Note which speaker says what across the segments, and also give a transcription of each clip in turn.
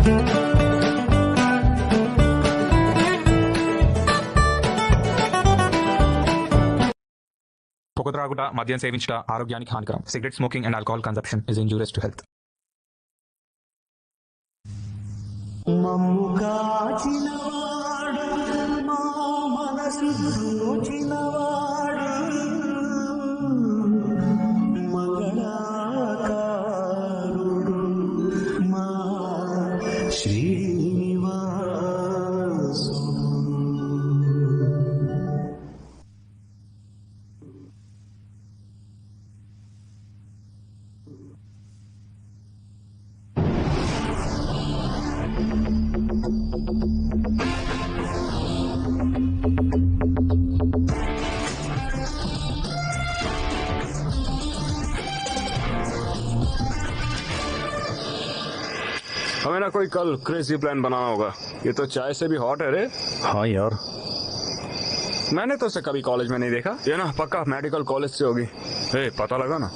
Speaker 1: పొగ త్రాగుట, మద్యం సేవించుట ఆరోగ్యానికి హానికరం. Cigarette smoking and alcohol consumption is injurious to health.
Speaker 2: हमें ना कोई कल क्रेजी प्लान बनाना होगा. ये तो चाय से भी हॉट है रे.
Speaker 3: हाँ यार,
Speaker 2: मैंने तो उसे कभी कॉलेज में नहीं देखा. ये ना पक्का मेडिकल कॉलेज से होगी. पता लगा ना.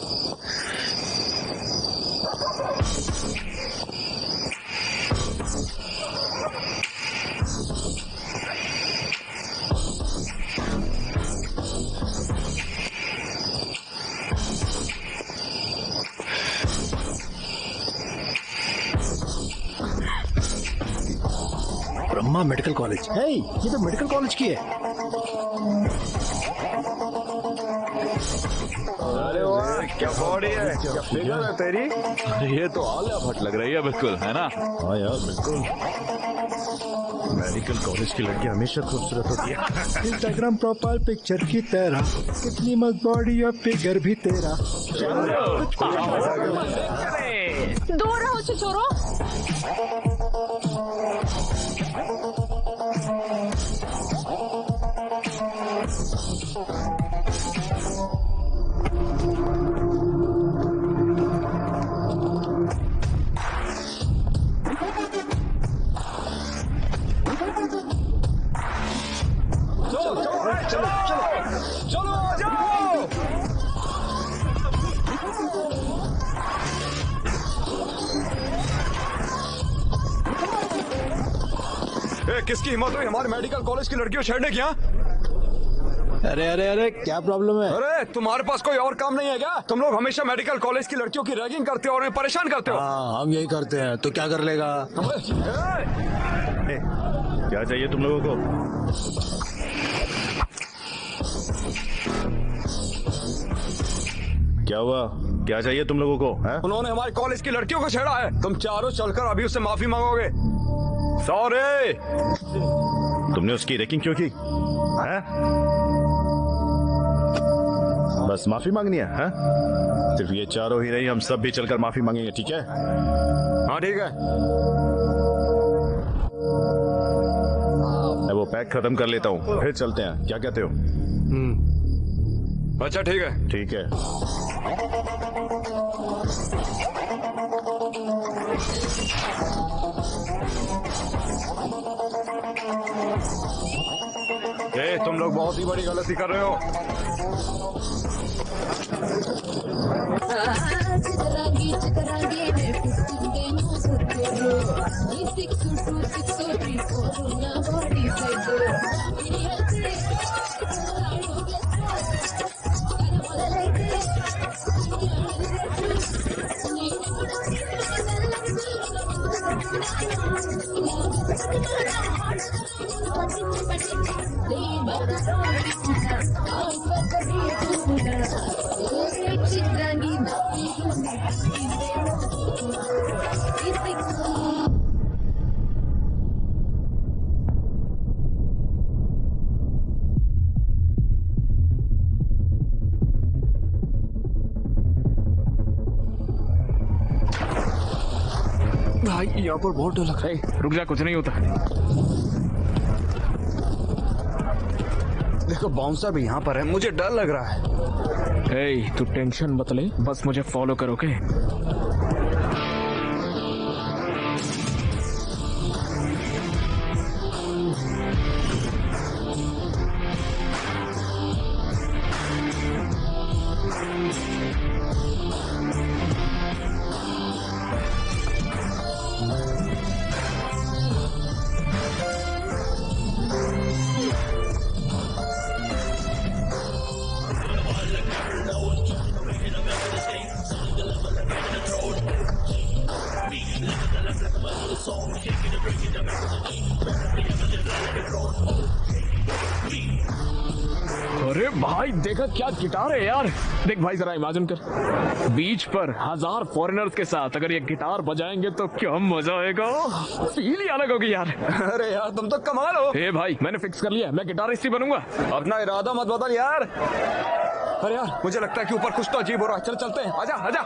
Speaker 3: Brahma medical college. हे, ये तो मेडिकल कॉलेज की है.
Speaker 2: अरे वाह, क्या बॉडी है, क्या फिगर है तेरी.
Speaker 4: ये तो आलिया भट्ट लग रही है बिल्कुल, है ना.
Speaker 3: हाँ यार बिल्कुल. मेडिकल कॉलेज की लड़की हमेशा खूबसूरत होती है. इंस्टाग्राम प्रोफाइल पिक्चर की तरह, कितनी मस्त बॉडी और फिगर भी तेरा.
Speaker 5: दूर रहो से चोरो.
Speaker 2: किसकी हिम्मत हुई हमारे मेडिकल कॉलेज की लड़कियों छेड़ने की.
Speaker 3: अरे अरे अरे, क्या प्रॉब्लम है?
Speaker 2: अरे तुम्हारे पास कोई और काम नहीं है क्या? तुम लोग हमेशा मेडिकल कॉलेज की लड़कियों की रैगिंग करते हो और उन्हें परेशान करते हो.
Speaker 3: हाँ, हम यही करते हैं. तो क्या कर लेगा? क्या चाहिए तुम लोगों को? क्या हुआ? क्या चाहिए तुम लोगों को? है?
Speaker 2: उन्होंने हमारे कॉलेज की लड़कियों को छेड़ा है. तुम चारों चलकर अभी उससे माफी मांगोगे. सॉरी.
Speaker 3: तुमने उसकी रैगिंग क्यों की? है? बस माफी मांगनी है? सिर्फ ये चारों ही नहीं, हम सब भी चलकर माफी मांगेंगे. ठीक है?
Speaker 2: हाँ ठीक है.
Speaker 3: मैं वो पैक खत्म कर लेता हूँ, फिर चलते हैं. क्या कहते हो?
Speaker 2: अच्छा ठीक है.
Speaker 3: ठीक है.
Speaker 2: तुम लोग बहुत ही बड़ी गलती कर रहे हो. भाई यहाँ पर बहुत डर लग रहा है.
Speaker 4: रुक जा, कुछ नहीं होता.
Speaker 2: देखो बाउंसर भी यहाँ पर है, मुझे डर लग रहा है.
Speaker 4: तू टेंशन मत ले, बस मुझे फॉलो करोगे. अरे भाई देखा क्या गिटार है यार। देख भाई जरा इमेजिन कर, बीच पर 1000 फॉरेनर्स के साथ अगर ये गिटार बजाएंगे तो क्या मजा आएगा। फील ही अलग होगी यार।
Speaker 2: अरे यार तुम तो कमाल हो।
Speaker 4: ए भाई मैंने फिक्स कर लिया, मैं गिटारिस्ट ही बनूंगा।
Speaker 2: अपना इरादा मत बदल यार। अरे यार मुझे लगता है कि ऊपर कुछ तो अजीब हो रहा है। चल चलते हैं, आजा आजा।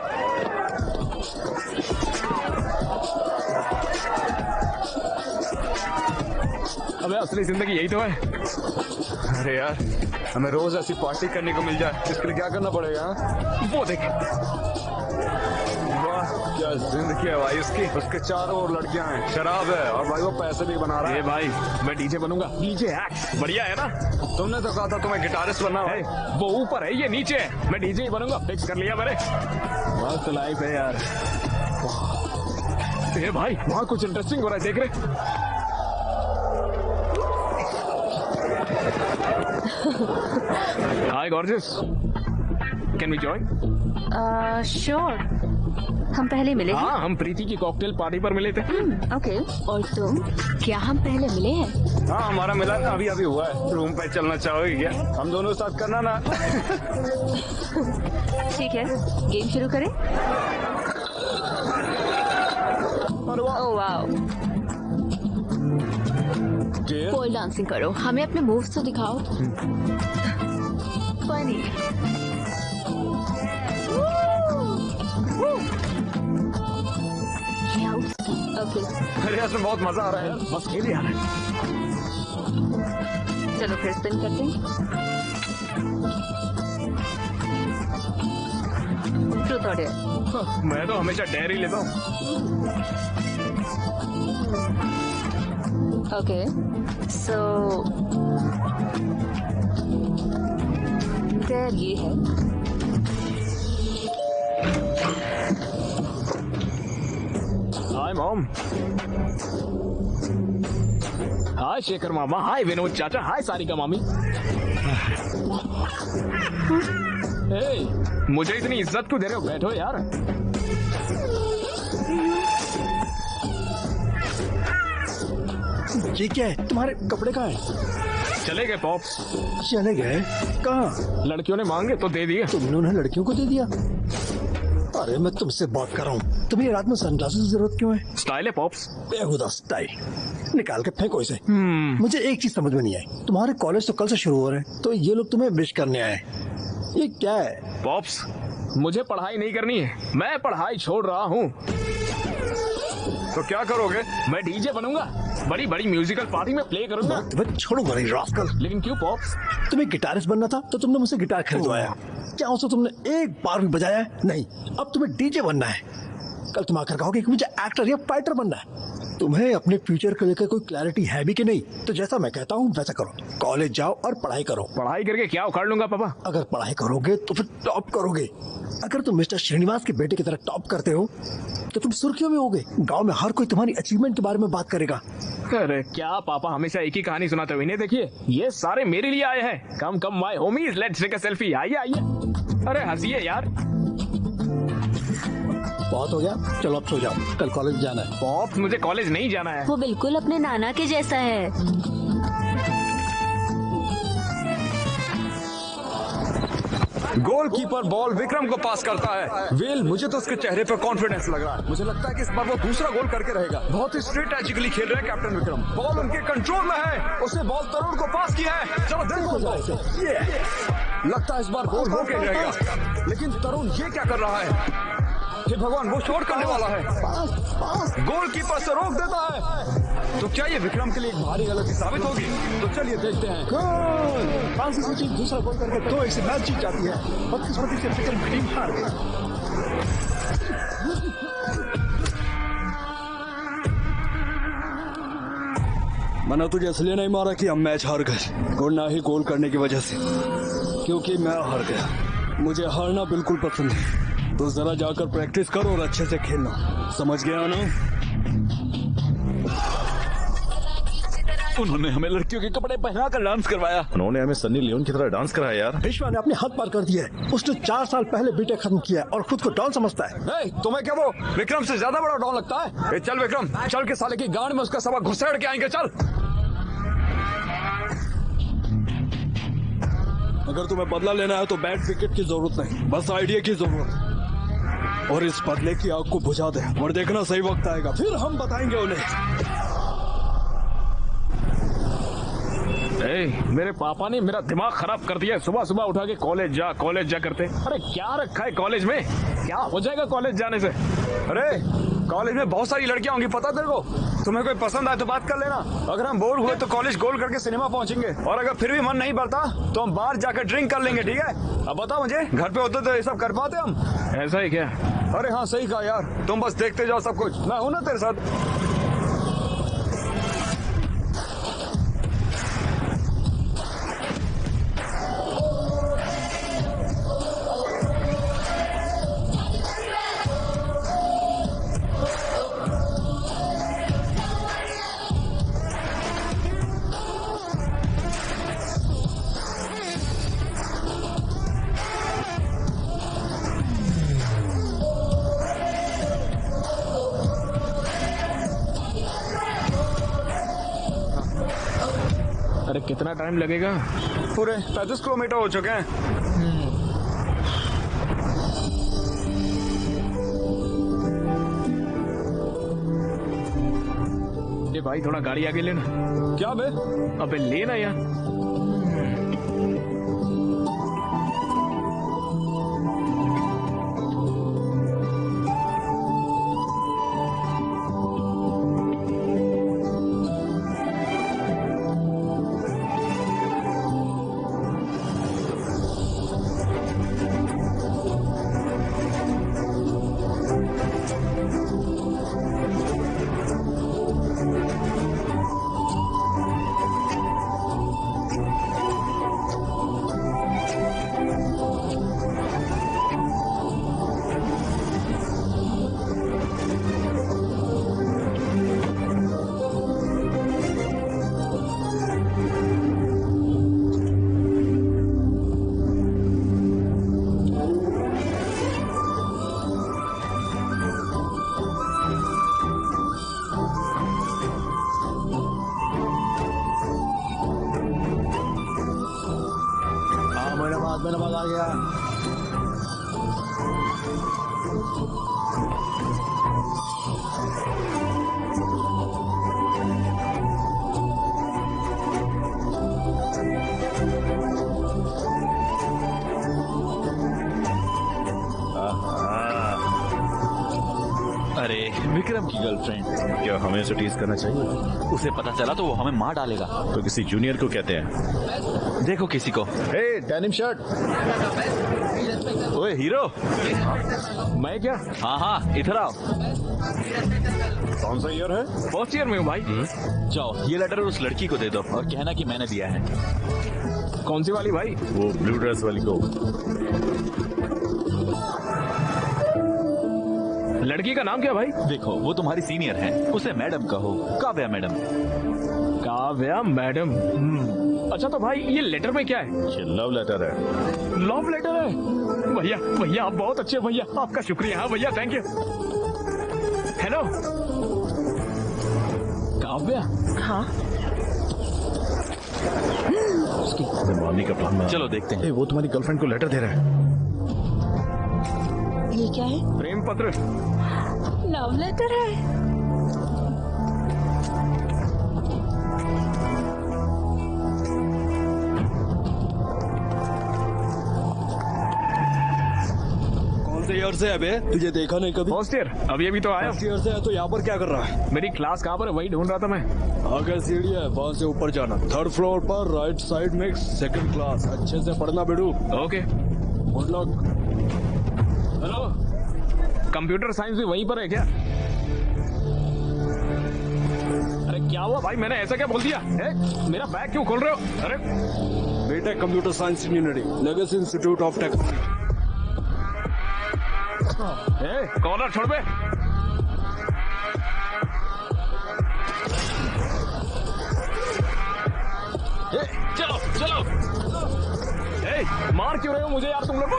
Speaker 4: अबे असली जिंदगी यही तो है।
Speaker 2: अरे यार हमें रोज ऐसी पार्टी करने को मिल जाए, इसके लिए क्या करना पड़ेगा? हाँ?
Speaker 4: वो देख,
Speaker 2: वाह क्या जिंदगी है भाई उसकी। उसके चारों ओर लड़कियां हैं, शराब है और भाई वो पैसे भी बना रहा
Speaker 4: ए
Speaker 2: है।
Speaker 4: भाई मैं डीजे बनूंगा, डीजे एक्ट बढ़िया है ना।
Speaker 2: तुमने तो कहा था तुम्हें गिटारिस्ट बनना है।
Speaker 4: वो ऊपर है, ये नीचे है। मैं डीजे ही बनूंगा, फिक्स कर लिया मैंने। मस्त लाइफ है यार। ए भाई वहाँ कुछ इंटरेस्टिंग हो रहा है, देख रहे। Hi gorgeous, can we join?
Speaker 5: Sure. हम पहले मिले हैं?
Speaker 4: हाँ हम प्रीति की कॉकटेल पार्टी पर मिले थे।
Speaker 5: ओके। और तुम, क्या हम पहले मिले हैं?
Speaker 2: हाँ हमारा मिलन अभी अभी हुआ है। रूम पे चलना चाहोगे क्या? हम दोनों साथ करना ना।
Speaker 5: ठीक है, गेम शुरू करें। ओह वाओ, पोल डांसिंग करो, हमें अपने मूव्स तो दिखाओ। फनी। ओके
Speaker 2: अरे इसमें बहुत मजा आ रहा है।
Speaker 4: बस खेल यार।
Speaker 5: चलो फिर स्पिन करते हैं। ट्रूथ और डेयर।
Speaker 4: मैं तो हमेशा डेयर ही लेता हूँ।
Speaker 5: ओके सो डेयर ये है।
Speaker 4: Hi mom. हाय शेखर मामा, हाय विनोद चाचा, हाय सारिका मामी। ए, मुझे इतनी इज्जत क्यों दे रहे हो? बैठो यार।
Speaker 3: ये क्या है? तुम्हारे कपड़े कहाँ हैं?
Speaker 4: चले गए पॉप्स।
Speaker 3: चले गए? कहाँ?
Speaker 4: लड़कियों ने मांगे तो दे दिए।
Speaker 3: तुमने उन्हें लड़कियों को दे दिया? अरे मैं तुमसे बात कर रहा हूँ। तुम्हें रात में सनग्लासेस की जरूरत क्यों है?
Speaker 4: स्टाइल है पॉप्स।
Speaker 3: बेहुदा स्टाइल। निकाल के फेंको इसे। मुझे एक चीज समझ में नहीं आई, तुम्हारे कॉलेज तो कल से शुरू हो रहे हैं, तो ये लोग तुम्हें विश करने आए। ये क्या है?
Speaker 4: पॉप्स मुझे पढ़ाई नहीं करनी है, मैं पढ़ाई छोड़ रहा हूँ।
Speaker 2: तो क्या करोगे?
Speaker 4: मैं डीजे बनूंगा, बड़ी बड़ी म्यूजिकल पार्टी में प्ले करूंगा।
Speaker 3: तुम्हें छोड़ूंगा नहीं रास्कल।
Speaker 4: लेकिन क्यों पॉप्स?
Speaker 3: तुम्हें गिटारिस्ट बनना था तो तुमने मुझसे गिटार खरीदवाया। क्या उसे तुमने एक बार भी बजाया है? नहीं। अब तुम्हें डीजे बनना है। कल तुम आकर कहोगे कि मुझे एक्टर या फाइटर बनना है। तुम्हें अपने फ्यूचर को लेकर कोई क्लैरिटी है भी कि नहीं? तो जैसा मैं कहता हूँ वैसा करो। कॉलेज जाओ और पढ़ाई करो।
Speaker 4: पढ़ाई करके क्या उखाड़ लूंगा पापा?
Speaker 3: अगर पढ़ाई करोगे तो फिर टॉप करोगे। अगर तुम मिस्टर श्रीनिवास के बेटे की तरह टॉप करते हो तो तुम सुर्खियों में होगे। गांव में हर कोई तुम्हारी अचीवमेंट के बारे में बात करेगा।
Speaker 4: अरे क्या पापा हमेशा एक ही कहानी सुनाते हो? इन्हें देखिए, ये सारे मेरे लिए आए हैं। Come come my homies, let's take a selfie. आइए आइए। अरे हंसिए यार।
Speaker 3: बहुत हो गया, चलो अब सो जाओ, कल कॉलेज जाना है।
Speaker 4: पॉप्स मुझे कॉलेज नहीं जाना है।
Speaker 5: वो बिल्कुल अपने नाना के जैसा है।
Speaker 2: गोलकीपर बॉल विक्रम को पास करता है। वेल मुझे तो उसके चेहरे पर कॉन्फिडेंस लग रहा है। मुझे लगता है कि इस बार वो दूसरा गोल करके रहेगा। बहुत ही स्ट्रेटेजिकली खेल रहे हैं कैप्टन विक्रम। बॉल उनके कंट्रोल में है। उसने बॉल तरुण को पास किया है। चलो देखो, ये लगता है इस बार गोल हो के रहेगा। लेकिन तरुण ये क्या कर रहा है? हे भगवान, वो शॉट करने वाला है। गोलकीपर से रोक देता है। तो क्या ये विक्रम के लिए एक भारी गलती साबित होगी? तो चलिए देखते हैं।
Speaker 3: फ्रांसिस टीम दूसरा गोल करके 2-1 से मैच जीत जाती है। बदकिस्मती से विक्रम की टीम हार गई। मैंने तुझे इसलिए नहीं मारा कि हम मैच हार गए, और ना ही गोल करने की वजह से, क्योंकि मैं हार गया। मुझे हारना बिल्कुल पसंद है। तो जरा जाकर प्रैक्टिस करो और अच्छे से खेलना, समझ गया ना?
Speaker 6: उन्होंने हमें लड़कियों के कपड़े पहना कर डांस करवाया।
Speaker 7: उन्होंने हमें सन्नी लियोन की तरह डांस कराया यार।
Speaker 3: विश्वा ने अपने हाथ पार कर दिया है। उसने 4 साल पहले बीटेक खत्म किया और खुद को डॉन समझता है।
Speaker 2: तुम्हें क्या वो विक्रम से ज्यादा बड़ा डॉन लगता है? चल विक्रम, चल के साले की गांड में उसका सबक घुसेड़ के आएंगे। चल।
Speaker 8: अगर तुम्हें बदला लेना है तो बैट विकेट की जरूरत नहीं, बस आइडिया की जरूरत। और इस बदले की आग को बुझा दे और देखना सही वक्त आएगा, फिर हम बताएंगे उन्हें।
Speaker 4: मेरे पापा ने मेरा दिमाग खराब कर दिया। सुबह सुबह उठा के कॉलेज जा करते। अरे क्या रखा है कॉलेज में? क्या हो जाएगा कॉलेज जाने से?
Speaker 2: अरे कॉलेज में बहुत सारी लड़कियां होंगी, पता तेरे को। तुम्हें कोई पसंद आए तो बात कर लेना। अगर हम बोर हुए तो कॉलेज गोल करके सिनेमा पहुंचेंगे, और अगर फिर भी मन नहीं भरता तो हम बाहर जाकर ड्रिंक कर लेंगे, ठीक है? अब बताओ मुझे, घर पे होते तो ये सब कर पाते हम?
Speaker 4: ऐसा ही क्या?
Speaker 2: अरे हाँ सही कहा यार, तुम बस देखते जाओ सब कुछ, मैं हूं ना तेरे साथ।
Speaker 4: अरे कितना टाइम लगेगा?
Speaker 2: पूरे 35 किलोमीटर हो चुके हैं।
Speaker 4: ये भाई थोड़ा गाड़ी आगे लेना।
Speaker 2: क्या बे?
Speaker 4: अबे लेना यार।
Speaker 3: मेरा बाल आ गया।
Speaker 6: अरे विक्रम की गर्लफ्रेंड।
Speaker 7: क्या हमें उसे टीज करना चाहिए?
Speaker 6: उसे पता चला तो वो हमें मार डालेगा।
Speaker 7: तो किसी जूनियर को कहते हैं।
Speaker 6: देखो किसी को।
Speaker 7: हे डेनिम शर्ट।
Speaker 6: ओए हीरो।
Speaker 4: मैं क्या?
Speaker 6: हाँ हाँ इधर आओ।
Speaker 7: कौन सा ईयर है?
Speaker 4: फर्स्ट ईयर में हूँ भाई।
Speaker 6: जाओ ये लेटर उस लड़की को दे दो और कहना कि मैंने दिया है।
Speaker 4: कौन सी वाली भाई?
Speaker 7: वो ब्लू ड्रेस वाली को।
Speaker 4: लड़की का नाम क्या भाई?
Speaker 6: देखो वो तुम्हारी सीनियर है, उसे मैडम कहो। काव्या मैडम।
Speaker 4: काव्या मैडम। अच्छा तो भाई ये लेटर में क्या है?
Speaker 7: ये लव लेटर है।
Speaker 4: लव लेटर है? भैया भैया आप बहुत अच्छे भैया, आपका शुक्रिया। हाँ भैया थैंक यू। हेलो काव्या।
Speaker 5: हाँ
Speaker 7: मॉर्निंग का प्लान बना।
Speaker 6: चलो देखते हैं।
Speaker 7: ए, वो तुम्हारी गर्लफ्रेंड को लेटर दे रहा है।
Speaker 5: ये क्या है?
Speaker 4: प्रेम पत्र।
Speaker 5: लव लेटर है?
Speaker 8: कौन से ईयर से है बे? तुझे देखा नहीं कभी?
Speaker 4: फर्स्ट ईयर अभी अभी तो आया।
Speaker 8: फर्स्ट ईयर से है तो यहाँ पर क्या कर रहा है?
Speaker 4: मेरी क्लास कहाँ पर है वही ढूंढ रहा था मैं।
Speaker 8: आगे सीढ़ी है, वहाँ से ऊपर जाना। 3rd फ्लोर पर राइट साइड में 2nd क्लास। अच्छे से पढ़ना बेडू।
Speaker 4: Okay
Speaker 8: good luck.
Speaker 4: Hello computer science भी वहीं पर है क्या? अरे क्या हुआ भाई, मैंने ऐसा क्या बोल दिया? मेरा बैग क्यों खोल रहे हो? अरे
Speaker 8: BTech computer science engineering, legacy institute of technology.
Speaker 4: Collar छोड़ बे। क्यों रहे हो मुझे यार तुम लोग?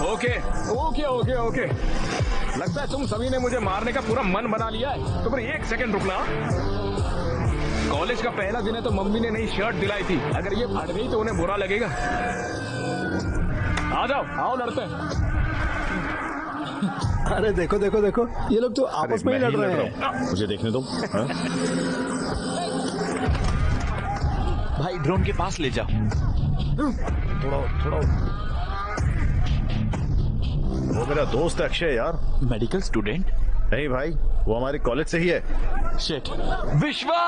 Speaker 4: ओके ओके ओके ओके, लगता है तुम सभी ने मुझे मारने का पूरा मन बना लिया है। तो फिर एक सेकंड रुकना। कॉलेज का पहला दिन है तो मम्मी ने नई शर्ट दिलाई थी, अगर ये फट गई तो उन्हें बुरा लगेगा। आ जाओ, आओ लड़ते हैं।
Speaker 3: अरे देखो देखो देखो, ये लोग तो आपस में ही लड़ रहे हैं।
Speaker 7: मुझे देखने दो। हाँ?
Speaker 6: भाई ड्रोन के पास ले जाओ।
Speaker 7: थोड़ा वो मेरा दोस्त है अक्षय यार।
Speaker 6: Medical student?
Speaker 7: नहीं भाई, वो हमारे कॉलेज से ही है।
Speaker 6: शिट। विश्वा!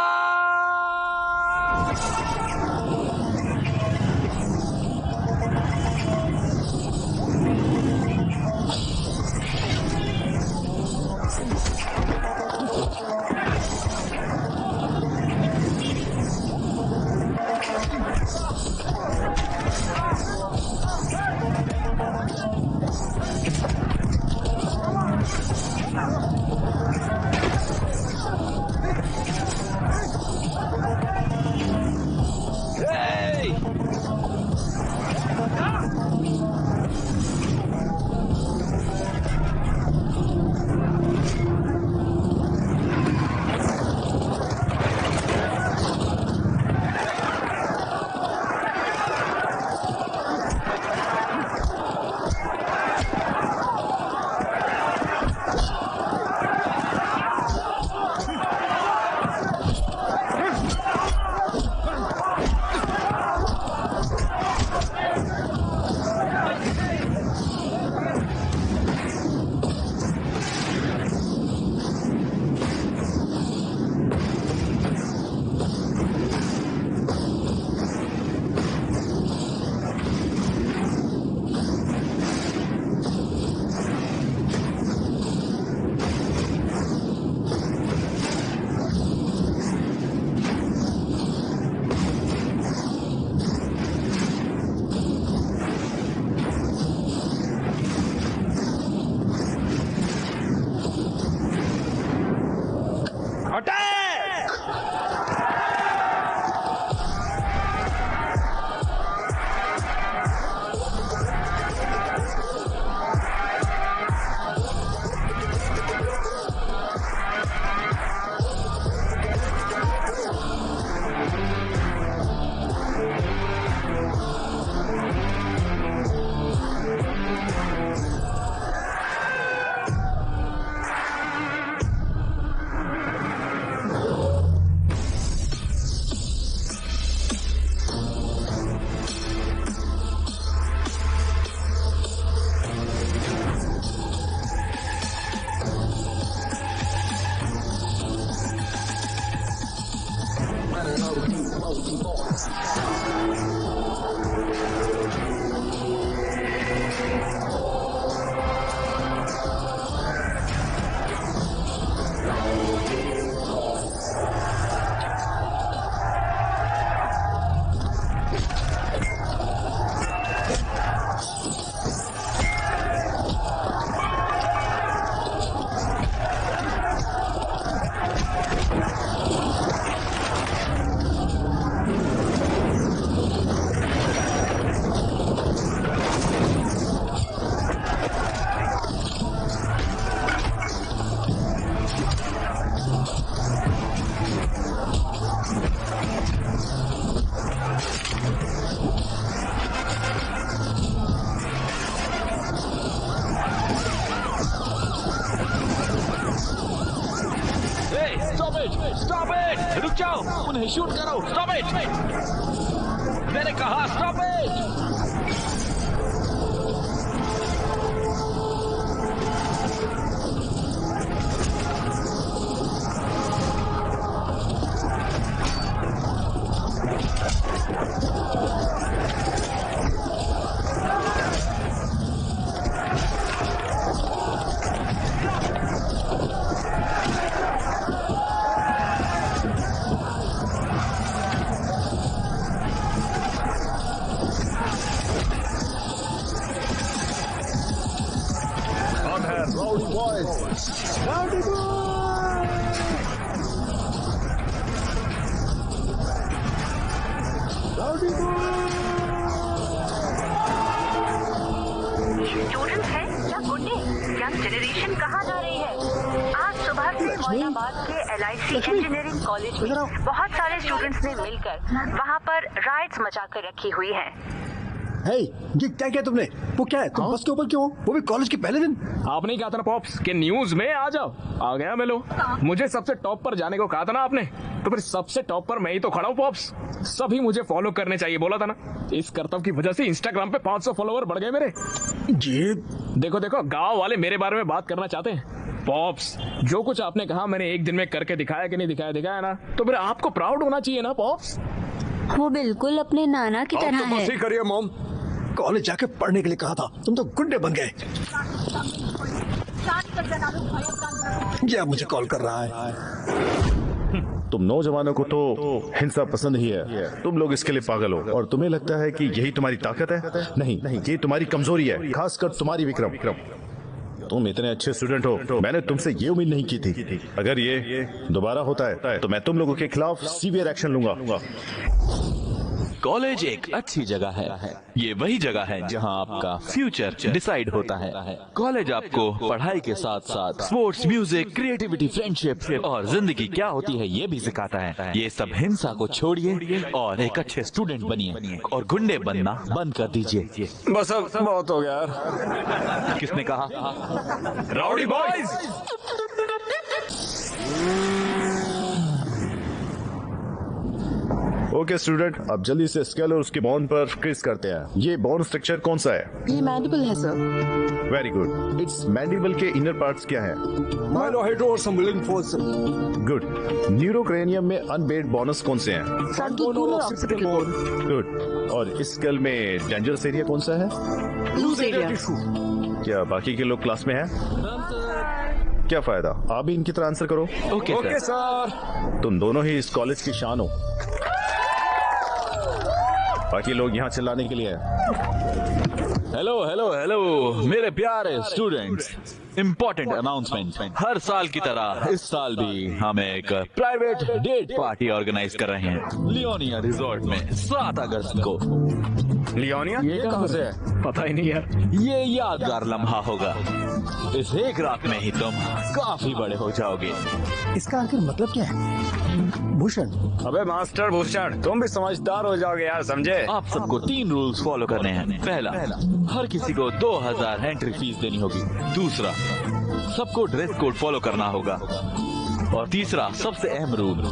Speaker 6: Stop it! रुक जाओ, उन्हें शूट करो। Stop it! मैंने कहा स्टॉप इट!
Speaker 9: मोहनाबाद के LIC इंजीनियरिंग कॉलेज में बहुत सारे स्टूडेंट्स ने मिलकर वहाँ पर राइट्स मचा कर रखी हुई हैं।
Speaker 3: हे, ये क्या किया तुमने? वो क्या है? तुम बस के ऊपर क्यों हो? वो भी कॉलेज के पहले दिन?
Speaker 4: आपने ही कहा था ना पॉप्स कि न्यूज में आ जाओ। आ गया मैं लो। मुझे सबसे टॉप पर जाने को कहा था ना आपने, तो फिर सबसे टॉप पर मैं ही तो खड़ा हूँ पॉप्स। सभी मुझे फॉलो करने चाहिए बोला था ना। इस करतब की वजह से इंस्टाग्राम पे 500 फॉलोवर बढ़ गए मेरे।
Speaker 3: जी
Speaker 4: देखो देखो, गांव वाले मेरे बारे में बात करना चाहते हैं। पॉप्स, जो कुछ आपने कहा मैंने एक दिन में करके दिखाया कि नहीं दिखाया? दिखाया ना, तो फिर आपको प्राउड होना चाहिए ना पॉप्स।
Speaker 5: वो बिल्कुल अपने नाना की तरह है।
Speaker 3: बस ही करिए मॉम, कॉलेज जाके पढ़ने के लिए कहा था, तुम तो गुंडे बन गए। ये अब मुझे कॉल कर रहा है।
Speaker 7: तुम नौजवानों को तो हिंसा पसंद ही है। तुम लोग इसके लिए पागल हो और तुम्हें लगता है कि यही तुम्हारी ताकत है। नहीं, ये तुम्हारी कमजोरी है, खासकर तुम्हारी विक्रम। तुम इतने अच्छे स्टूडेंट हो, मैंने तुमसे ये उम्मीद नहीं की थी। अगर ये दोबारा होता है तो मैं तुम लोगों के खिलाफ सीवियर एक्शन लूंगा।
Speaker 6: कॉलेज एक अच्छी जगह है। ये वही जगह है जहां आपका फ्यूचर डिसाइड होता है। कॉलेज आपको पढ़ाई के साथ साथ स्पोर्ट्स, म्यूजिक, क्रिएटिविटी, फ्रेंडशिप और जिंदगी क्या होती है ये भी सिखाता है। ये सब हिंसा को छोड़िए और एक अच्छे स्टूडेंट बनिए और गुंडे बनना बंद कर दीजिए।
Speaker 2: बस अब बहुत हो गया यार।
Speaker 6: किसने कहा?
Speaker 2: Rowdy boys.
Speaker 7: ओके स्टूडेंट, अब जल्दी से स्केल और उसके बॉन्ड पर क्रिस करते हैं। ये बॉन्ड स्ट्रक्चर कौन सा है?
Speaker 10: ये मैंडिबल है sir.
Speaker 7: Very good. It's mandible के इनर पार्ट्स क्या है?
Speaker 8: माइलोहाइड्रो और सम्बलिंग फोर्स।
Speaker 7: गुड। न्यूरोक्रेनियम में अनबेड बोनस कौन से हैं?
Speaker 10: फ्रंटल और ऑक्सीपिटल बोन।
Speaker 7: गुड। और इस स्केल में डेंजरस एरिया कौन सा है?
Speaker 10: Loose area.
Speaker 7: क्या बाकी के लोग क्लास में हैं? क्या फायदा, आप भी इनकी तरह आंसर करो।
Speaker 6: Okay
Speaker 2: sir.
Speaker 7: तुम दोनों ही इस कॉलेज की शान हो। बाकी लोग यहाँ चिल्लाने के लिए हैं।
Speaker 6: हेलो हेलो हेलो मेरे प्यारे स्टूडेंट्स, इम्पोर्टेंट अनाउंसमेंट। हर साल की तरह इस साल भी हम एक प्राइवेट डेट पार्टी ऑर्गेनाइज कर रहे हैं लियोनिया रिजॉर्ट में 7 अगस्त को।
Speaker 2: लियोनिया? ये कहाँ से है?
Speaker 4: पता ही नहीं यार।
Speaker 6: ये यादगार लम्हा होगा। इस एक रात में ही तुम काफी बड़े हो जाओगे।
Speaker 3: इसका आखिर मतलब क्या है भूषण?
Speaker 2: अबे मास्टर भूषण, तुम भी समझदार हो जाओगे यार, समझे?
Speaker 6: आप सबको 3 रूल्स फॉलो करने हैं। पहला, हर किसी को 2000 एंट्री फीस देनी होगी। दूसरा, सबको ड्रेस कोड फॉलो करना होगा। और तीसरा, सबसे अहम रूल,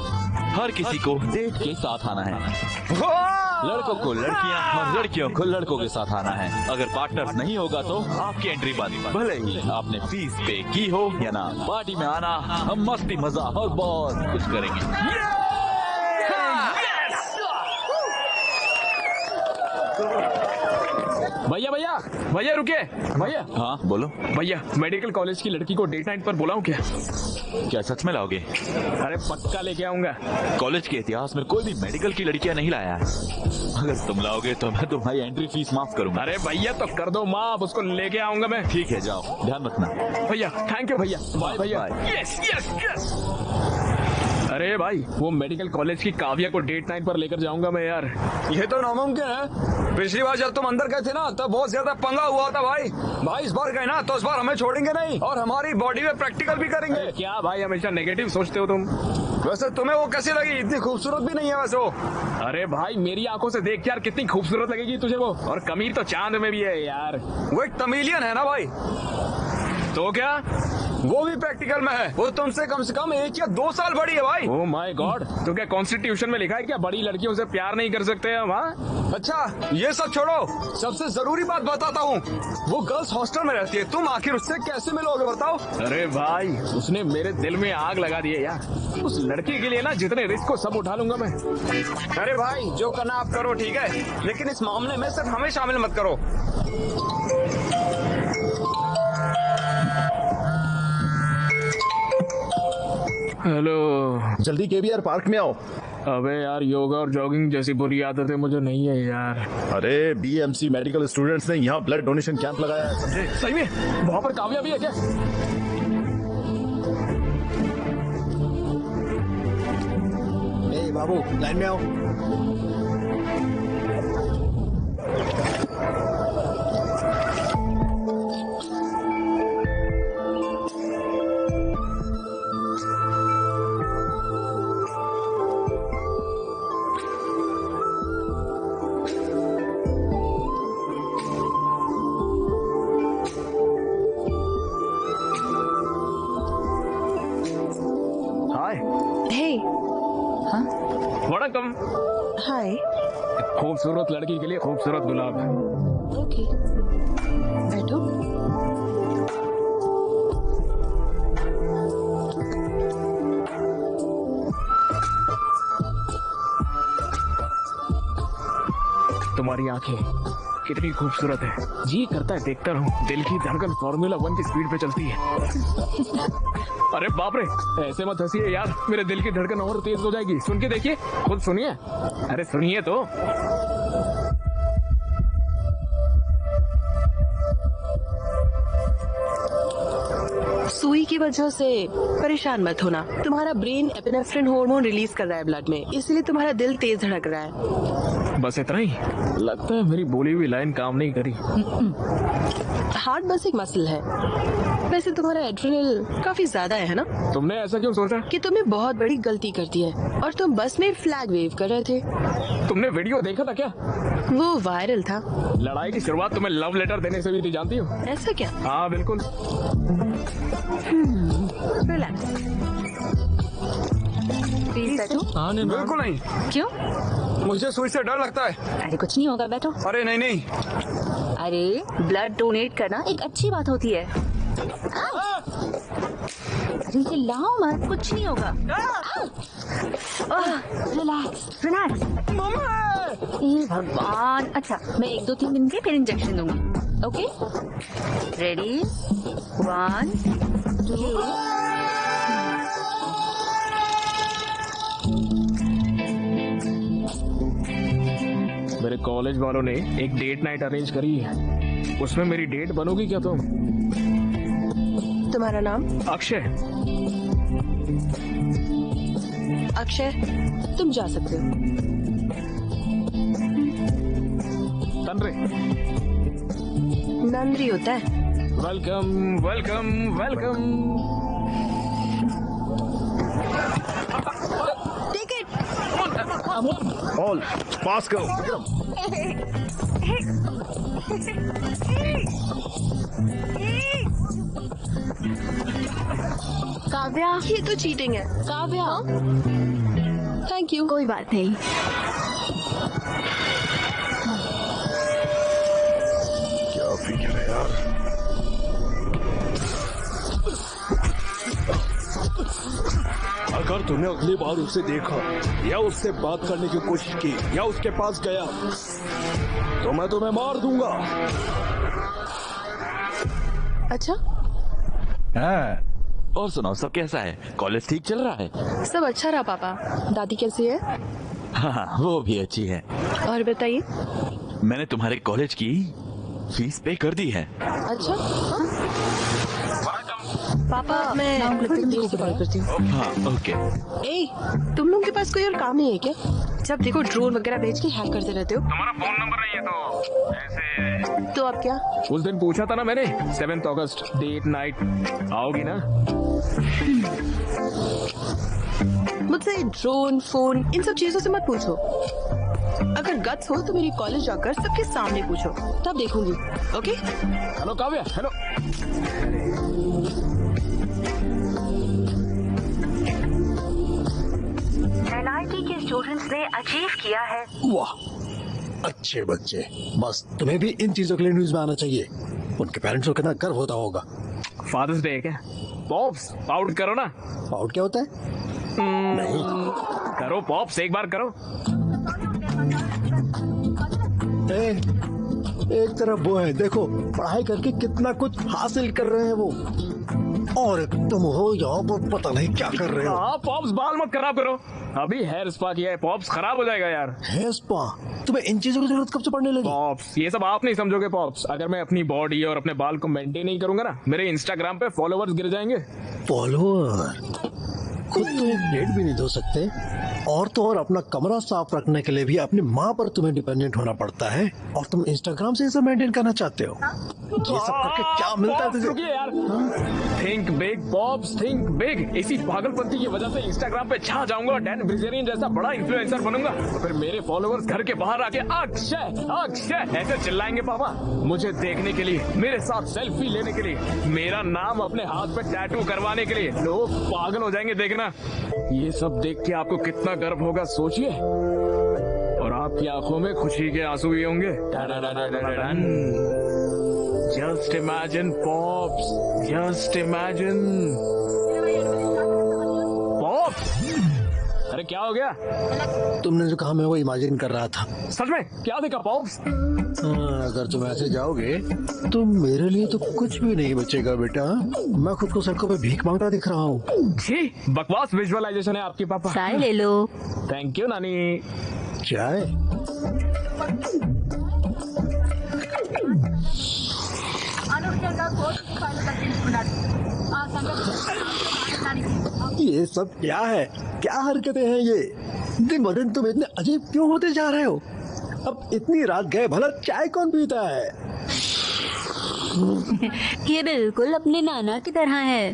Speaker 6: हर किसी को डेट के साथ आना है। लड़कों को लड़कियां और लड़कियों को लड़कों के साथ आना है। अगर पार्टनर्स नहीं होगा तो आपकी एंट्री बंद, भले ही आपने फीस पे की हो या ना। पार्टी में आना, हम मस्ती मजाक और बहुत कुछ करेंगे।
Speaker 4: भैया भैया भैया रुके भैया।
Speaker 6: हाँ बोलो
Speaker 4: भैया, मेडिकल कॉलेज की लड़की को डेट नाइट पर बुलाऊं क्या?
Speaker 6: क्या सच में लाओगे?
Speaker 4: अरे पक्का लेके आऊंगा।
Speaker 6: कॉलेज के इतिहास में कोई भी मेडिकल की लड़कियां नहीं लाया है। अगर तुम लाओगे तो मैं तुम्हारी एंट्री फीस माफ करूंगा।
Speaker 4: अरे भैया तो कर दो माफ, उसको लेके आऊंगा मैं।
Speaker 6: ठीक है, जाओ, ध्यान रखना।
Speaker 4: भैया थैंक यू भैया। बाय भैया। Yes yes yes. अरे भाई, वो मेडिकल कॉलेज की काव्या को डेट नाइट पर लेकर जाऊंगा मैं यार।
Speaker 2: ये तो नामुमकिन है। पिछली बार जब तुम अंदर गए थे ना, तब बहुत ज्यादा पंगा हुआ था भाई। इस बार गए ना तो इस बार हमें छोड़ेंगे नहीं और हमारी बॉडी में प्रैक्टिकल भी करेंगे।
Speaker 4: क्या भाई, हमेशा नेगेटिव सोचते हो तुम।
Speaker 2: वैसे तुम्हें वो कैसी लगी? इतनी खूबसूरत भी नहीं है वैसे वो।
Speaker 4: अरे भाई, मेरी आंखों से देख यार, कितनी खूबसूरत लगेगी तुझे वो। और कमीर तो चांद में भी है यार।
Speaker 2: वो एक तमिलियन है ना भाई।
Speaker 4: तो क्या
Speaker 2: वो भी प्रैक्टिकल में है। वो तुमसे कम 1 या 2 साल बड़ी है भाई।
Speaker 4: Oh my God. तो क्या कॉन्स्टिट्यूशन में लिखा है क्या बड़ी लड़कियों से प्यार नहीं कर सकते हम? हाँ
Speaker 2: अच्छा, ये सब छोड़ो, सबसे जरूरी बात बताता हूँ। वो गर्ल्स हॉस्टल में रहती है, तुम आखिर उससे कैसे मिलोगे बताओ?
Speaker 4: अरे भाई, उसने मेरे दिल में आग लगा दी है यार। उस लड़की के लिए ना जितने रिस्क को सब उठा लूंगा मैं।
Speaker 2: अरे भाई, जो करना आप करो, ठीक है, लेकिन इस मामले में सिर्फ हमें शामिल मत करो।
Speaker 4: हेलो,
Speaker 7: जल्दी केवीआर पार्क में आओ।
Speaker 4: अबे यार, योगा और जॉगिंग जैसी बुरी आदतें मुझे नहीं है यार।
Speaker 7: अरे बीएमसी मेडिकल स्टूडेंट्स ने यहाँ ब्लड डोनेशन कैंप लगाया है, समझे?
Speaker 4: सही में? वहाँ पर काव्या भी है क्या?
Speaker 3: ए बाबू, लाइन में आओ।
Speaker 4: हाय
Speaker 10: Hey.
Speaker 4: वड़कम।
Speaker 10: Hi.
Speaker 4: खूबसूरत लड़की के लिए खूबसूरत गुलाब।
Speaker 10: Okay. बैठो।
Speaker 4: तुम्हारी आंखें कितनी खूबसूरत है, जी करता है देखता रहूं। दिल की धड़कन फॉर्मूला 1 की स्पीड पे चलती है। अरे बाप रे, ऐसे मत हंसिए यार, मेरे दिल की धड़कन और तेज हो जाएगी। सुन के देखिए, खुद सुनिए। अरे सुनिए तो।
Speaker 10: सुई की वजह से परेशान मत होना। तुम्हारा ब्रेन एपिनेफ्रिन हार्मोन रिलीज कर रहा है ब्लड में, इसलिए तुम्हारा दिल तेज धड़क रहा है।
Speaker 4: बस इतना ही? लगता है मेरी बोली हुई लाइन काम नहीं करी।
Speaker 10: हार्ट बस एक मसल है। वैसे तुम्हारा एड्रेनल काफी ज्यादा है ना?
Speaker 4: तुमने ऐसा क्यों सोचा?
Speaker 10: कि तुमने बहुत बड़ी गलती कर दी है और तुम बस में फ्लैग वेव कर रहे थे।
Speaker 4: तुमने वीडियो देखा था क्या?
Speaker 10: वो वायरल था।
Speaker 4: लड़ाई की शुरुआत तुम्हें लव लेटर देने से भी थी, जानती हो?
Speaker 10: ऐसा क्या?
Speaker 4: हाँ बिल्कुल।
Speaker 10: रिलैक्स।
Speaker 5: प्लीज बैठो।
Speaker 2: बिल्कुल नहीं,
Speaker 5: क्यों?
Speaker 2: मुझे सुई से डर लगता है।
Speaker 5: अरे कुछ नहीं होगा, बैठो।
Speaker 2: अरे नहीं नहीं,
Speaker 5: अरे ब्लड डोनेट करना एक अच्छी बात होती है। अरे चिल्लाओ मत, कुछ नहीं होगा। Relax relax. हे भगवान। अच्छा, मैं 1 2 3 दिन के फिर इंजेक्शन दूंगी। Okay, ready? 1 2।
Speaker 4: मेरे कॉलेज वालों ने एक डेट नाइट अरेंज करी है, उसमें मेरी डेट बनोगी क्या तुम?
Speaker 10: तुम्हारा नाम?
Speaker 4: अक्षय।
Speaker 10: अक्षय, तुम जा सकते हो।
Speaker 4: तनरे।
Speaker 10: नंदरी होता है।
Speaker 4: Welcome welcome welcome.
Speaker 10: Take it.
Speaker 7: All pass करो।
Speaker 5: काव्या,
Speaker 10: ये तो चीटिंग है।
Speaker 5: काव्या।
Speaker 10: Thank you.
Speaker 5: कोई बात नहीं।
Speaker 7: क्या फिक्र है यार।
Speaker 8: अगर तूने अगली बार उसे देखा या उससे बात करने की कोशिश की या उसके पास गया तो मैं तुम्हें मार दूंगा।
Speaker 10: अच्छा,
Speaker 6: और सुनाओ, सब कैसा है? कॉलेज ठीक चल रहा है?
Speaker 10: सब अच्छा रहा पापा। दादी कैसी है?
Speaker 6: हाँ, वो भी अच्छी है।
Speaker 10: और बताइए।
Speaker 6: मैंने तुम्हारे कॉलेज की फीस पे कर दी है।
Speaker 10: अच्छा, हाँ? पापा, मैं थोड़ी देर से कॉल करती हूँ।
Speaker 6: हाँ ओके।
Speaker 10: ए, तुम लोगों के पास कोई और काम नहीं है क्या? जब देखो ड्रोन वगैरह भेज के हैक करते रहते हो।
Speaker 4: तुम्हारा फोन नंबर नहीं है तो ऐसे?
Speaker 10: तो अब क्या?
Speaker 4: उस दिन पूछा था ना मैंने, 7 अगस्त डेट नाइट, आओगी ना?
Speaker 10: मुझसे ड्रोन, फोन, इन सब चीजों से मत पूछो। अगर गट्स हो तो मेरी कॉलेज जाकर सबके सामने पूछो, तब देखूंगी। Okay?
Speaker 4: Hello Kavya. Hello.
Speaker 9: NIT के स्टूडेंट्स ने अचीव किया है।
Speaker 3: वाह, अच्छे बच्चे। बस तुम्हें भी इन चीजों के लिए न्यूज में आना चाहिए। उनके पेरेंट्स को कितना गर्व होता होगा।
Speaker 4: फादर्स डे है क्या? पॉप्स आउट करो ना।
Speaker 3: आउट क्या होता है? नहीं
Speaker 4: करो पॉप्स, एक बार करो।
Speaker 3: एक तरफ वो है, देखो पढ़ाई करके कितना कुछ हासिल कर रहे हैं वो, और एक तुम हो यहाँ पर पता नहीं क्या कर रहे हो।
Speaker 4: हाँ पॉप्स, बाल मत खराब करो। अभी हेयर स्पा किया है, पॉप्स खराब हो जाएगा यार।
Speaker 3: Hair spa? तुम्हें इन चीजों की जरूरत कब से पड़ने लगी?
Speaker 4: पॉप्स, ये सब आप नहीं समझोगे पॉप्स। अगर मैं अपनी बॉडी और अपने बाल को मेंटेन नहीं करूंगा ना, मेरे इंस्टाग्राम पे फॉलोवर्स गिर जाएंगे।
Speaker 3: फॉलोअर? खुद तो एक प्लेट भी नहीं धो सकते, और तो और अपना कमरा साफ रखने के लिए भी अपनी माँ पर तुम्हें डिपेंडेंट होना पड़ता है, और तुम इंस्टाग्राम से इसे मेंटेन करना चाहते हो। ये सब करके क्या मिलता है तुझे?
Speaker 4: रुकिए यार। Think big pops, think big. इसी पागलपंती की वजह से इंस्टाग्राम पे छा जाऊंगा, डैन ब्रिजेरियन जैसा बड़ा इन्फ्लुएंसर बनूंगा, तो फिर मेरे फॉलोअर्स घर के बाहर आके अक्षय अक्षय ऐसे चिल्लाएंगे पापा, मुझे देखने के लिए, मेरे साथ सेल्फी लेने के लिए, मेरा नाम अपने हाथ पे टैटू करवाने के लिए। लोग पागल हो जाएंगे देखना। ना, ये सब देख के आपको कितना गर्व होगा सोचिए, और आपकी आंखों में खुशी के आंसू भी होंगे। Just imagine pops, just imagine pops. अरे क्या हो गया?
Speaker 3: तुमने जो कहा मैं वो इमेजिन कर रहा था।
Speaker 4: सच में क्या देखा पॉप्स?
Speaker 3: अगर तुम ऐसे जाओगे तो मेरे लिए तो कुछ भी नहीं बचेगा बेटा। मैं खुद को सड़कों पे भीख मांगता दिख रहा हूँ।
Speaker 4: जी बकवास विजुअलाइजेशन है आपके पापा।
Speaker 5: चाय ले लो।
Speaker 4: थैंक यू नानी।
Speaker 3: चाय? ये सब क्या है? क्या हरकतें हैं ये? दिन ब दिन तुम इतने अजीब क्यों होते जा रहे हो? अब इतनी रात गए भला चाय कौन पीता है?
Speaker 5: ये बिल्कुल अपने नाना की तरह है।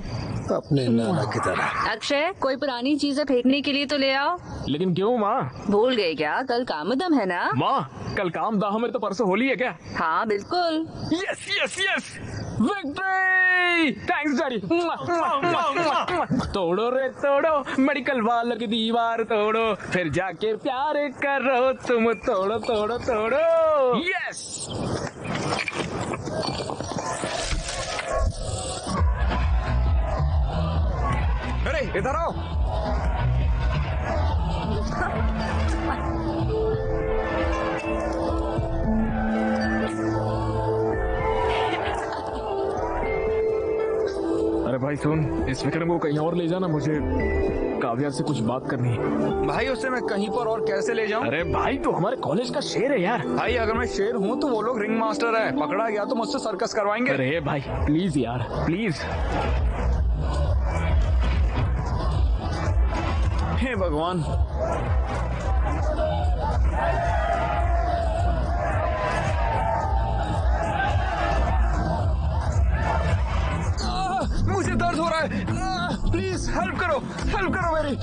Speaker 3: अपने नाना की तरह?
Speaker 5: अक्षय, कोई पुरानी चीजें फेंकने के लिए तो ले आओ।
Speaker 4: लेकिन क्यों माँ?
Speaker 5: भूल गए क्या? कल कामदम है ना?
Speaker 4: माँ कल काम दाह में तो परसों होली है क्या?
Speaker 5: हाँ बिल्कुल।
Speaker 4: Yes yes yes, victory! Thanks daddy. तोड़ो रे तोड़ो, मेडिकल वालों की दीवार तोड़ो, फिर जाके प्यार करो तुम, तोड़ो तोड़ो तोड़ो। यस।
Speaker 2: अरे इधर आओ।
Speaker 4: अरे भाई सुन, इस विक्रम को कहीं और ले जाना, मुझे काव्या से कुछ बात करनी है।
Speaker 2: भाई उसे मैं कहीं पर और कैसे ले जाऊं?
Speaker 4: अरे भाई तो हमारे कॉलेज का शेर है यार।
Speaker 2: भाई अगर मैं शेर हूँ तो वो लोग रिंग मास्टर है, पकड़ा गया तो मुझसे सर्कस करवाएंगे।
Speaker 4: अरे भाई प्लीज यार प्लीज।
Speaker 2: हे भगवान। मुझे दर्द हो रहा है, प्लीज हेल्प करो मेरी।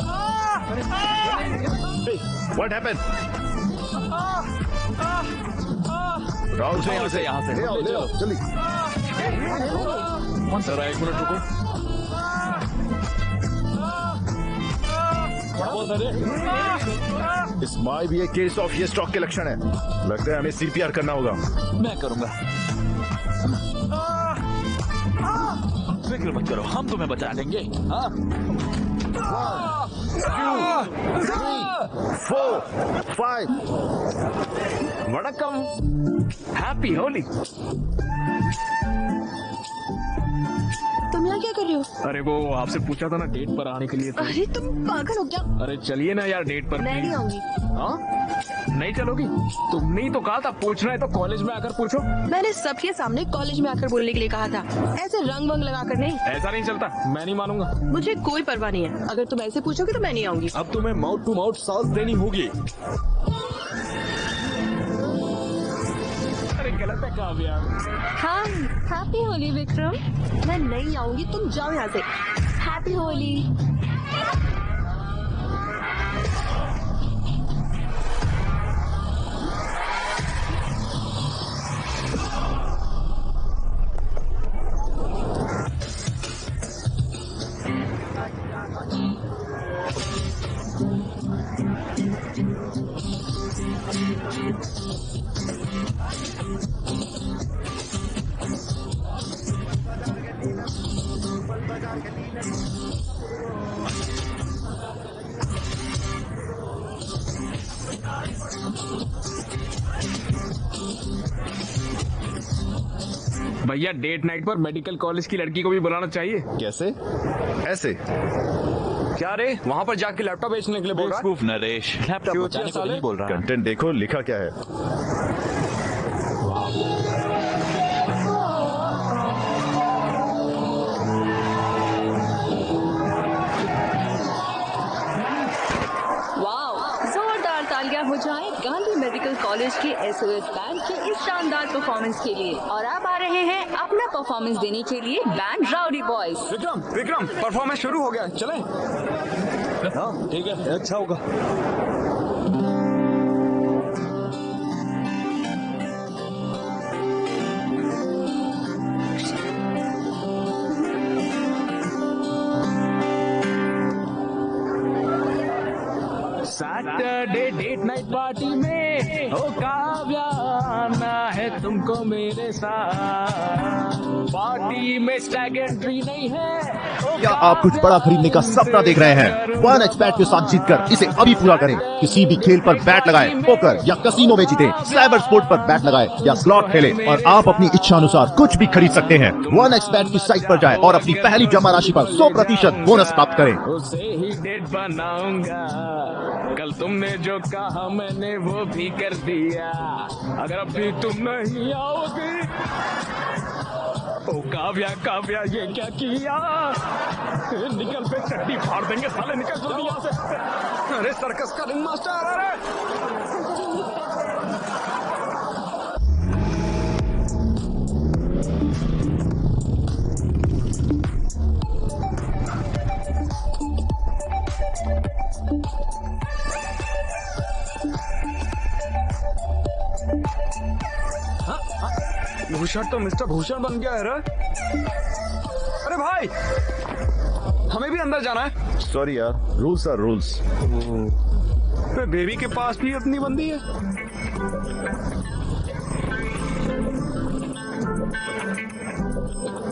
Speaker 7: What happened? राहुल से यहाँ से ले आओ जल्दी।
Speaker 4: जरा एक मिनट रुको।
Speaker 7: इस माई भी एक केस ऑफ ये स्ट्रोक के लक्षण है। लगता है हमें सीपीआर करना होगा।
Speaker 6: मैं करूंगा। फिक्र मत करो, हम तुम्हें बचा लेंगे। हाँ
Speaker 7: 4 5
Speaker 4: वड़कम, हैप्पी होली।
Speaker 10: तुम यहाँ क्या कर रहे हो?
Speaker 4: अरे वो आपसे पूछा था ना डेट पर आने के लिए तो।
Speaker 10: अरे तुम पागल हो क्या?
Speaker 4: अरे चलिए ना यार डेट पर।
Speaker 10: मैं नहीं आऊंगी।
Speaker 4: हाँ नहीं चलोगी? तुमने ही तो कहा था पूछना है तो कॉलेज में आकर पूछो।
Speaker 10: मैंने सबके सामने कॉलेज में आकर बोलने के लिए कहा था, ऐसे रंग वंग लगा कर नहीं।
Speaker 4: ऐसा नहीं चलता, मैं नहीं मानूंगा।
Speaker 10: मुझे कोई परवाह नहीं है, अगर तुम ऐसे पूछोगे तो मैं नहीं आऊंगी।
Speaker 8: अब तुम्हें माउथ टू माउथ सांस देनी होगी।
Speaker 4: अरे गलत है काव्या।
Speaker 5: हाँ हैप्पी होली विक्रम।
Speaker 10: मैं नहीं आऊंगी, तुम जाओ यहाँ से।
Speaker 5: हैप्पी होली।
Speaker 4: भैया डेट नाइट पर मेडिकल कॉलेज की लड़की को भी बुलाना चाहिए।
Speaker 7: कैसे? ऐसे?
Speaker 2: क्या रे वहाँ पर जाके लैपटॉप बेचने के लिए बोल रहा है?
Speaker 6: बेवकूफ नरेश, लैपटॉप
Speaker 2: क्यों
Speaker 6: बचाने को
Speaker 2: साले?
Speaker 6: नहीं बोल रहा।
Speaker 7: कंटेंट देखो लिखा क्या है।
Speaker 5: जोरदार तालियां हो जाएं गांधी मेडिकल कॉलेज के एसओएस बैंड के इस शानदार परफॉर्मेंस के लिए। और अब आ रहे हैं अपना परफॉर्मेंस देने के लिए band rowdy boys.
Speaker 2: Vikram performance शुरू हो गया, चलें?
Speaker 8: हाँ ठीक है, अच्छा होगा।
Speaker 4: सैटरडे डेट नाइट पार्टी में ओ काव्या आना है तुमको मेरे साथ। पार्टी में स्टैग एंट्री नहीं है।
Speaker 11: क्या आप कुछ बड़ा खरीदने का सपना देख रहे हैं? वन एक्सबेट के साथ जीतकर इसे अभी पूरा करें। किसी भी खेल पर बैट लगाएं, पोकर या कसीनो में जीतें, साइबर स्पोर्ट पर बैट लगाएं या स्लॉट खेलें और आप अपनी इच्छा अनुसार कुछ भी खरीद सकते हैं। वन एक्सबेट की साइट पर जाएं और अपनी पहली जमा राशि पर 100% बोनस प्राप्त करें।
Speaker 4: उसे ही डेट बनाऊंगा। कल तुमने जो कहा मैंने वो भी कर दिया। अगर अभी तुम नहीं आओगे ओ काव्या काव्या ये क्या किया? निकल पे चट्टी फाड़ देंगे साले, निकल जल्दी यहाँ से।
Speaker 2: अरे सर्कस का रिंग मास्टर, अरे भूषण तो मिस्टर भूषण बन गया है रे। अरे भाई, हमें भी अंदर जाना है।
Speaker 7: सॉरी यार, रूल्स आर रूल्स।
Speaker 2: बेबी के पास भी अपनी बंदी है।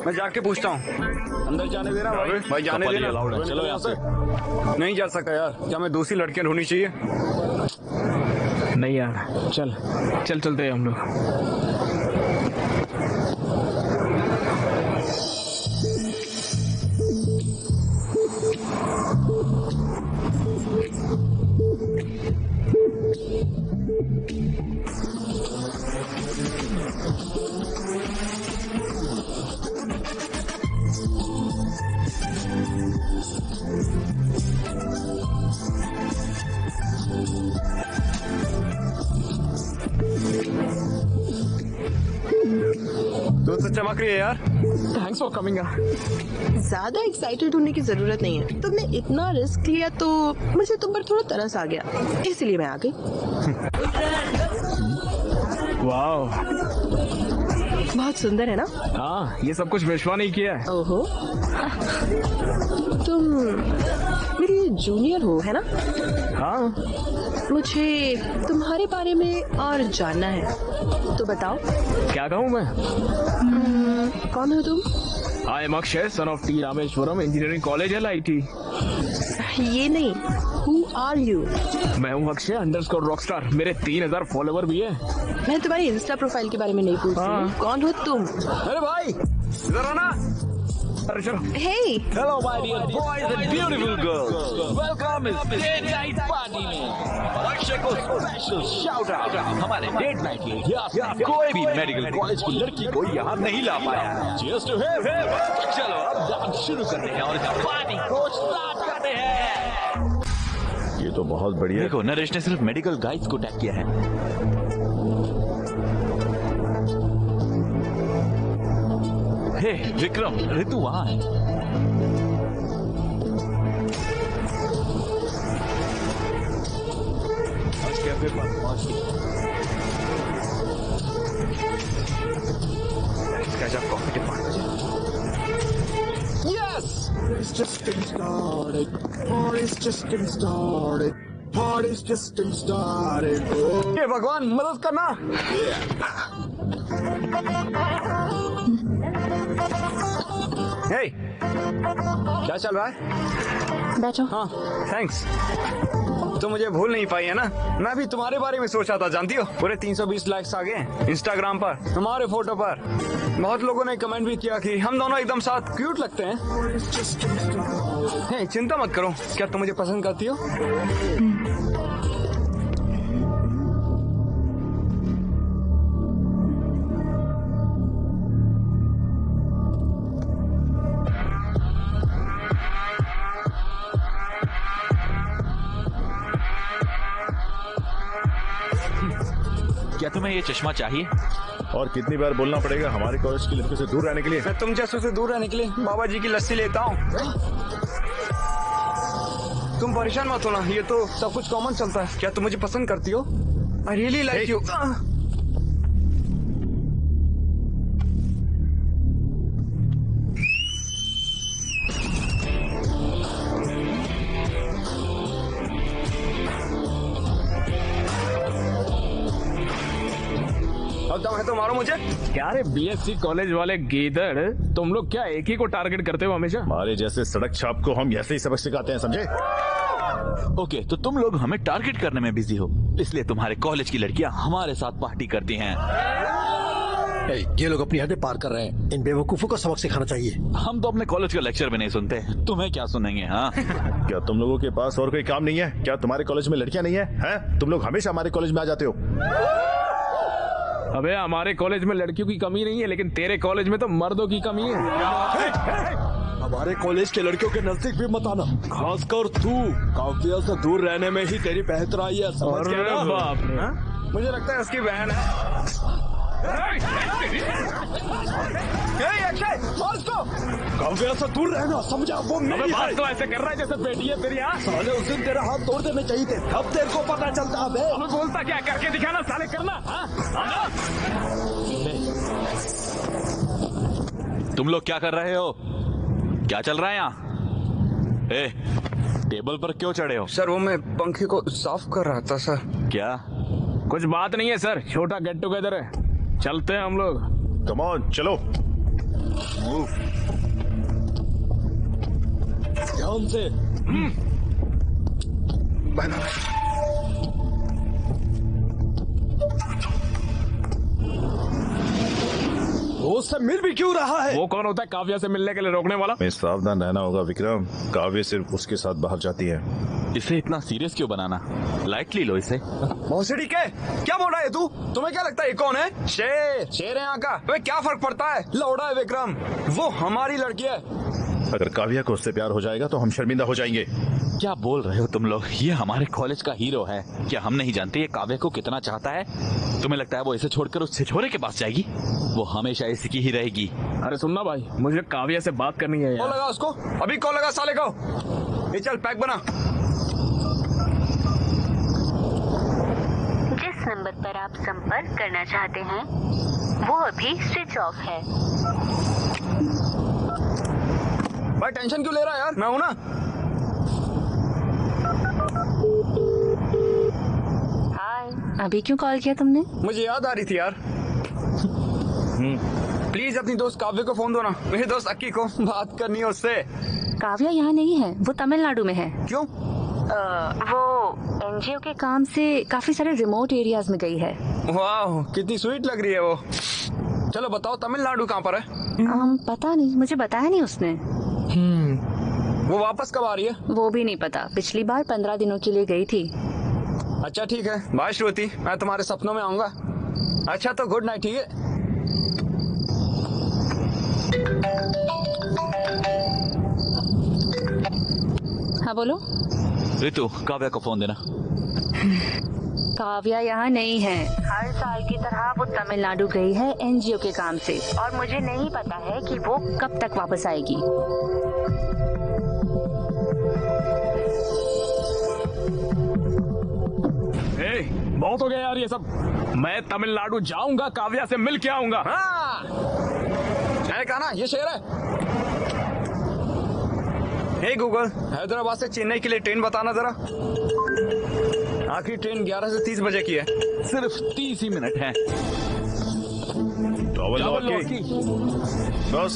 Speaker 2: मैं जाके पूछता हूँ। अंदर जाने देना भाई। भाई जाने देना।
Speaker 4: चलो यहाँ से।
Speaker 2: नहीं जा सकता यार। क्या मैं दूसरी लड़कियां ढूंढनी चाहिए?
Speaker 4: नहीं यार, चल चल चलते हैं हम लोग।
Speaker 2: तो चमक रही है यार।
Speaker 4: Thanks for coming.
Speaker 10: ज्यादा एक्साइटेड होने की जरूरत नहीं है। तुमने इतना रिस्क लिया तो मुझे तुम पर थोड़ा तरस आ गया, इसलिए मैं आ गई।
Speaker 4: वाह,
Speaker 10: बहुत सुंदर है ना?
Speaker 4: हाँ, ये सब कुछ विश्वा नहीं किया है।
Speaker 10: ओहो, तुम मेरी जूनियर हो, है ना?
Speaker 4: हाँ,
Speaker 10: मुझे तुम्हारे बारे में और जानना है, तो बताओ।
Speaker 4: क्या कहूँ मैं?
Speaker 10: कौन हो तुम?
Speaker 4: I am Akshay, son of T Rameswaram engineering college LIT।
Speaker 10: ये नहीं, हु आर यू?
Speaker 4: मैं हूँ अक्षय अंडरस्कोर रॉकस्टार। मेरे 3000 फॉलोवर भी है।
Speaker 10: मैं तुम्हारी इंस्टा प्रोफाइल के बारे में नहीं पूछ रही। कौन हो तुम?
Speaker 2: अरे भाई जरा ना। अरे चलो।
Speaker 10: Hey!
Speaker 6: Hello, my dear boys and beautiful girls. Welcome इस डेट नाइट पार्टी में। अक्षय को स्पेशल शाउट आउट हमारे डेट नाइट के लिए कोई भी मेडिकल कॉलेज की लड़की को यहाँ नहीं ला पाया। Cheers to him. चलो अब डांस शुरू करते हैं और इस पार्टी को स्टार्ट करते हैं।
Speaker 7: ये तो बहुत बढ़िया।
Speaker 6: देखो, नरेश ने सिर्फ मेडिकल गाइड्स को टैग किया है। हे विक्रम, ऋतु वहां है।
Speaker 2: आज कैफे पर पहुंच गया। कॉफी के 5 बजे।
Speaker 3: Yes! It's just getting started. Party's just getting started. Party's just getting started. Oh.
Speaker 2: ये भगवान मदद करना। Hey, क्या चल रहा है?
Speaker 5: बैठो।
Speaker 2: हाँ, थैंक्स। तो मुझे भूल नहीं पाई है ना? मैं भी तुम्हारे बारे में सोचा था, जानती हो? पूरे 320 लाइक्स आ गए इंस्टाग्राम पर तुम्हारे फोटो पर। बहुत लोगों ने कमेंट भी किया कि हम दोनों एकदम साथ क्यूट लगते हैं। हे, चिंता मत करो। क्या तुम मुझे पसंद करती हो?
Speaker 6: क्या तुम्हें ये चश्मा चाहिए?
Speaker 7: और कितनी बार बोलना पड़ेगा हमारे कॉलेज की लड़कियों से दूर रहने के लिए?
Speaker 2: मैं तुम जैसों से दूर रहने के लिए बाबा जी की लस्सी लेता हूँ। तुम परेशान मत होना, ये तो सब कुछ कॉमन चलता है। क्या तुम मुझे पसंद करती हो? I really like you. बहुत दम है तो मारो मुझे।
Speaker 4: क्या रे बीएससी कॉलेज वाले गीदड़, तुम लोग क्या एक ही को टारगेट करते हो हमेशा?
Speaker 7: हमारे जैसे सड़क छाप को हम ऐसे ही सबक सिखाते हैं, समझे?
Speaker 6: ओके, तो तुम लोग हमें टारगेट करने में बिजी हो, इसलिए तुम्हारे कॉलेज की लड़कियां हमारे साथ पार्टी करती हैं।
Speaker 3: ये लोग अपनी हदें पार कर रहे हैं, इन बेवकूफों को सबक सिखाना चाहिए।
Speaker 6: हम तो अपने कॉलेज का लेक्चर भी नहीं सुनते, तुम्हें क्या सुनेंगे? हाँ
Speaker 7: क्या तुम लोगों के पास और कोई काम नहीं है? क्या तुम्हारे कॉलेज में लड़कियां नहीं है? हैं? तुम लोग हमेशा हमारे कॉलेज में आ जाते हो।
Speaker 4: अबे हमारे कॉलेज में लड़कियों की कमी नहीं है, लेकिन तेरे कॉलेज में तो मर्दों की कमी है।
Speaker 8: हमारे कॉलेज के लड़कियों के नजदीक भी मत आना, खासकर तू। काव्या से दूर रहने में ही तेरी बेहतराई है, समझ गया ना?
Speaker 4: बाप रे,
Speaker 2: मुझे लगता है उसकी बहन है।
Speaker 8: काव्या से दूर रहना, समझा? वो मेरी
Speaker 4: बात
Speaker 8: है।
Speaker 4: तो ऐसे कर रहा है जैसे बेटी है तेरी। हाँ
Speaker 8: साले उस दिन तेरा हाथ तोड़ देने चाहिए थे, अब तेरे को पता चलता है।
Speaker 4: हमें बोलता क्या, करके दिखाना साले, करना। हाँ?
Speaker 6: तुम लोग क्या कर रहे हो? क्या चल रहा है यहाँ? ए, टेबल पर क्यों चढ़े हो?
Speaker 2: सर वो मैं पंखे को साफ कर रहा था सर।
Speaker 6: क्या?
Speaker 4: कुछ बात नहीं है सर, छोटा गेट टुगेदर है, चलते हैं हम लोग।
Speaker 7: कम ऑन, चलो।
Speaker 8: ध्यान से। वो उससे मिल भी क्यों रहा है?
Speaker 4: वो कौन होता है काव्या से मिलने के लिए रोकने वाला?
Speaker 7: हमें सावधान रहना होगा विक्रम, काव्य सिर्फ उसके साथ बाहर जाती है।
Speaker 6: इसे इतना सीरियस क्यों बनाना? लाइटली लो इसे।
Speaker 2: भोसड़ी के क्या बोल रहा है तू? तुम्हें क्या लगता है ये कौन है? शेर है यहाँ का। तुम्हें क्या फर्क पड़ता है? लौड़ा है विक्रम, वो हमारी लड़की है।
Speaker 7: अगर काव्या को उससे प्यार हो जाएगा तो हम शर्मिंदा हो जाएंगे।
Speaker 6: क्या बोल रहे हो तुम लोग? ये हमारे कॉलेज का हीरो है, क्या हम नहीं जानते ये काव्या को कितना चाहता है? तुम्हें लगता है वो इसे छोड़कर उस छिछोरे के पास जाएगी? वो हमेशा इसी की ही रहेगी।
Speaker 4: अरे सुनना भाई, मुझे काव्या से बात करनी है
Speaker 2: कॉल
Speaker 4: यार।
Speaker 2: लगा उसको, अभी कॉल लगा साले को। ये चल पैक बना।
Speaker 9: जिस नंबर पर आप संपर्क करना चाहते हैं वो अभी स्विच ऑफ है।
Speaker 2: भाई टेंशन क्यों ले रहा है यार, मैं हूं ना।
Speaker 5: हाय, अभी क्यों कॉल किया तुमने?
Speaker 2: मुझे याद आ रही थी यार। प्लीज अपनी दोस्त काव्य को फोन दो ना, मेरे दोस्त अक्की को बात करनी है उससे।
Speaker 5: काव्या यहाँ नहीं है, वो तमिलनाडु में है।
Speaker 2: क्यों?
Speaker 5: वो एनजीओ के काम से काफी सारे रिमोट एरियाज में गई है।
Speaker 2: वाह कितनी स्वीट लग रही है वो। चलो बताओ तमिलनाडु कहाँ पर है?
Speaker 5: पता नहीं, मुझे बताया नहीं उसने।
Speaker 2: वो वापस कब आ रही है?
Speaker 5: वो भी नहीं पता, पिछली बार 15 दिनों के लिए गई थी।
Speaker 2: अच्छा ठीक है, बाय श्रुति, मैं तुम्हारे सपनों में आऊंगा। अच्छा तो गुड नाइट, ठीक है?
Speaker 5: हाँ बोलो।
Speaker 6: ऋतु, काव्या को फोन देना।
Speaker 5: काव्या यहाँ नहीं है। हर साल की तरह वो तमिलनाडु गई है एनजीओ के काम से, और मुझे नहीं पता है कि वो कब तक वापस आएगी।
Speaker 4: बहुत हो गया यार ये सब। मैं तमिलनाडु जाऊंगा, काव्या से मिल के आऊंगा।
Speaker 2: हाँ मैंने कहा ना ये शेर है। हे गूगल, हैदराबाद से चेन्नई के लिए ट्रेन बताना जरा। आखिरी ट्रेन 11 से 30 बजे की है।
Speaker 6: सिर्फ 30 ही मिनट है।
Speaker 7: बस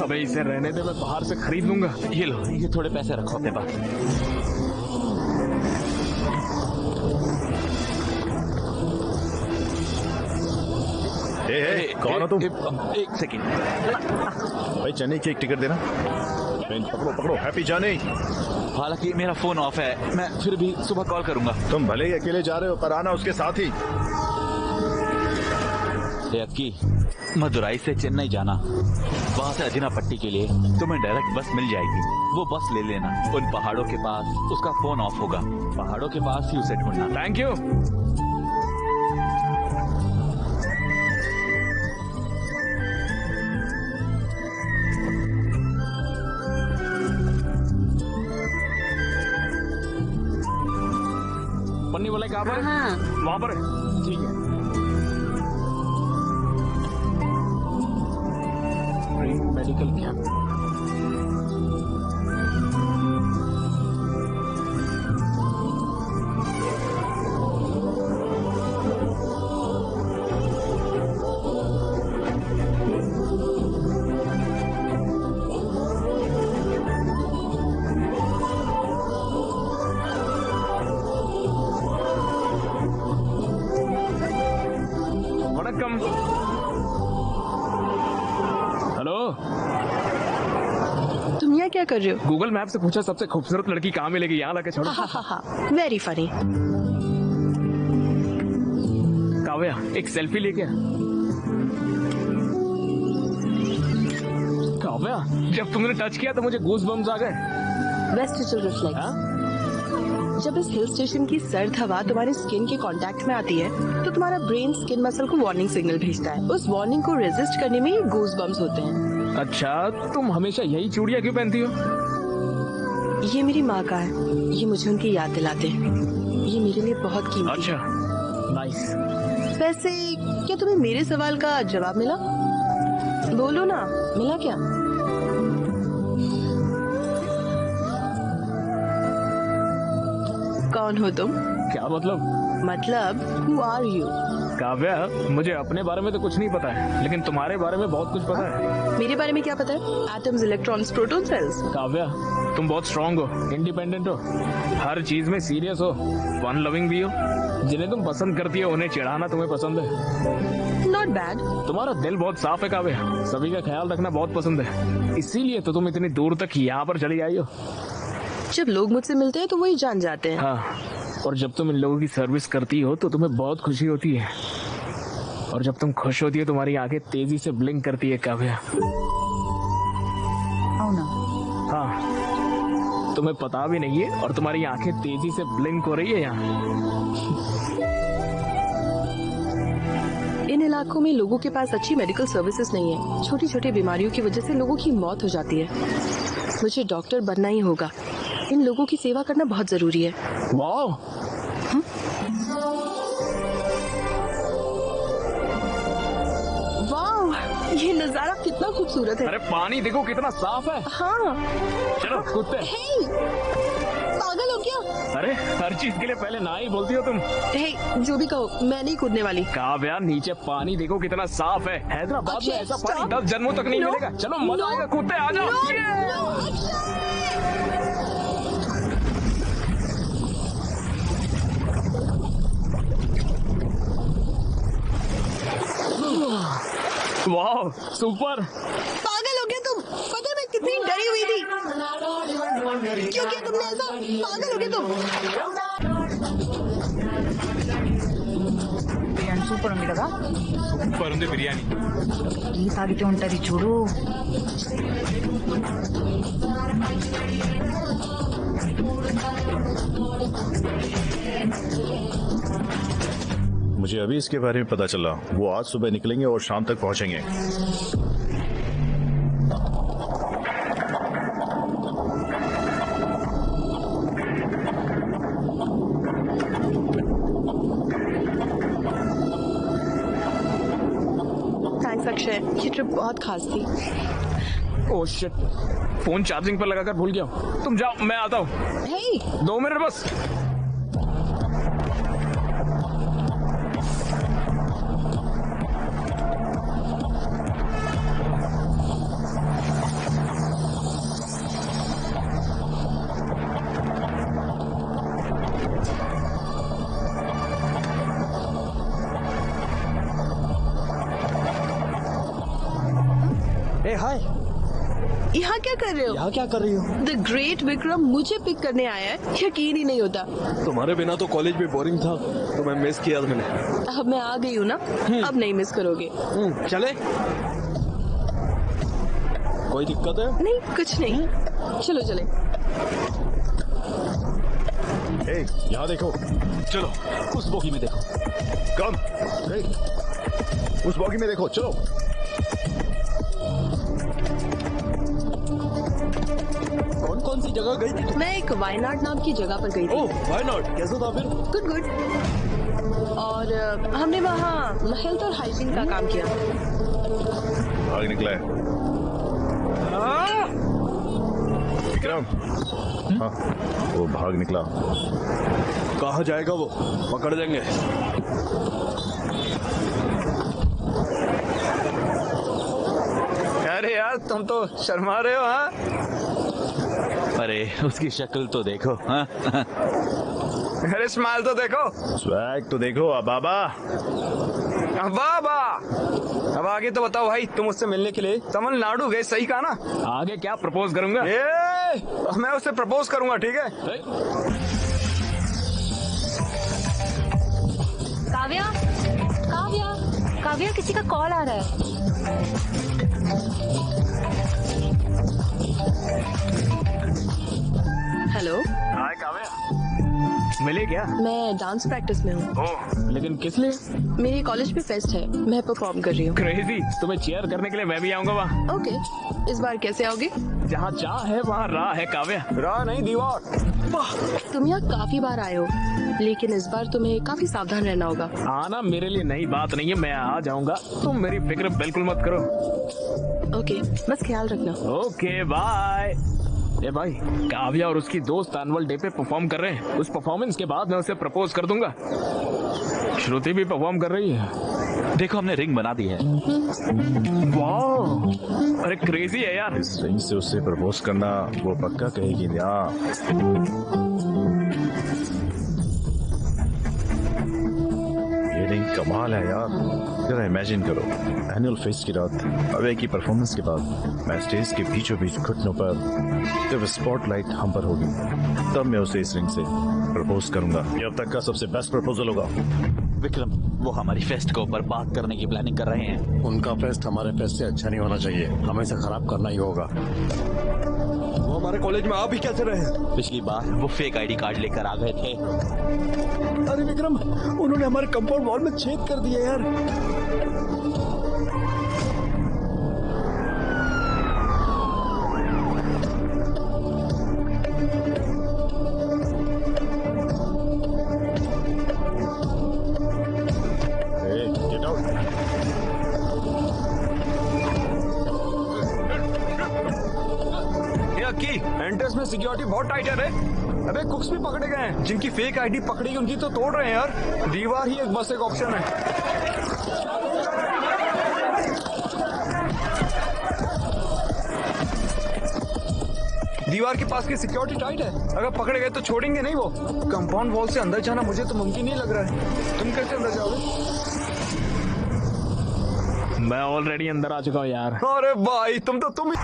Speaker 4: अबे इसे रहने दे, मैं बाहर से खरीद लूंगा।
Speaker 6: ये लो, ये थोड़े पैसे रखो अपने पास।
Speaker 7: कौन हो तुम?
Speaker 6: एक सेकंड
Speaker 7: भाई चेन्नई की एक टिकट देना। पकड़ो पकड़ो, हैप्पी जर्नी।
Speaker 6: हालांकि मेरा फोन ऑफ है, मैं फिर भी सुबह कॉल करूंगा।
Speaker 7: तुम भले ही अकेले जा रहे हो पर आना उसके साथ ही।
Speaker 6: की मदुराई से चेन्नई जाना, वहाँ से अजिनापट्टी के लिए तुम्हें डायरेक्ट बस मिल जाएगी। वो बस ले लेना, उन पहाड़ों के पास उसका फोन ऑफ होगा, पहाड़ों के पास ही उसे ढूंढना।
Speaker 4: Thank you. पन्नी वाले कहाँ पर? वहाँ पर है, ठीक है। Medical camp.
Speaker 10: कर रहे हो?
Speaker 4: गूगल मैप से पूछा सबसे खूबसूरत लड़की कहाँ मिलेगी, यहाँ लाके छोड़ो।
Speaker 10: Very funny.
Speaker 4: काव्या एक सेल्फी लेके आ। काव्या जब तुमने टच किया तो मुझे गूज बम्स आ गए।
Speaker 10: Vestigial reflex. जब इस हिल स्टेशन की सर्द हवा तुम्हारे स्किन के कांटेक्ट में आती है तो तुम्हारा ब्रेन स्किन मसल को वार्निंग सिग्नल भेजता है। उस वार्निंग को रेजिस्ट करने में गूज बम्स होते हैं।
Speaker 4: अच्छा तुम हमेशा यही चूड़ियां क्यों पहनती हो?
Speaker 10: ये मेरी माँ का है, ये मुझे उनकी याद दिलाते हैं। ये मेरे लिए बहुत कीमती।
Speaker 4: अच्छा नाइस।
Speaker 10: वैसे क्या तुम्हें मेरे सवाल का जवाब मिला? बोलो ना, मिला क्या? कौन हो तुम?
Speaker 4: क्या मतलब
Speaker 10: हु आर यू?
Speaker 4: काव्या मुझे अपने बारे में तो कुछ नहीं पता है, लेकिन तुम्हारे बारे में बहुत कुछ पता है।
Speaker 10: मेरे बारे में क्या पता है? Atoms, electrons, proton, cells.
Speaker 4: Kavya तुम बहुत स्ट्रांग हो, इंडिपेंडेंट हो, हर चीज में सीरियस हो, फन लविंग भी हो। जिन्हें तुम पसंद करती हो उन्हें चिढ़ाना तुम्हें पसंद है।
Speaker 10: Not bad.
Speaker 4: तुम्हारा दिल बहुत साफ है काव्या, सभी का ख्याल रखना बहुत पसंद है, इसीलिए तो तुम इतनी दूर तक यहाँ पर चली आई हो।
Speaker 10: जब लोग मुझसे मिलते हैं तो वही जान जाते हैं।
Speaker 4: हाँ, और जब तुम इन लोगों की सर्विस करती हो तो तुम्हें बहुत खुशी होती है, और जब तुम खुश होती हो तुम्हारी आंखें तेजी से ब्लिंक करती है काव्या। हाँ, तुम्हें पता भी नहीं है और तुम्हारी आंखें तेजी से ब्लिंक हो रही है यहाँ।
Speaker 10: इन इलाकों में लोगों के पास अच्छी मेडिकल सर्विसेज नहीं है। छोटी छोटी बीमारियों की वजह से लोगों की मौत हो जाती है। मुझे डॉक्टर बनना ही होगा। इन लोगों की सेवा करना बहुत जरूरी है।
Speaker 4: वाह,
Speaker 10: वाह, ये नजारा कितना खूबसूरत है।
Speaker 4: अरे पानी देखो कितना साफ है।
Speaker 10: हाँ।
Speaker 4: चलो कूदते।
Speaker 10: पागल हो क्या?
Speaker 4: अरे हर चीज के लिए पहले ना ही बोलती हो तुम।
Speaker 10: जो भी कहो, मैं नहीं कूदने वाली।
Speaker 4: काव्या नीचे पानी देखो कितना साफ है। हैदराबाद में ऐसा पानी 10 जन्मों तक नहीं मिलेगा। चलो मजा आएगा, कूदते आ जाओ। वाह सुपर।
Speaker 10: पागल हो गया तुम? पता है मैं कितनी डरी हुई थी। क्यों किया तुमने ऐसा? पागल हो गया तुम?
Speaker 5: బిర్యానీ సూపర్ ఉంది కదా?
Speaker 1: సూపర్ ఉంది బిర్యానీ.
Speaker 5: ఈ తాగితే ఉంటది చూడు.
Speaker 7: मुझे अभी इसके बारे में पता चला। वो आज सुबह निकलेंगे और शाम तक पहुंचेंगे।
Speaker 10: थैंक्स अक्षय, ये ट्रिप बहुत खास थी।
Speaker 4: ओह शिट, फोन चार्जिंग पर लगाकर भूल गया हूँ। तुम जाओ, मैं आता हूँ। 2 मिनट बस।
Speaker 3: हाय,
Speaker 10: यहाँ क्या कर रहे हो?
Speaker 3: यहाँ क्या कर रही हो?
Speaker 10: द ग्रेट विक्रम मुझे पिक करने आया है, यकीन ही नहीं होता।
Speaker 8: तुम्हारे बिना तो कॉलेज भी बोरिंग था, तो मैं मिस किया मैंने।
Speaker 10: अब मैं आ गई हूँ ना, अब नहीं मिस करोगे।
Speaker 8: चले? कोई दिक्कत है?
Speaker 10: नहीं, कुछ नहीं, चलो चले।
Speaker 7: यहाँ देखो।
Speaker 6: चलो उस बोगी में देखो।
Speaker 7: कम। उस बोगी में देखो, चलो।
Speaker 8: कौन सी जगह गई थी?
Speaker 10: मैं एक वायनाड नाम की जगह पर गई थी।
Speaker 8: ओह वायनाड, कैसा था फिर?
Speaker 10: Good good. और हमने वहाँ हेल्थ और हाइजीन का काम किया।
Speaker 7: भाग निकला है विक्रम। हाँ, वो भाग निकला।
Speaker 8: कहाँ जाएगा वो? पकड़ देंगे।
Speaker 2: अरे यार तुम तो शर्मा रहे हो। हाँ,
Speaker 6: अरे उसकी शक्ल तो देखो। हाँ?
Speaker 2: अरे स्माइल तो देखो।
Speaker 7: स्वैग तो देखो बाबा।
Speaker 2: वाह वाह। अब आगे तो बताओ भाई, तुम उससे मिलने के लिए तमिलनाडु गए, सही कहा ना?
Speaker 4: आगे क्या प्रपोज करूंगा?
Speaker 2: मैं उससे प्रपोज करूंगा, ठीक है?
Speaker 5: काव्या, काव्या, काव्या, किसी का कॉल आ रहा है।
Speaker 10: हेलो,
Speaker 4: हाय काव्या, मिले क्या?
Speaker 10: मैं डांस प्रैक्टिस में हूँ।
Speaker 4: ओह, लेकिन किस लिए?
Speaker 10: मेरे कॉलेज में फेस्ट है, मैं परफॉर्म कर रही हूँ।
Speaker 4: क्रेजी, तुम्हें चीयर करने के लिए मैं भी आऊंगा वहाँ।
Speaker 10: ओके, इस बार कैसे आओगे?
Speaker 4: जहाँ चाह है वहाँ राह है काव्या।
Speaker 2: राह नहीं, दीवार।
Speaker 10: तुम यहाँ काफी बार आए हो, लेकिन इस बार तुम्हें काफी सावधान रहना होगा।
Speaker 4: आना मेरे लिए नई बात नहीं है, मैं आ जाऊंगा, तुम मेरी फिक्र बिल्कुल मत करो।
Speaker 10: ओके, बस ख्याल रखना।
Speaker 4: Okay bye. ए भाई, काव्या और उसकी दोस्त एनुअल डे पे परफॉर्म कर रहे हैं। उस परफॉर्मेंस के बाद मैं उसे प्रपोज कर दूंगा। श्रुति भी परफॉर्म कर रही है।
Speaker 6: देखो हमने रिंग बना दी है।
Speaker 4: वाह, अरे क्रेजी है यार।
Speaker 7: इस रिंग से उससे प्रपोज करना वो पक्का कहेगी ना। ये रिंग कमाल है यार। जरा इमेजिन करो, एनुअल फेस्ट की रात, अवे की परफॉर्मेंस के बाद मैं स्टेज के बीचों बीच घुटनों पर, जब स्पॉटलाइट हम पर होगी, तब मैं उसे इस रिंग से प्रपोज करूंगा। ये अब तक का सबसे बेस्ट प्रपोजल होगा।
Speaker 6: विक्रम, वो हमारी फेस्ट को बर्बाद करने की प्लानिंग कर रहे हैं।
Speaker 3: उनका फेस्ट हमारे फेस्ट से अच्छा नहीं होना चाहिए, हमें इसे खराब करना ही होगा।
Speaker 8: वो हमारे कॉलेज में आ भी कैसे रहे?
Speaker 6: पिछली बार वो फेक आईडी कार्ड लेकर आ गए थे।
Speaker 3: अरे विक्रम, उन्होंने हमारे कंपाउंड वॉल में छेद कर दिया यार।
Speaker 2: एंट्रेंस में सिक्योरिटी बहुत टाइट है रे। अबे कुक्स भी पकड़े गए हैं, जिनकी फेक आईडी पकड़ी उनकी तो तोड़ रहे हैं यार। दीवार ही एक बस एक ऑप्शन है। दीवार के पास की सिक्योरिटी टाइट है, अगर पकड़े गए तो छोड़ेंगे नहीं वो। कंपाउंड वॉल से अंदर जाना मुझे तो मुमकिन नहीं लग रहा है। तुम कैसे अंदर जाओगे?
Speaker 4: मैं ऑलरेडी अंदर आ चुका हूँ यार।
Speaker 2: अरे भाई, तुम ही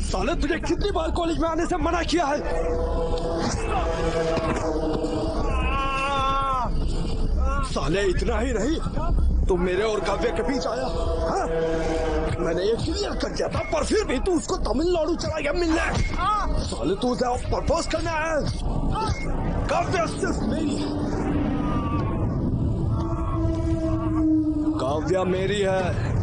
Speaker 8: साले, तुझे कितनी बार कॉलेज में आने से मना किया है? साले, इतना ही नहीं, तुम मेरे और काव्य के बीच आया। हाँ? मैंने ये क्लियर कर दिया था, पर फिर भी तू उसको तमिलनाडु चला गया मिलने। साले, तू उसे प्रपोज करने आया। काव्य सिर्फ मेरी है। काव्या मेरी है।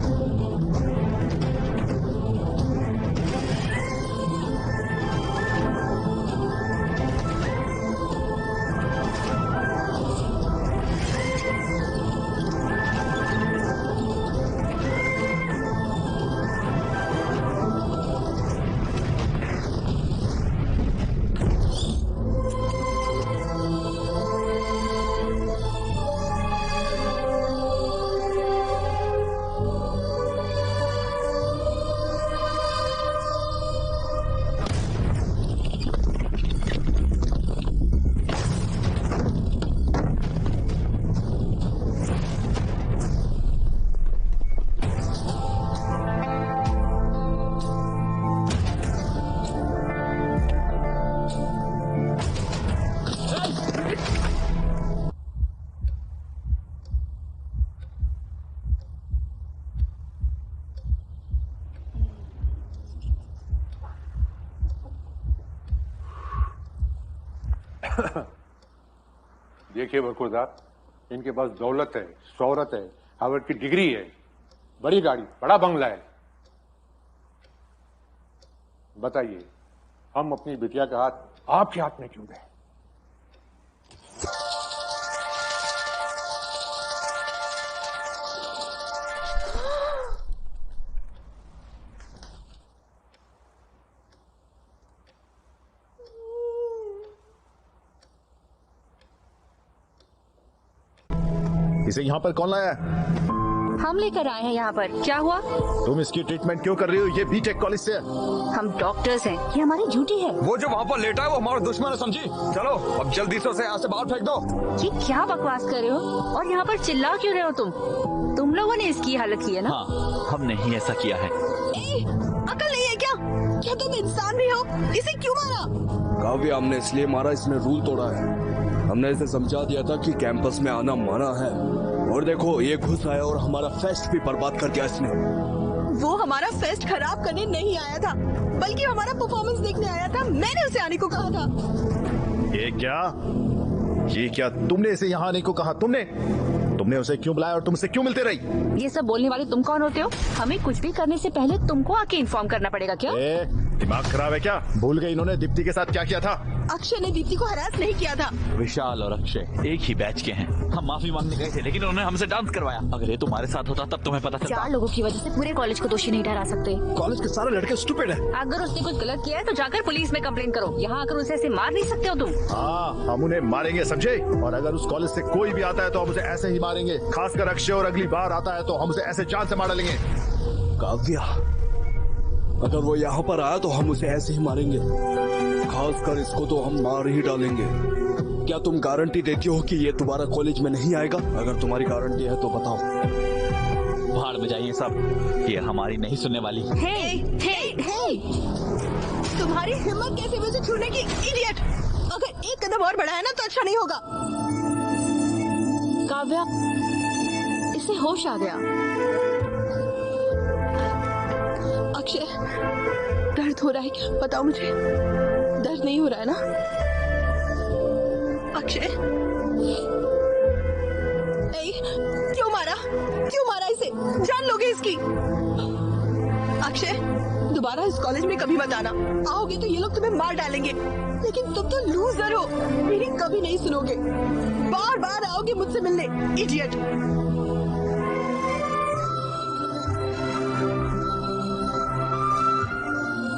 Speaker 12: देखिए बरखुरदार, इनके पास दौलत है, शोहरत है, हार्वर्ड की डिग्री है, बड़ी गाड़ी, बड़ा बंगला है। बताइए, हम अपनी बिटिया का हाथ आपके हाथ में क्यों दें?
Speaker 11: इसे यहाँ पर कौन लाया है?
Speaker 5: हम लेकर आए हैं यहाँ पर। क्या हुआ?
Speaker 11: तुम इसकी ट्रीटमेंट क्यों कर रही हो? ये बीटेक कॉलेज से है।
Speaker 5: हम डॉक्टर्स हैं, ये हमारी ड्यूटी है।
Speaker 2: वो जो वहाँ पर लेटा है वो हमारा दुश्मन है, समझी? चलो अब जल्दी से उसे यहाँ से बाहर फेंक दो।
Speaker 5: ये क्या बकवास कर रहे हो? और यहाँ पर चिल्ला क्यों रहे हो तुम लोगों ने इसकी हालत की है ना?
Speaker 6: हाँ, हमने ही ऐसा किया है।
Speaker 10: अकल नहीं है क्या? क्या तुम इंसान भी हो? इसे क्यों मारा?
Speaker 8: काव्य, हमने इसलिए मारा, इसने रूल तोड़ा है। हमने इसे समझा दिया था कि कैंपस में आना मना है, और देखो ये घुस आया और हमारा फेस्ट भी बर्बाद कर दिया इसने।
Speaker 10: वो हमारा फेस्ट खराब करने नहीं आया था, बल्कि हमारा परफॉर्मेंस देखने आया था। मैंने उसे आने को कहा था।
Speaker 11: ये क्या तुमने इसे यहाँ आने को कहा? तुमने उसे क्यों बुलाया और तुमसे क्यों मिलते रही?
Speaker 5: ये सब बोलने वाले तुम कौन होते हो? हमें कुछ भी करने से पहले तुमको आके इन्फॉर्म करना पड़ेगा क्या?
Speaker 11: दिमाग खराब है क्या? भूल गई इन्होंने दीप्ति के साथ क्या किया था?
Speaker 10: अक्षय ने दीप्ति को हरास नहीं किया था।
Speaker 6: विशाल और अक्षय एक ही बैच के हैं। हम माफी मांगने गए थे, लेकिन उन्होंने हमसे डांस करवाया। अगर ये तुम्हारे साथ होता तब तुम्हें पता चलता।
Speaker 5: 4 लोगों की वजह से पूरे कॉलेज को दोषी नहीं ठहरा सकते।
Speaker 3: कॉलेज के सारे लड़के स्टूपिड हैं।
Speaker 5: अगर उसने कुछ गलत किया है तो जाकर पुलिस में कंप्लेन करो। यहाँ आकर उसे ऐसे मार नहीं सकते हो तुम।
Speaker 11: हाँ, हम उन्हें मारेंगे, समझे? और अगर उस कॉलेज से कोई भी आता है तो हम उसे ऐसे ही मारेंगे। खासकर अक्षय, और अगली बार आता है तो हम उसे ऐसे जान से मार डालेंगे।
Speaker 8: काव्या, अगर वो यहाँ पर आया तो हम उसे ऐसे ही मारेंगे। खासकर इसको तो हम मार ही डालेंगे। क्या तुम गारंटी देती हो कि ये तुम्हारा कॉलेज में नहीं आएगा? अगर तुम्हारी गारंटी है तो बताओ।
Speaker 6: भाड़ में जाइए सब, ये हमारी नहीं सुनने वाली।
Speaker 10: हे! तुम्हारी हिम्मत कैसे मुझे छूने की, इडियट! अगर एक कदम और बढ़ाया ना तो अच्छा नहीं होगा।
Speaker 5: काव्या, इसे होश आ गया।
Speaker 10: अक्षय, दर्द हो रहा है क्या? बताओ मुझे, दर्द नहीं हो रहा है ना? अक्षय, क्यों मारा इसे? जान लोगे इसकी? अक्षय, दोबारा इस कॉलेज में कभी मत आना। आओगे तो ये लोग तुम्हें मार डालेंगे। लेकिन तुम तो लूजर हो, मेरी कभी नहीं सुनोगे। बार बार आओगे मुझसे मिलने, इडियट।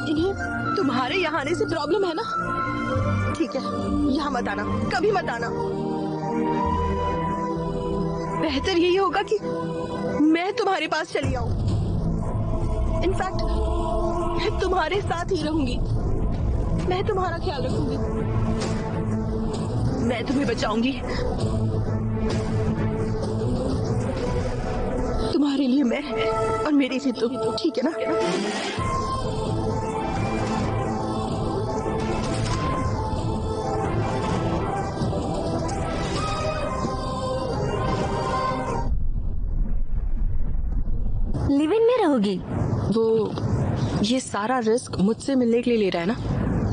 Speaker 10: इन्हें तुम्हारे यहाँ आने से प्रॉब्लम है ना? ठीक है, यहाँ मत आना, कभी मत आना। बेहतर यही होगा कि मैं तुम्हारे पास चली आऊं। इनफैक्ट मैं तुम्हारे साथ ही रहूंगी। मैं तुम्हारा ख्याल रखूंगी। मैं तुम्हें बचाऊंगी। तुम्हारे लिए मैं और मेरे लिए तुम, ठीक है ना?
Speaker 5: लिव इन में रहोगी?
Speaker 10: वो ये सारा रिस्क मुझसे मिलने के लिए ले रहा है ना?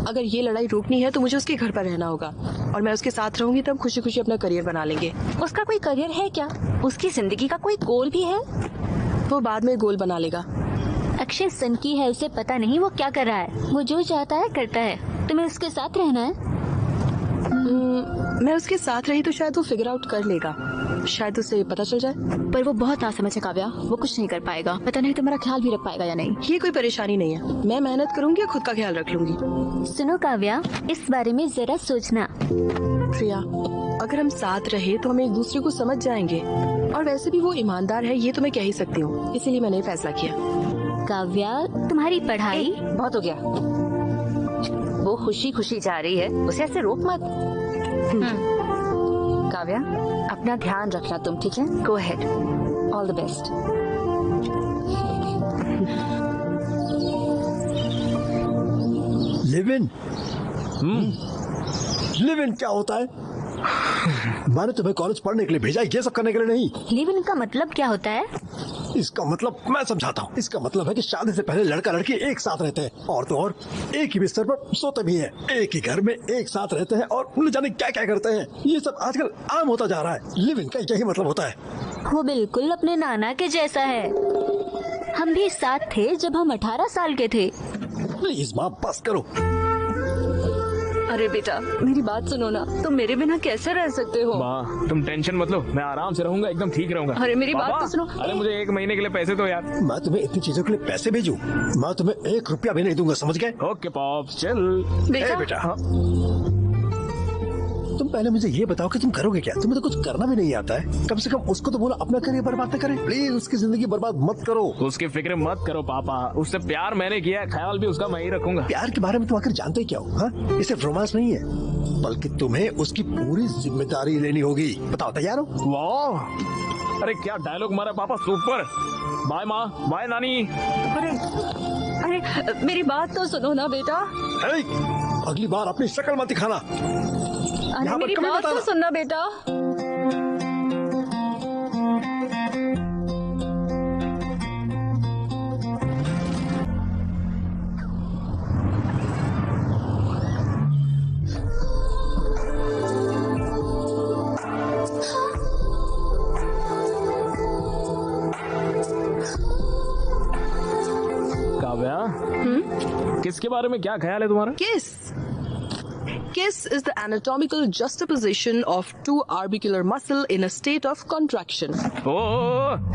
Speaker 10: अगर ये लड़ाई रोकनी है तो मुझे उसके घर पर रहना होगा, और मैं उसके साथ रहूंगी तब खुशी खुशी अपना करियर बना लेंगे।
Speaker 5: उसका कोई करियर है क्या? उसकी जिंदगी का कोई गोल भी है?
Speaker 10: वो बाद में गोल बना लेगा।
Speaker 5: अक्षय सनकी है, उसे पता नहीं वो क्या कर रहा है। वो जो चाहता है करता है। तुम्हें उसके साथ रहना है?
Speaker 10: मैं उसके साथ रही तो शायद वो फिगर आउट कर लेगा। शायद उसे पता चल जाए।
Speaker 5: पर वो बहुत नासमझ है काव्या, वो कुछ नहीं कर पाएगा। पता नहीं तुम्हारा ख्याल भी रख पाएगा या नहीं।
Speaker 10: ये कोई परेशानी नहीं है, मैं मेहनत करूंगी और खुद का ख्याल रख लूंगी।
Speaker 5: सुनो काव्या, इस बारे में जरा सोचना।
Speaker 10: प्रिया, अगर हम साथ रहे तो हम एक दूसरे को समझ जाएंगे, और वैसे भी वो ईमानदार है, ये तो मैं कह ही सकती हूँ। इसीलिए मैंने फैसला किया।
Speaker 5: काव्या, तुम्हारी पढ़ाई बहुत हो गया। वो खुशी खुशी जा रही है, उसे ऐसे रोक मत। काव्या, अपना ध्यान रखना तुम, ठीक है? Go ahead, all the best.
Speaker 3: Live in? Live in क्या होता है? मैंने तुम्हें कॉलेज पढ़ने के लिए भेजा, ये सब करने के लिए नहीं।
Speaker 5: लिव इन का मतलब क्या होता है?
Speaker 3: इसका मतलब मैं समझाता हूँ। इसका मतलब है कि शादी से पहले लड़का लड़की एक साथ रहते हैं और तो और एक ही बिस्तर पर सोते भी हैं, एक ही घर में एक साथ रहते हैं और न जाने क्या क्या करते हैं। ये सब आजकल आम होता जा रहा है। लिव इन का यही मतलब होता है।
Speaker 5: वो बिल्कुल अपने नाना के जैसा है। हम भी साथ थे जब हम 18 साल के थे।
Speaker 3: प्लीज माँ बस करो।
Speaker 10: अरे बेटा मेरी बात सुनो ना, तुम मेरे बिना कैसे रह सकते हो?
Speaker 4: माँ तुम टेंशन मत लो, मैं आराम से रहूंगा, एकदम ठीक रहूंगा।
Speaker 10: अरे मेरी बात
Speaker 4: पापा,
Speaker 10: तो सुनो।
Speaker 4: अरे मुझे 1 महीने के लिए पैसे दो यार।
Speaker 3: मैं तुम्हें इतनी चीजों के लिए पैसे भेजूं? मैं तुम्हें 1 रुपया भी नहीं दूंगा, समझ गए?
Speaker 4: ओके पॉप चल।
Speaker 10: बेटा,
Speaker 3: बेटा हाँ। तुम पहले मुझे ये बताओ कि तुम करोगे क्या? तुम्हें तो कुछ करना भी नहीं आता है। कम से कम उसको तो बोलो अपना करियर बर्बाद न करे। प्लीज उसकी जिंदगी बर्बाद मत करो।
Speaker 4: उसकी फिक्र मत करो पापा, उससे प्यार मैंने किया है, ख्याल भी उसका मैं ही रखूंगा।
Speaker 3: प्यार के बारे में तुम आखिर जानते ही क्या हो? हाँ? ये सिर्फ रोमांस नहीं है, बल्कि तुम्हें उसकी पूरी जिम्मेदारी लेनी होगी। बताओ तैयार हो?
Speaker 4: वाह, अरे क्या डायलॉग मारा पापा, सुपर। बाय माँ, बाय नानी।
Speaker 10: अरे मेरी बात तो सुनो ना बेटा।
Speaker 3: अगली बार अपनी शक्ल मत दिखाना।
Speaker 10: अरे मेरी बात तो सुनना बेटा।
Speaker 4: काव्या, किसके बारे में क्या ख्याल है तुम्हारा?
Speaker 10: Kiss is the anatomical juxtaposition of 2 orbicular muscle in a state of contraction.
Speaker 4: ओ,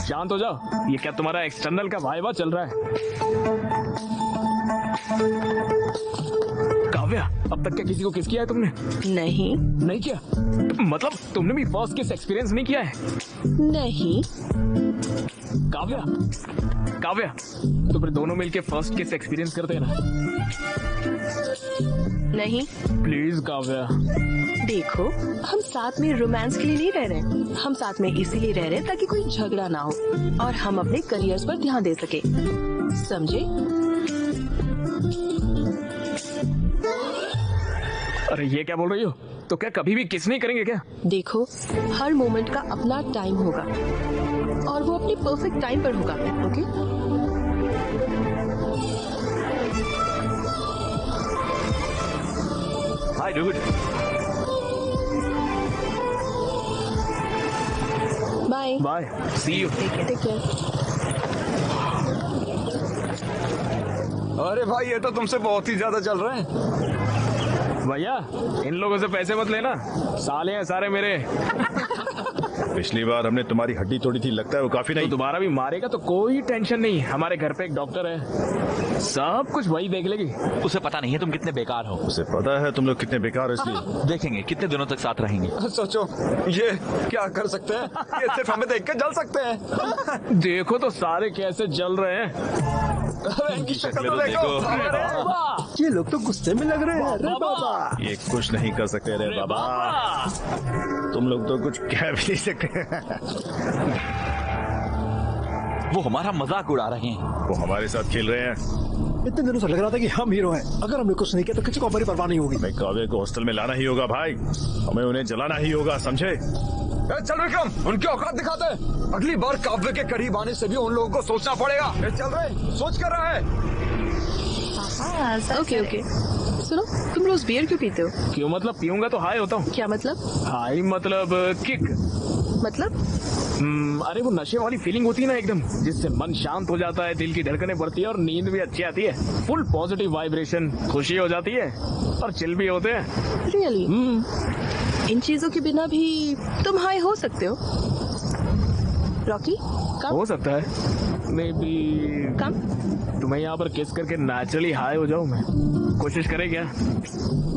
Speaker 4: शांत हो जाओ। ये क्या तुम्हारा एक्सटर्नल का वाइवा चल रहा है? काव्या, अब तक क्या किसी को किस किया है तुमने?
Speaker 10: नहीं
Speaker 4: किया? मतलब तुमने भी फर्स्ट किस एक्सपीरियंस नहीं किया है?
Speaker 10: नहीं।
Speaker 4: काव्या, तो फिर दोनों मिलके फर्स्ट किस एक्सपीरियंस करते हैं ना?
Speaker 10: नहीं।
Speaker 4: प्लीज काव्या।
Speaker 10: देखो, हम साथ में रोमांस के लिए नहीं रह रहे, हम साथ में इसीलिए रह रहे ताकि कोई झगड़ा ना हो और हम अपने करियर्स पर ध्यान दे सके, समझे?
Speaker 4: अरे ये क्या बोल रही हो? तो क्या कभी भी किस नहीं करेंगे क्या?
Speaker 10: देखो, हर मोमेंट का अपना टाइम होगा और वो अपने परफेक्ट टाइम पर होगा, okay?
Speaker 6: Hi dude.
Speaker 10: Bye
Speaker 4: bye, see you.
Speaker 10: Take care.
Speaker 2: अरे भाई ये तो तुमसे बहुत ही ज्यादा चल रहे हैं।
Speaker 4: भैया, इन लोगों से पैसे मत लेना, साले हैं सारे मेरे।
Speaker 7: पिछली बार हमने तुम्हारी हड्डी तोड़ी थी, लगता है वो काफी नहीं।
Speaker 4: तो दोबारा भी मारेगा तो कोई टेंशन नहीं, हमारे घर पे एक डॉक्टर है, सब कुछ वही देख लेगी।
Speaker 6: उसे पता नहीं है तुम कितने बेकार हो।
Speaker 7: उसे पता है तुम लोग कितने बेकार हो, इसलिए
Speaker 6: देखेंगे कितने दिनों तक साथ रहेंगे।
Speaker 2: सोचो ये क्या कर सकते हैं, ये सिर्फ हमें देख के जल सकते हैं।
Speaker 4: देखो तो सारे कैसे जल रहे हैं।
Speaker 2: इनकी शक्ल तो देखो।
Speaker 3: ये लोग तो गुस्से में लग रहे हैं। अरे बाबा,
Speaker 7: ये कुछ नहीं कर सकते रे बाबा, तुम लोग तो कुछ कह भी नहीं सकते।
Speaker 6: वो हमारा मजाक उड़ा रहे हैं।
Speaker 7: वो हमारे साथ खेल रहे हैं।
Speaker 3: इतने दिनों से लग रहा था कि हम हीरो हैं। अगर हमने कुछ नहीं किया तो किसी को हमारी परवाह नहीं होगी।
Speaker 7: मैं काव्य को हॉस्टल में लाना ही होगा भाई, हमें उन्हें जलाना ही होगा, समझे?
Speaker 2: चल विक्रम, उनकी औकात दिखाते हैं। अगली बार काव्य के करीब आने से भी उन लोगों को सोचना पड़ेगा। चल रहे, सोच कर रहा है।
Speaker 10: ओके। सुनो, तुम रोज बियर क्यों पीते हो?
Speaker 4: क्यों मतलब? पीऊंगा तो हाई होता हूँ।
Speaker 10: क्या मतलब?
Speaker 4: हाई मतलब किक।
Speaker 10: मतलब?
Speaker 4: अरे वो नशे वाली फीलिंग होती है ना एकदम, जिससे मन शांत हो जाता है, दिल की धड़कनें बढ़ती है और नींद भी अच्छी आती है। फुल पॉजिटिव वाइब्रेशन, खुशी हो जाती है और चिल भी होते हैं।
Speaker 10: रियली? इन चीजों के बिना भी तुम हाई हो सकते हो? रॉकी, कम?
Speaker 4: हो सकता है, मे बी।
Speaker 10: कम?
Speaker 4: तुम्हें यहाँ पर किस करके नेचुरली हाई हो जाऊँ मैं। कोशिश करे क्या?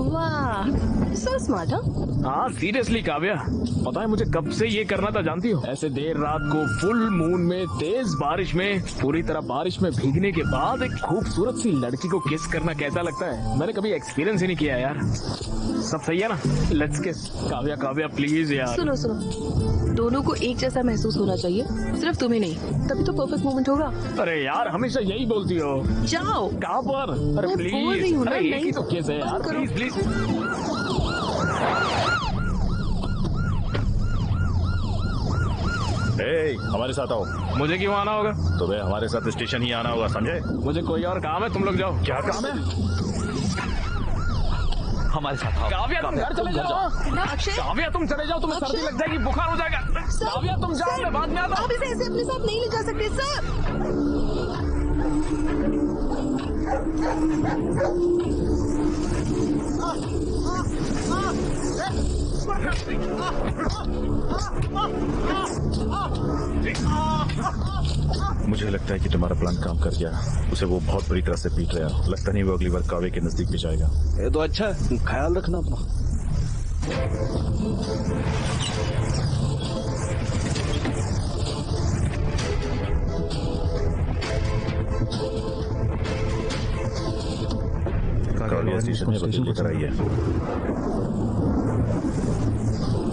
Speaker 10: वाह, सो स्मार्ट।
Speaker 4: हाँ सीरियसली काव्या, पता है मुझे कब से ये करना था जानती हो? ऐसे देर रात को फुल मून में, तेज बारिश में, पूरी तरह बारिश में भीगने के बाद एक खूबसूरत सी लड़की को किस करना कैसा लगता है, मैंने कभी एक्सपीरियंस ही नहीं किया यार। सब सही है ना? लेट्स किस। काव्या प्लीज यार।
Speaker 10: सुनो, दोनों को एक जैसा महसूस होना चाहिए, सिर्फ तुम्हें नहीं, तभी तो परफेक्ट मोमेंट होगा।
Speaker 4: अरे यार हमेशा यही बोलती हो।
Speaker 10: जाओ।
Speaker 4: कहाँ पर? अरे
Speaker 10: मैं
Speaker 4: प्लीज,
Speaker 10: बोल रही हूँ ना,
Speaker 4: अरे एक ही
Speaker 10: नहीं
Speaker 4: तो केस है यार, प्लीज।
Speaker 7: हमारे साथ आओ।
Speaker 4: मुझे क्यों आना होगा?
Speaker 7: तुम्हें हमारे साथ स्टेशन ही आना होगा, समझे?
Speaker 4: मुझे कोई और काम है, तुम लोग जाओ।
Speaker 7: क्या काम है?
Speaker 6: हमारे साथ आओ।
Speaker 4: काव्या तुम घर चले जाओ। काव्या तुम चले जाओ, तुम्हें सर्दी लग जाएगी, बुखार हो जाएगा। काव्या तुम जाओ, मैं बाद में आता हूँ।
Speaker 10: आप इसे ऐसे अपने साथ नहीं ले जा सकते सर।
Speaker 7: मुझे लगता है कि तुम्हारा प्लान काम कर गया। उसे वो बहुत बुरी तरह से पीट रहा है। लगता नहीं वो अगली बार कावे के नजदीक भी जाएगा।
Speaker 8: ये तो अच्छा है, ख्याल रखना अपना।
Speaker 7: काव्या स्टेशन में वकील लेकर आई है।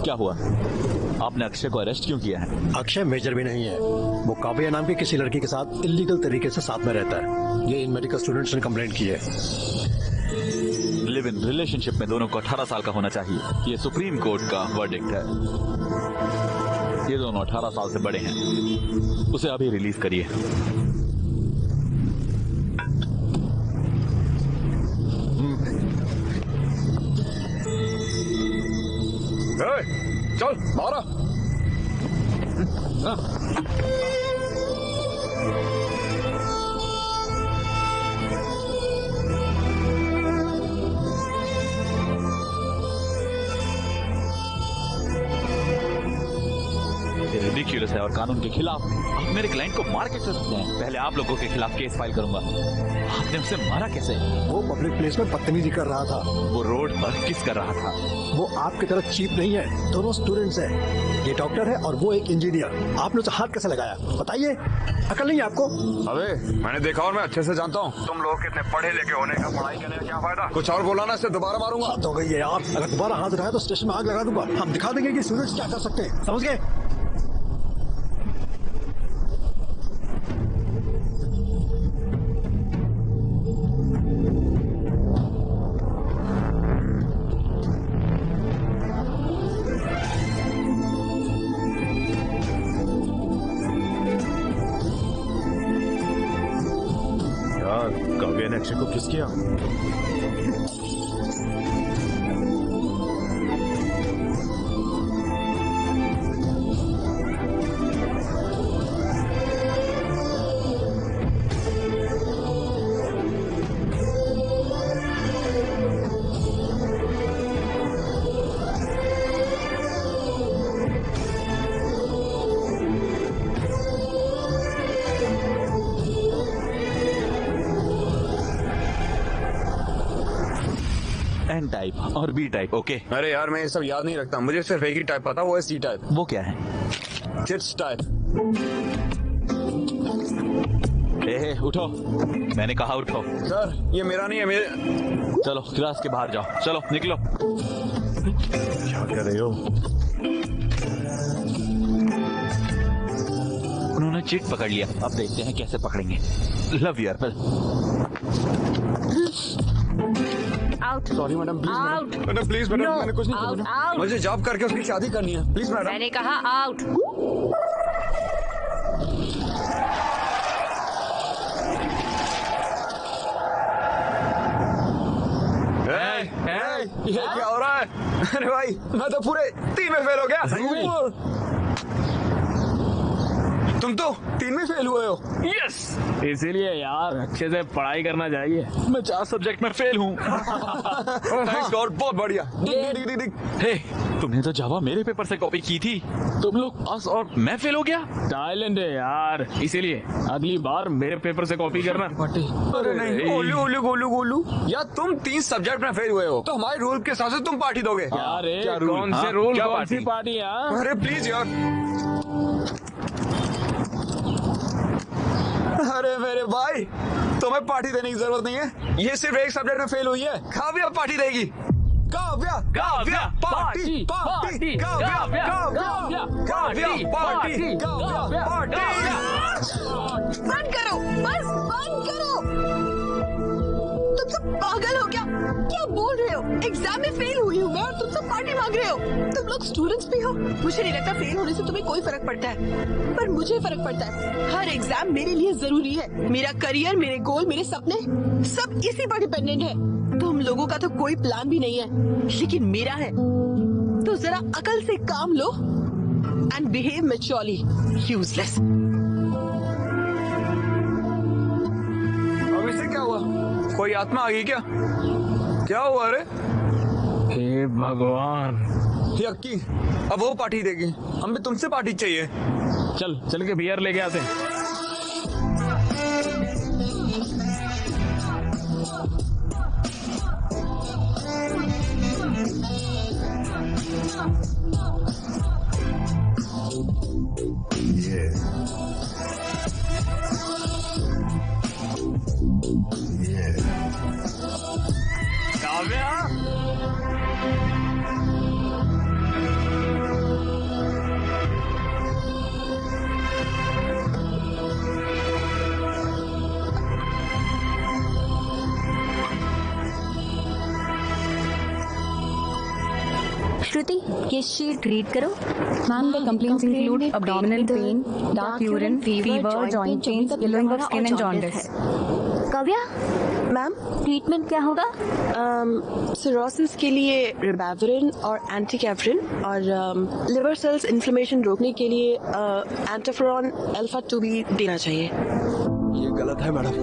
Speaker 6: क्या हुआ? आपने अक्षय को अरेस्ट क्यों किया है?
Speaker 3: अक्षय मेजर भी नहीं है, वो काव्या नाम की किसी लड़की के साथ इलीगल तरीके से साथ में रहता है। ये इन मेडिकल स्टूडेंट्स ने कंप्लेंट की है।
Speaker 6: लिव इन रिलेशनशिप में दोनों को 18 साल का होना चाहिए। ये सुप्रीम कोर्ट का वर्डिक्ट है। ये दोनों 18 साल से बड़े हैं। उसे अभी रिलीज करिए।
Speaker 2: चल बाहर आ।
Speaker 6: ये रिडिक्यूलस है और कानून के खिलाफ। आप मेरे क्लाइंट को मार कैसे सकते हैं? पहले आप लोगों के खिलाफ केस फाइल करूंगा। आपने उसे मारा कैसे?
Speaker 3: वो पब्लिक प्लेस में बदतमीजी कर रहा था।
Speaker 6: वो रोड पर किस कर रहा था?
Speaker 3: वो आपकी तरह चीप नहीं है, दोनों स्टूडेंट्स हैं। ये डॉक्टर है और वो एक इंजीनियर। आपने उसे हाथ कैसे लगाया बताइए? अकल नहीं है आपको?
Speaker 2: अबे मैंने देखा और मैं अच्छे से जानता हूँ। तुम लोग कितने पढ़े लिखे होने का, पढ़ाई करने का क्या फायदा? कुछ और बोला ना, इससे दोबारा मारूंगा।
Speaker 3: हद हो गई है यार, अगर दोबारा हाथ उठाया तो स्टेशन में आग लगा दूंगा। हम दिखा देंगे कि स्टूडेंट्स क्या कर सकते हैं, समझ गए?
Speaker 7: काव्या ने अक्षय को किस किया?
Speaker 6: एन टाइप और बी टाइप। ओके।
Speaker 2: अरे यार मैं ये सब याद नहीं रखता, मुझे सिर्फ एक ही टाइप पता, वो है सी टाइप।
Speaker 6: वो क्या है?
Speaker 2: Kids type.
Speaker 6: उठो, मैंने कहा उठो।
Speaker 2: सर ये मेरा नहीं है, मेरे।
Speaker 6: चलो क्लास के बाहर जाओ, चलो निकलो।
Speaker 7: क्या कर रहे हो?
Speaker 6: उन्होंने चिट पकड़ लिया, अब देखते हैं कैसे पकड़ेंगे। लव यू अर्पल।
Speaker 5: Out.
Speaker 2: Sorry madam, please
Speaker 5: out.
Speaker 2: Madam, please madam,
Speaker 5: No,
Speaker 2: मैंने कुछ नहीं किया
Speaker 5: out,
Speaker 2: मैडम।
Speaker 5: out.
Speaker 2: मुझे जॉब करके उसकी शादी करनी है, प्लीज मैडम।
Speaker 5: मैंने कहा आउट।
Speaker 2: ये क्या हो रहा है? अरे भाई मैं तो पूरे 3 में फेल हो गया। तुम तो 3 में फेल हुए हो।
Speaker 4: यस, इसीलिए यार अच्छे से पढ़ाई करना चाहिए।
Speaker 6: मैं 4 सब्जेक्ट में फेल हूँ।
Speaker 2: थैंक्स गॉड, बहुत बढ़िया।
Speaker 6: हे, तुमने तो जावा मेरे पेपर से कॉपी की थी। तुम लोग पास और मैं फेल हो गया।
Speaker 4: टैलेंट है यार, इसीलिए अगली बार मेरे पेपर से कॉपी करना।
Speaker 2: अरे नहीं, गोलू गोलू गोलू गोलू, यार तुम 3 सब्जेक्ट में फेल हुए हो तो हमारे रूल के हिसाब से तुम पार्टी दोगे।
Speaker 4: अरे
Speaker 6: क्या रूल?
Speaker 4: कौन से
Speaker 6: हाँ,
Speaker 4: रूल,
Speaker 6: क्या
Speaker 4: कौन सी
Speaker 6: पार्टी?
Speaker 4: पार्टी यार?
Speaker 2: अरे प्लीज यार। अरे मेरे भाई, तुम्हें पार्टी देने की जरूरत नहीं है। ये सिर्फ एक सब्जेक्ट में फेल हुई है। काव्या पार्टी देगी। Kavya Kavya party party Kavya Kavya Kavya party Kavya party.
Speaker 10: बंद करो, बस बंद करो। तुम सब पागल हो क्या? क्या बोल रहे हो? एग्जाम में फेल हुई हूँ मैं और तुम सब पार्टी मांग रहे हो। तुम लोग स्टूडेंट्स भी हो। मुझे नहीं लगता फेल होने से तुम्हें कोई फर्क पड़ता है, पर मुझे फर्क पड़ता है। हर एग्जाम मेरे लिए जरूरी है। मेरा करियर, मेरे गोल, मेरे सपने सब इसी पर डिपेंडेंट है। तुम लोगों का तो कोई प्लान भी नहीं है, लेकिन मेरा है। तो जरा अकल से काम लो एंड बिहेव मैच्योरली। यूजलेस।
Speaker 2: अब इसे क्या हुआ? कोई आत्मा आ गई क्या? क्या हुआ रे?
Speaker 4: हे भगवान।
Speaker 2: यक्की, अब वो पार्टी देगी, हम भी तुमसे पार्टी चाहिए।
Speaker 4: चल के बियर लेके आते हैं। काव्या,
Speaker 5: श्रुति, ये शीट रीड करो। Ma'am, the complaints include abdominal pain, dark urine, fever, joint pains, yellowing of skin and jaundice. Kavya
Speaker 10: ma'am,
Speaker 5: treatment क्या होगा?
Speaker 10: सिरोसिस के लिए रिबाविरिन और एंटीकैफरिन और लिवर सेल्स इन्फ्लेमेशन रोकने के लिए एंटाफेरॉन अल्फा 2 भी देना चाहिए।
Speaker 8: ये गलत है मैडम।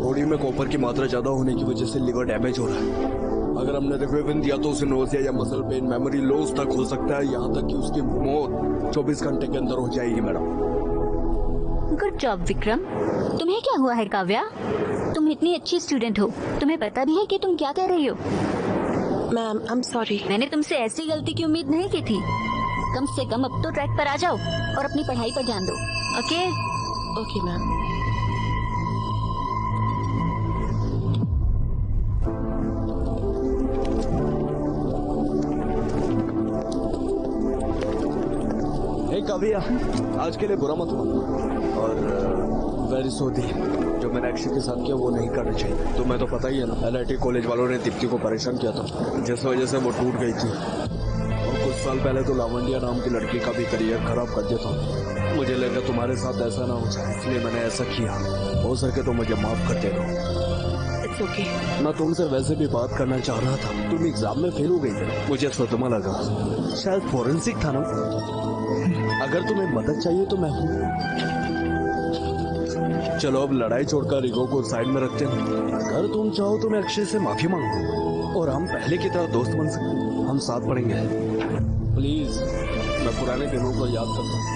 Speaker 8: बॉडी में कॉपर की मात्रा ज्यादा होने की वजह से लिवर डैमेज हो रहा है। अगर हमने रिबाविरिन दिया तो उसे नोजिया या मसल पेन, मेमोरी लॉस तक हो सकता है, यहाँ तक कि उसकी मौत 24 घंटे के अंदर हो जाएगी मैडम।
Speaker 5: Good job Vikram. तुम्हें क्या हुआ है काव्या? तुम इतनी अच्छी स्टूडेंट हो, तुम्हें पता भी है कि तुम क्या कर रही हो?
Speaker 10: Ma'am, I am sorry.
Speaker 5: मैंने तुमसे ऐसी गलती की उम्मीद नहीं की थी। कम से कम अब तो ट्रैक पर आ जाओ और अपनी पढ़ाई पर ध्यान दो। ओके?
Speaker 10: Okay ma'am.
Speaker 8: काव्या, आज के लिए बुरा मत मानो और वेरी सॉरी। जो मैंने अक्षय के साथ किया वो नहीं करना चाहिए। तुम्हें तो पता ही है ना, LIT कॉलेज वालों ने दीप्ति को परेशान किया था, जिस वजह से वो टूट गई थी। और कुछ साल पहले तो लावंडिया नाम की लड़की का भी करियर खराब कर दिया था। मुझे लगा तुम्हारे साथ ऐसा ना हो जाए, इसलिए मैंने ऐसा किया। हो सके तो मुझे माफ कर दे दो।
Speaker 10: ओके।
Speaker 8: मैं तुमसे वैसे भी बात करना चाह रहा था। तुम एग्जाम में फेल हो गई थी, मुझे सदमा लगा। शायद फोरेंसिक था ना। अगर तुम्हें मदद चाहिए तो मैं हूँ। चलो अब लड़ाई छोड़कर ईगो को साइड में रखते हैं। अगर तुम चाहो तो मैं अक्षय से माफी मांगू और हम पहले की तरह दोस्त बन सकते। हम साथ पढ़ेंगे। प्लीज, मैं पुराने दिनों को याद करता हूँ।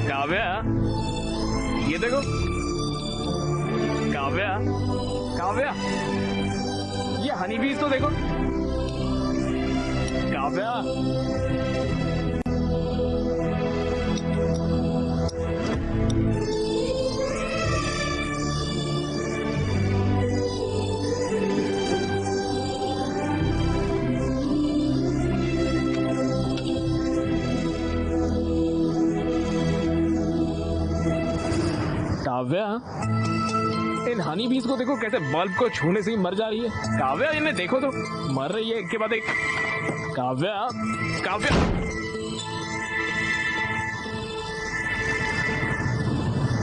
Speaker 4: काव्या, ये देखो। काव्या, काव्या, ये हनी बीज तो देखो। काव्या, काव्या, इन हनी बीज को देखो कैसे बल्ब को छूने से ही मर जा रही है। काव्या, इन्हें देखो तो, मर रही है एक के बाद एक। काव्या, काव्या,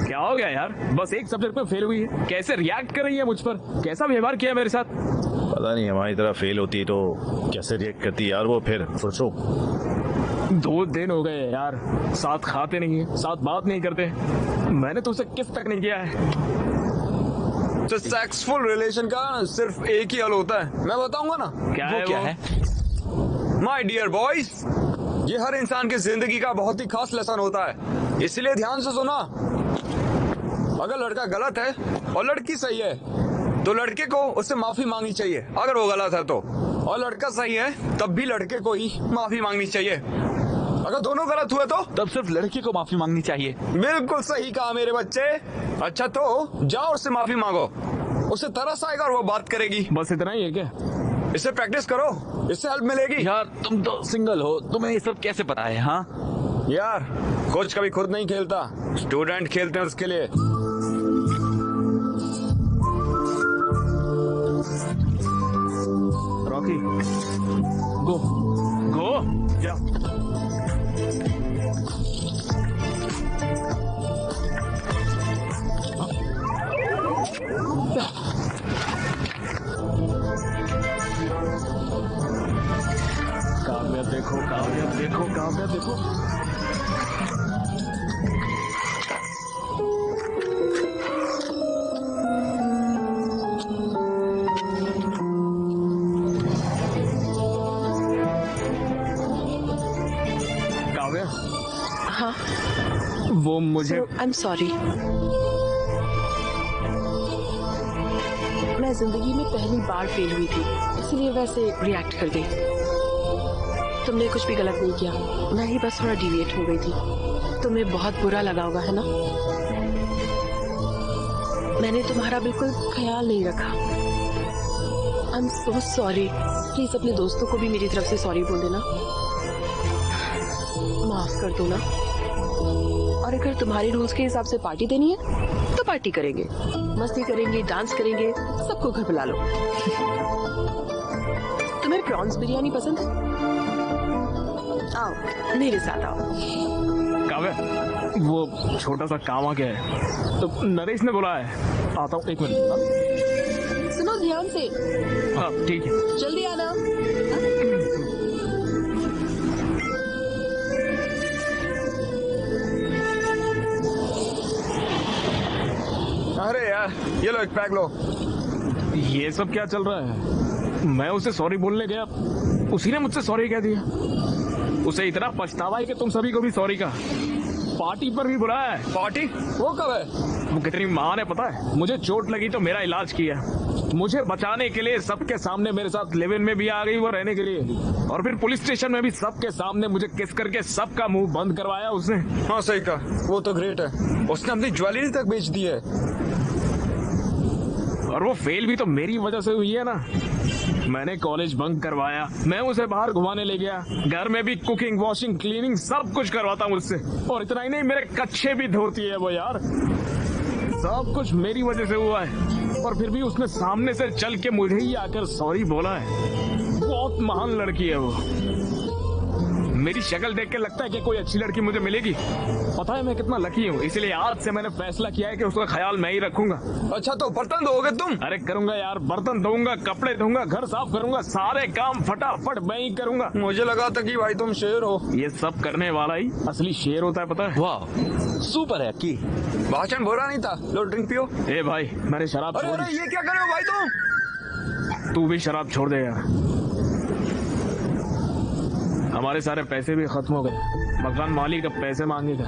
Speaker 4: क्या हो गया यार? बस एक सब्जेक्ट में फेल हुई है, कैसे रिएक्ट कर रही है मुझ पर? कैसा व्यवहार किया मेरे साथ?
Speaker 7: पता नहीं, हमारी तरह फेल होती है तो कैसे रिएक्ट करती है यार वो। फिर सोचो,
Speaker 4: 2 दिन हो गए यार, साथ खाते नहीं है, साथ बात नहीं करते। मैंने तुझसे किस तक नहीं किया है।
Speaker 2: तो सेक्सफुल रिलेशन का सिर्फ एक ही हल होता है, मैं बताऊंगा ना।
Speaker 4: क्या
Speaker 2: वो
Speaker 4: है?
Speaker 2: क्या
Speaker 4: वो
Speaker 2: है? माय डियर बॉयज, ये हर इंसान की जिंदगी का बहुत ही खास लेसन होता है, इसलिए ध्यान से सुना। अगर लड़का गलत है और लड़की सही है तो लड़के को उससे माफी मांगनी चाहिए अगर वो गलत है तो, और लड़का सही है तब भी लड़के को ही माफी मांगनी चाहिए। अगर दोनों गलत हुए तो
Speaker 6: तब सिर्फ लड़के को माफी मांगनी चाहिए।
Speaker 2: बिल्कुल सही कहा मेरे बच्चे। अच्छा तो जाओ उससे माफी मांगो, उसे तरस आएगा और वो बात करेगी।
Speaker 4: बस इतना ही है क्या?
Speaker 2: इससे प्रैक्टिस करो, इससे हेल्प मिलेगी।
Speaker 6: यार तुम तो सिंगल हो, तुम्हें ये सब कैसे पता है? हाँ
Speaker 2: यार कोच कभी खुद नहीं खेलता, स्टूडेंट खेलते हैं उसके लिए।
Speaker 4: रॉकी गो गो जा। काव्या देखो, काव्या देखो, काव्या देखो। काव्या,
Speaker 10: हाँ
Speaker 4: वो मुझे
Speaker 10: आई एम सॉरी। मैं जिंदगी में पहली बार फेल हुई थी, इसलिए वैसे रिएक्ट कर गई। तुमने कुछ भी गलत नहीं किया, मैं ही बस थोड़ा डिविएट हो गई थी। तुम्हें बहुत बुरा लगा होगा, है ना? मैंने तुम्हारा बिल्कुल ख्याल नहीं रखा। I am so sorry. Please अपने दोस्तों को भी मेरी तरफ से सॉरी बोल देना, माफ कर दो ना। और अगर तुम्हारे रूल्स के हिसाब से पार्टी देनी है तो पार्टी करेंगे, मस्ती करेंगे, डांस करेंगे, सबको घर बुला लो। तुम्हें प्रॉन्स बिरयानी पसंद है? आओ मेरे साथ आओ।
Speaker 4: काव्या, वो छोटा सा काम आ गया है, तो नरेश ने बोला है। आता हूँ, एक मिनट।
Speaker 10: सुनो ध्यान से।
Speaker 4: हाँ ठीक है,
Speaker 10: जल्दी आना।
Speaker 2: अरे यार ये लो, एक पैक लो।
Speaker 4: ये सब क्या चल रहा है? मैं उसे सॉरी बोलने गया, उसी ने मुझसे सॉरी कह दिया। उसे इतना पछतावा है कि तुम सभी को भी सॉरी का। पार्टी पर भी बुलाया है।
Speaker 2: पार्टी? वो कब है?
Speaker 4: वो कितनी महान है पता है? मुझे चोट लगी तो मेरा इलाज किया, मुझे बचाने के लिए सबके सामने मेरे साथ लिव इन में भी आ गई वो रहने के लिए, और फिर पुलिस स्टेशन में भी सबके सामने मुझे किस करके सबका मुंह बंद करवाया उसने।
Speaker 2: हाँ सही कहा, वो तो ग्रेट है। उसने अपनी ज्वेलरी तक बेच दी है।
Speaker 4: और वो फेल भी तो मेरी वजह से हुई है ना। मैंने कॉलेज बंक करवाया, मैं उसे बाहर घुमाने ले गया, घर में भी कुकिंग, वॉशिंग, क्लीनिंग सब कुछ करवाता मुझसे। और इतना ही नहीं, मेरे कच्छे भी धोती है वो यार। सब कुछ मेरी वजह से हुआ है, और फिर भी उसने सामने से चल के मुझे ही आकर सॉरी बोला है। बहुत महान लड़की है वो। मेरी शक्ल देख के लगता है कि कोई अच्छी लड़की मुझे मिलेगी। पता है मैं कितना लकी हूँ, इसलिए आज से मैंने फैसला किया है कि उसका ख्याल मैं ही रखूंगा।
Speaker 2: अच्छा तो बर्तन धोगे तुम?
Speaker 4: अरे करूंगा यार, बर्तन धोऊंगा, कपड़े धोऊंगा, घर साफ करूंगा, सारे काम फटाफट मैं ही करूंगा।
Speaker 2: मुझे लगा था कि भाई तुम शेर हो।
Speaker 4: ये सब करने वाला ही असली शेर होता है, पता है?
Speaker 6: वाह सुपर है की।
Speaker 2: भाषण बुरा नहीं था। लो ड्रिंक पियो।
Speaker 4: ए भाई मैंने शराब
Speaker 2: अरे
Speaker 4: छोड़
Speaker 2: अरे
Speaker 4: दी।
Speaker 2: ये क्या कर रहे हो भाई तुम?
Speaker 4: तू भी शराब छोड़ दे यार। हमारे सारे पैसे भी खत्म हो गए, मकान मालिक अब पैसे मांगेगा।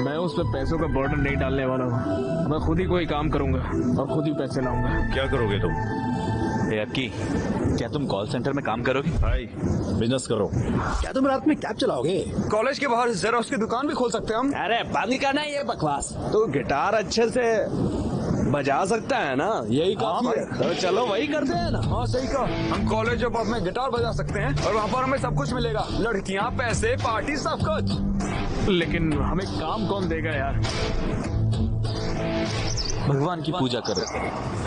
Speaker 4: मैं उस पे पैसों का बर्डन नहीं डालने वाला हूँ। मैं खुद ही कोई काम करूंगा और खुद ही पैसे लाऊंगा।
Speaker 7: क्या करोगे तुम?
Speaker 6: अक्की, क्या तुम कॉल सेंटर में काम करोगे?
Speaker 7: भाई बिजनेस करो।
Speaker 3: क्या तुम रात में कैब चलाओगे?
Speaker 2: कॉलेज के बाहर जेरोक्स की दुकान भी खोल सकते हैं हम।
Speaker 8: अरे बंद करना ये बकवास। तो गिटार अच्छे से बजा सकता है ना, यही काफी है। तो चलो वही करते हैं ना।
Speaker 2: हाँ सही कहा, हम कॉलेज ऑफ में गिटार बजा सकते हैं और वहाँ पर हमें सब कुछ मिलेगा, लड़कियाँ, पैसे, पार्टी, सब कुछ।
Speaker 4: लेकिन हमें काम कौन देगा यार?
Speaker 6: भगवान की पूजा करो।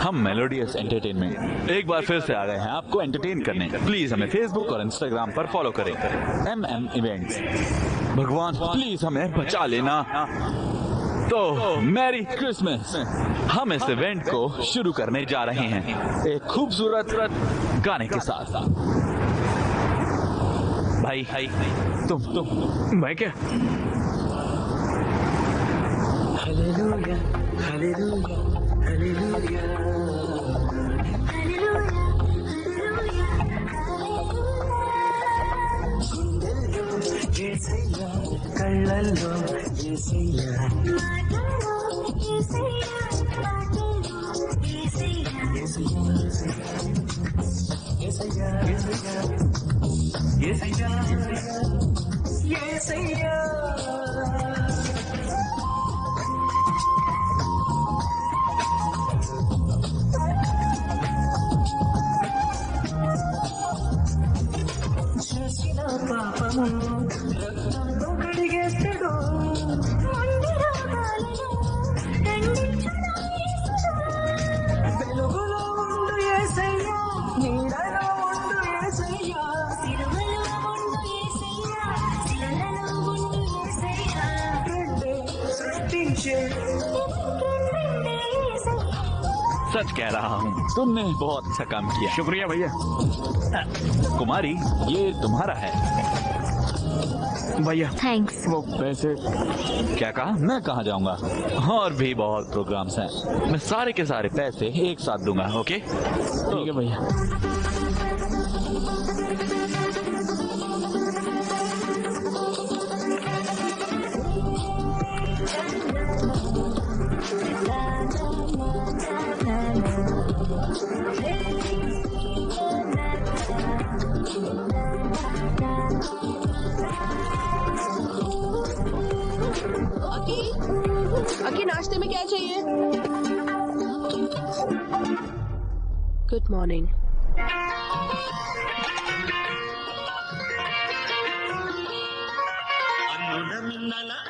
Speaker 6: हम मेलोडियस एंटरटेनमेंट एक बार फिर से आ गए हैं आपको एंटरटेन करने। प्लीज हमें फेसबुक और इंस्टाग्राम पर फॉलो करें, MM इवेंट्स। भगवान प्लीज हमें बचा लेना। तो मैरी क्रिसमस। हम इस इवेंट को शुरू करने जा रहे हैं एक खूबसूरत गाने के साथ। भाई तुम
Speaker 4: मैं क्या?
Speaker 13: हालेलुया हालेलुया हालेलुया యేసయ్యా కళ్ళల్లో యేసయ్యా యేసయ్యా యేసయ్యా యేసయ్యా
Speaker 6: सच कह रहा हूँ, तुमने बहुत अच्छा काम किया।
Speaker 4: शुक्रिया भैया।
Speaker 6: कुमारी, ये तुम्हारा है।
Speaker 4: भैया
Speaker 5: थैंक्स।
Speaker 4: वो पैसे।
Speaker 6: क्या कहा? मैं कहाँ जाऊंगा? और भी बहुत प्रोग्राम्स हैं। मैं सारे के सारे पैसे एक साथ दूंगा। ओके?
Speaker 4: ठीक है भैया।
Speaker 10: अकी नाश्ते में क्या चाहिए? Good morning.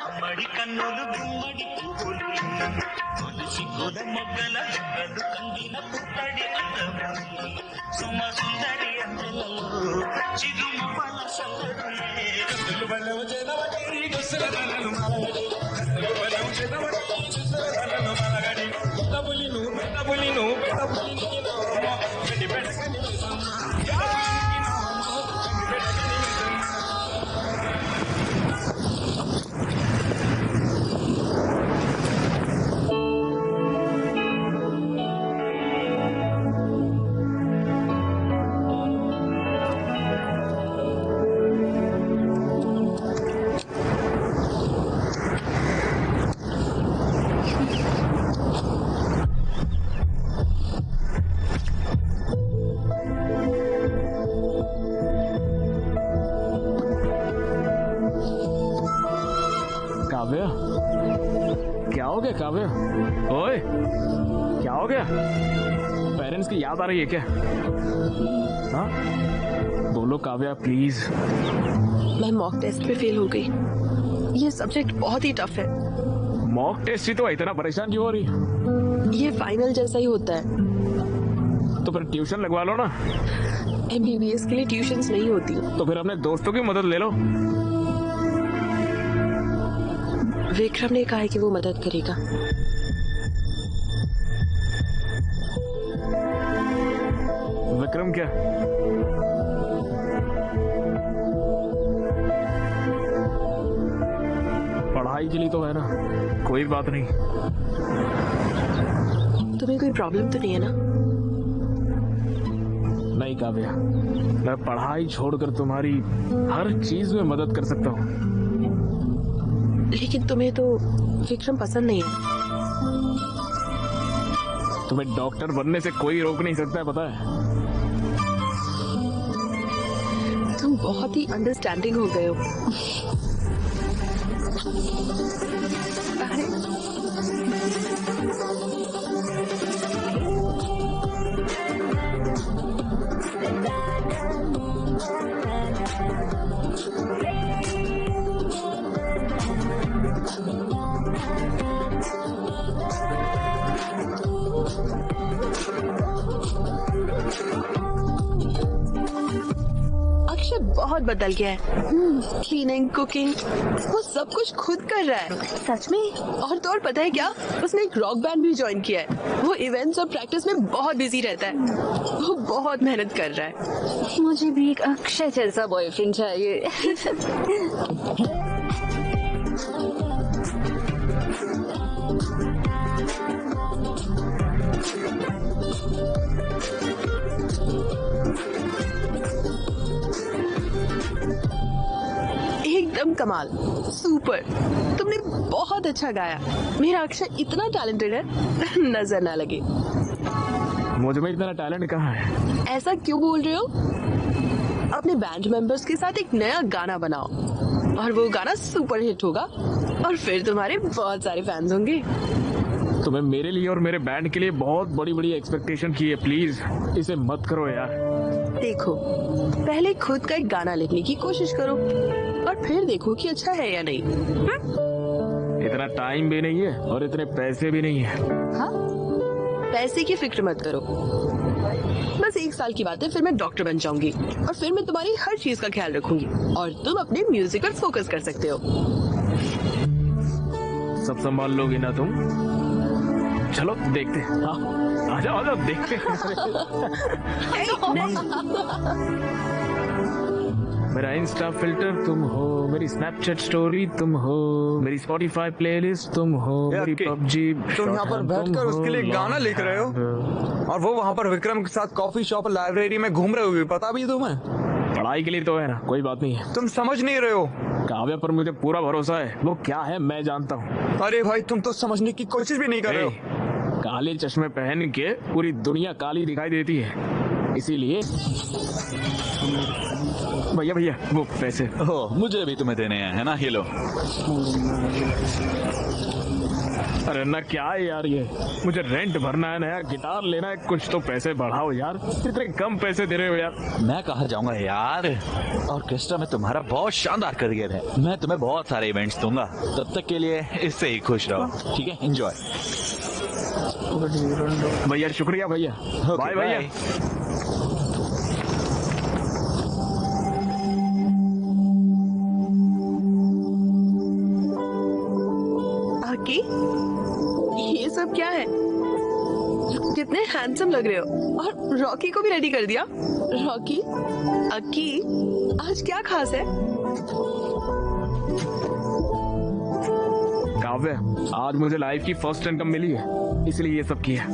Speaker 13: అమ్మడి కన్నులు గుమ్మడి పువ్వులు తొలిసి గుల మొగ్గల జగలు కందిన పుట్టడి అందములు సుమ సుందరి అందెలలో చిరుము పల సందడులే కన్నులు బలవ జనవటి గుసల కలలు మలగడి కన్నులు బలవ జనవటి గుసల కలలు మలగడి తబులిను తబులిను తబులిను గడి బెడకని
Speaker 4: काव्य, क्या हो गया काव्य? ओए, क्या हो गया? पेरेंट्स की याद आ रही है क्या? हाँ? बोलो काव्या प्लीज।
Speaker 10: मैं मॉक टेस्ट पे फेल हो गई। ये सब्जेक्ट बहुत ही टफ है।
Speaker 4: मॉक टेस्ट ही तो इतना परेशान क्यों हो रही?
Speaker 10: ये फाइनल जैसा ही होता है।
Speaker 4: तो फिर ट्यूशन लगवा लो ना।
Speaker 10: MBBS के लिए ट्यूशंस नहीं होती।
Speaker 4: तो फिर अपने दोस्तों की मदद ले लो।
Speaker 10: विक्रम ने कहा है कि वो मदद करेगा।
Speaker 4: विक्रम क्या? पढ़ाई के लिए तो है ना, कोई बात नहीं।
Speaker 10: तुम्हें कोई प्रॉब्लम तो नहीं है ना?
Speaker 4: नहीं काव्या, मैं पढ़ाई छोड़कर तुम्हारी हर चीज में मदद कर सकता हूँ।
Speaker 10: लेकिन तुम्हें तो विक्रम पसंद नहीं है।
Speaker 4: तुम्हें डॉक्टर बनने से कोई रोक नहीं सकता है, पता है?
Speaker 10: तुम बहुत ही अंडरस्टैंडिंग हो गए हो। अरे अक्षय बहुत बदल गया है। क्लीनिंग, कुकिंग, वो सब कुछ खुद कर रहा है।
Speaker 5: सच में?
Speaker 10: और तो और पता है क्या, उसने एक रॉक बैंड भी ज्वाइन किया है। वो इवेंट्स और प्रैक्टिस में बहुत बिजी रहता है। वो बहुत मेहनत कर रहा है।
Speaker 5: मुझे भी एक अक्षय जैसा बॉयफ्रेंड चाहिए।
Speaker 10: एकदम कमाल, सुपर। तुमने बहुत अच्छा गाया। मेरा अक्षय इतना टैलेंटेड है, नजर ना लगे।
Speaker 4: मुझ में इतना टैलेंट कहाँ है?
Speaker 10: ऐसा क्यों बोल रहे हो? अपने बैंड मेंबर्स के साथ एक नया गाना बनाओ और वो गाना सुपर हिट होगा और फिर तुम्हारे बहुत सारे फैंस होंगे।
Speaker 4: तुम्हें मेरे लिए और मेरे बैंड के लिए बहुत बड़ी बड़ी एक्सपेक्टेशन की है। प्लीज इसे मत करो यार।
Speaker 10: देखो, पहले खुद का एक गाना लिखने की कोशिश करो और फिर देखो कि अच्छा है या नहीं।
Speaker 4: इतना टाइम भी नहीं है और इतने पैसे भी नहीं है।
Speaker 10: हाँ? पैसे की फिक्र मत करो। बस 1 साल की बात है, फिर मैं डॉक्टर बन जाऊंगी और फिर मैं तुम्हारी हर चीज का ख्याल रखूंगी और तुम अपने म्यूजिक पर फोकस कर सकते हो।
Speaker 4: सब संभाल लोगी ना तुम? चलो देखते हैं। हाँ, आ जाओ देखते हैं। मेरा इंस्टा फिल्टर तुम हो, मेरी स्नैपचैट स्टोरी तुम हो, मेरी स्पॉटिफाई प्लेलिस्ट तुम हो, मेरी पबजी।
Speaker 2: तुम यहाँ पर बैठकर उसके लिए गाना लिख रहे हो और वो वहाँ पर विक्रम के साथ कॉफी शॉप लाइब्रेरी में घूम रहे हो, पता भी है तुम्हें?
Speaker 4: पढ़ाई के लिए तो है ना, कोई बात नहीं है।
Speaker 2: तुम समझ नहीं रहे हो।
Speaker 4: काव्या पर मुझे पूरा भरोसा है, वो क्या है मैं जानता हूँ।
Speaker 2: अरे भाई तुम तो समझने की कोशिश भी नहीं कर रहे हो।
Speaker 4: काले चश्मे पहन के पूरी दुनिया काली दिखाई देती है, इसीलिए। भैया वो पैसे।
Speaker 6: ओह, मुझे भी तुम्हें देने हैं, है ना? ये लो।
Speaker 4: अरे ना क्या है यार, ये मुझे रेंट भरना है, नया गिटार लेना है, कुछ तो पैसे बढ़ाओ यार, इतने कम पैसे दे रहे हो यार।
Speaker 6: मैं कहाँ जाऊंगा यार, ऑर्केस्ट्रा में तुम्हारा बहुत शानदार करियर है, मैं तुम्हें बहुत सारे इवेंट्स दूंगा, तब तक के लिए इससे ही खुश रहो, ठीक है? एंजॉय।
Speaker 4: भैया शुक्रिया भैया, बाय भैया।
Speaker 10: आकी, ये सब क्या है? कितने हैंडसम लग रहे हो, और रॉकी को भी रेडी कर दिया। रॉकी, अक्की, आज क्या खास है?
Speaker 4: काव्य, आज मुझे लाइफ की फर्स्ट इनकम मिली है, इसलिए ये सब किया।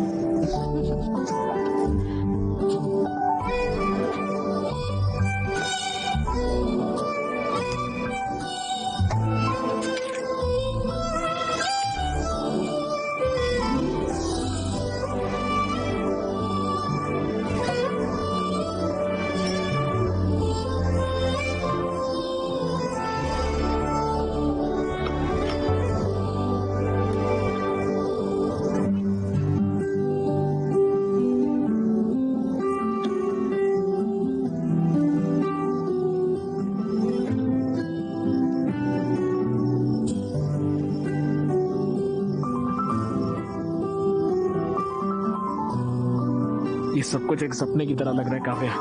Speaker 4: ये सब कुछ एक सपने की तरह लग रहा है काव्या,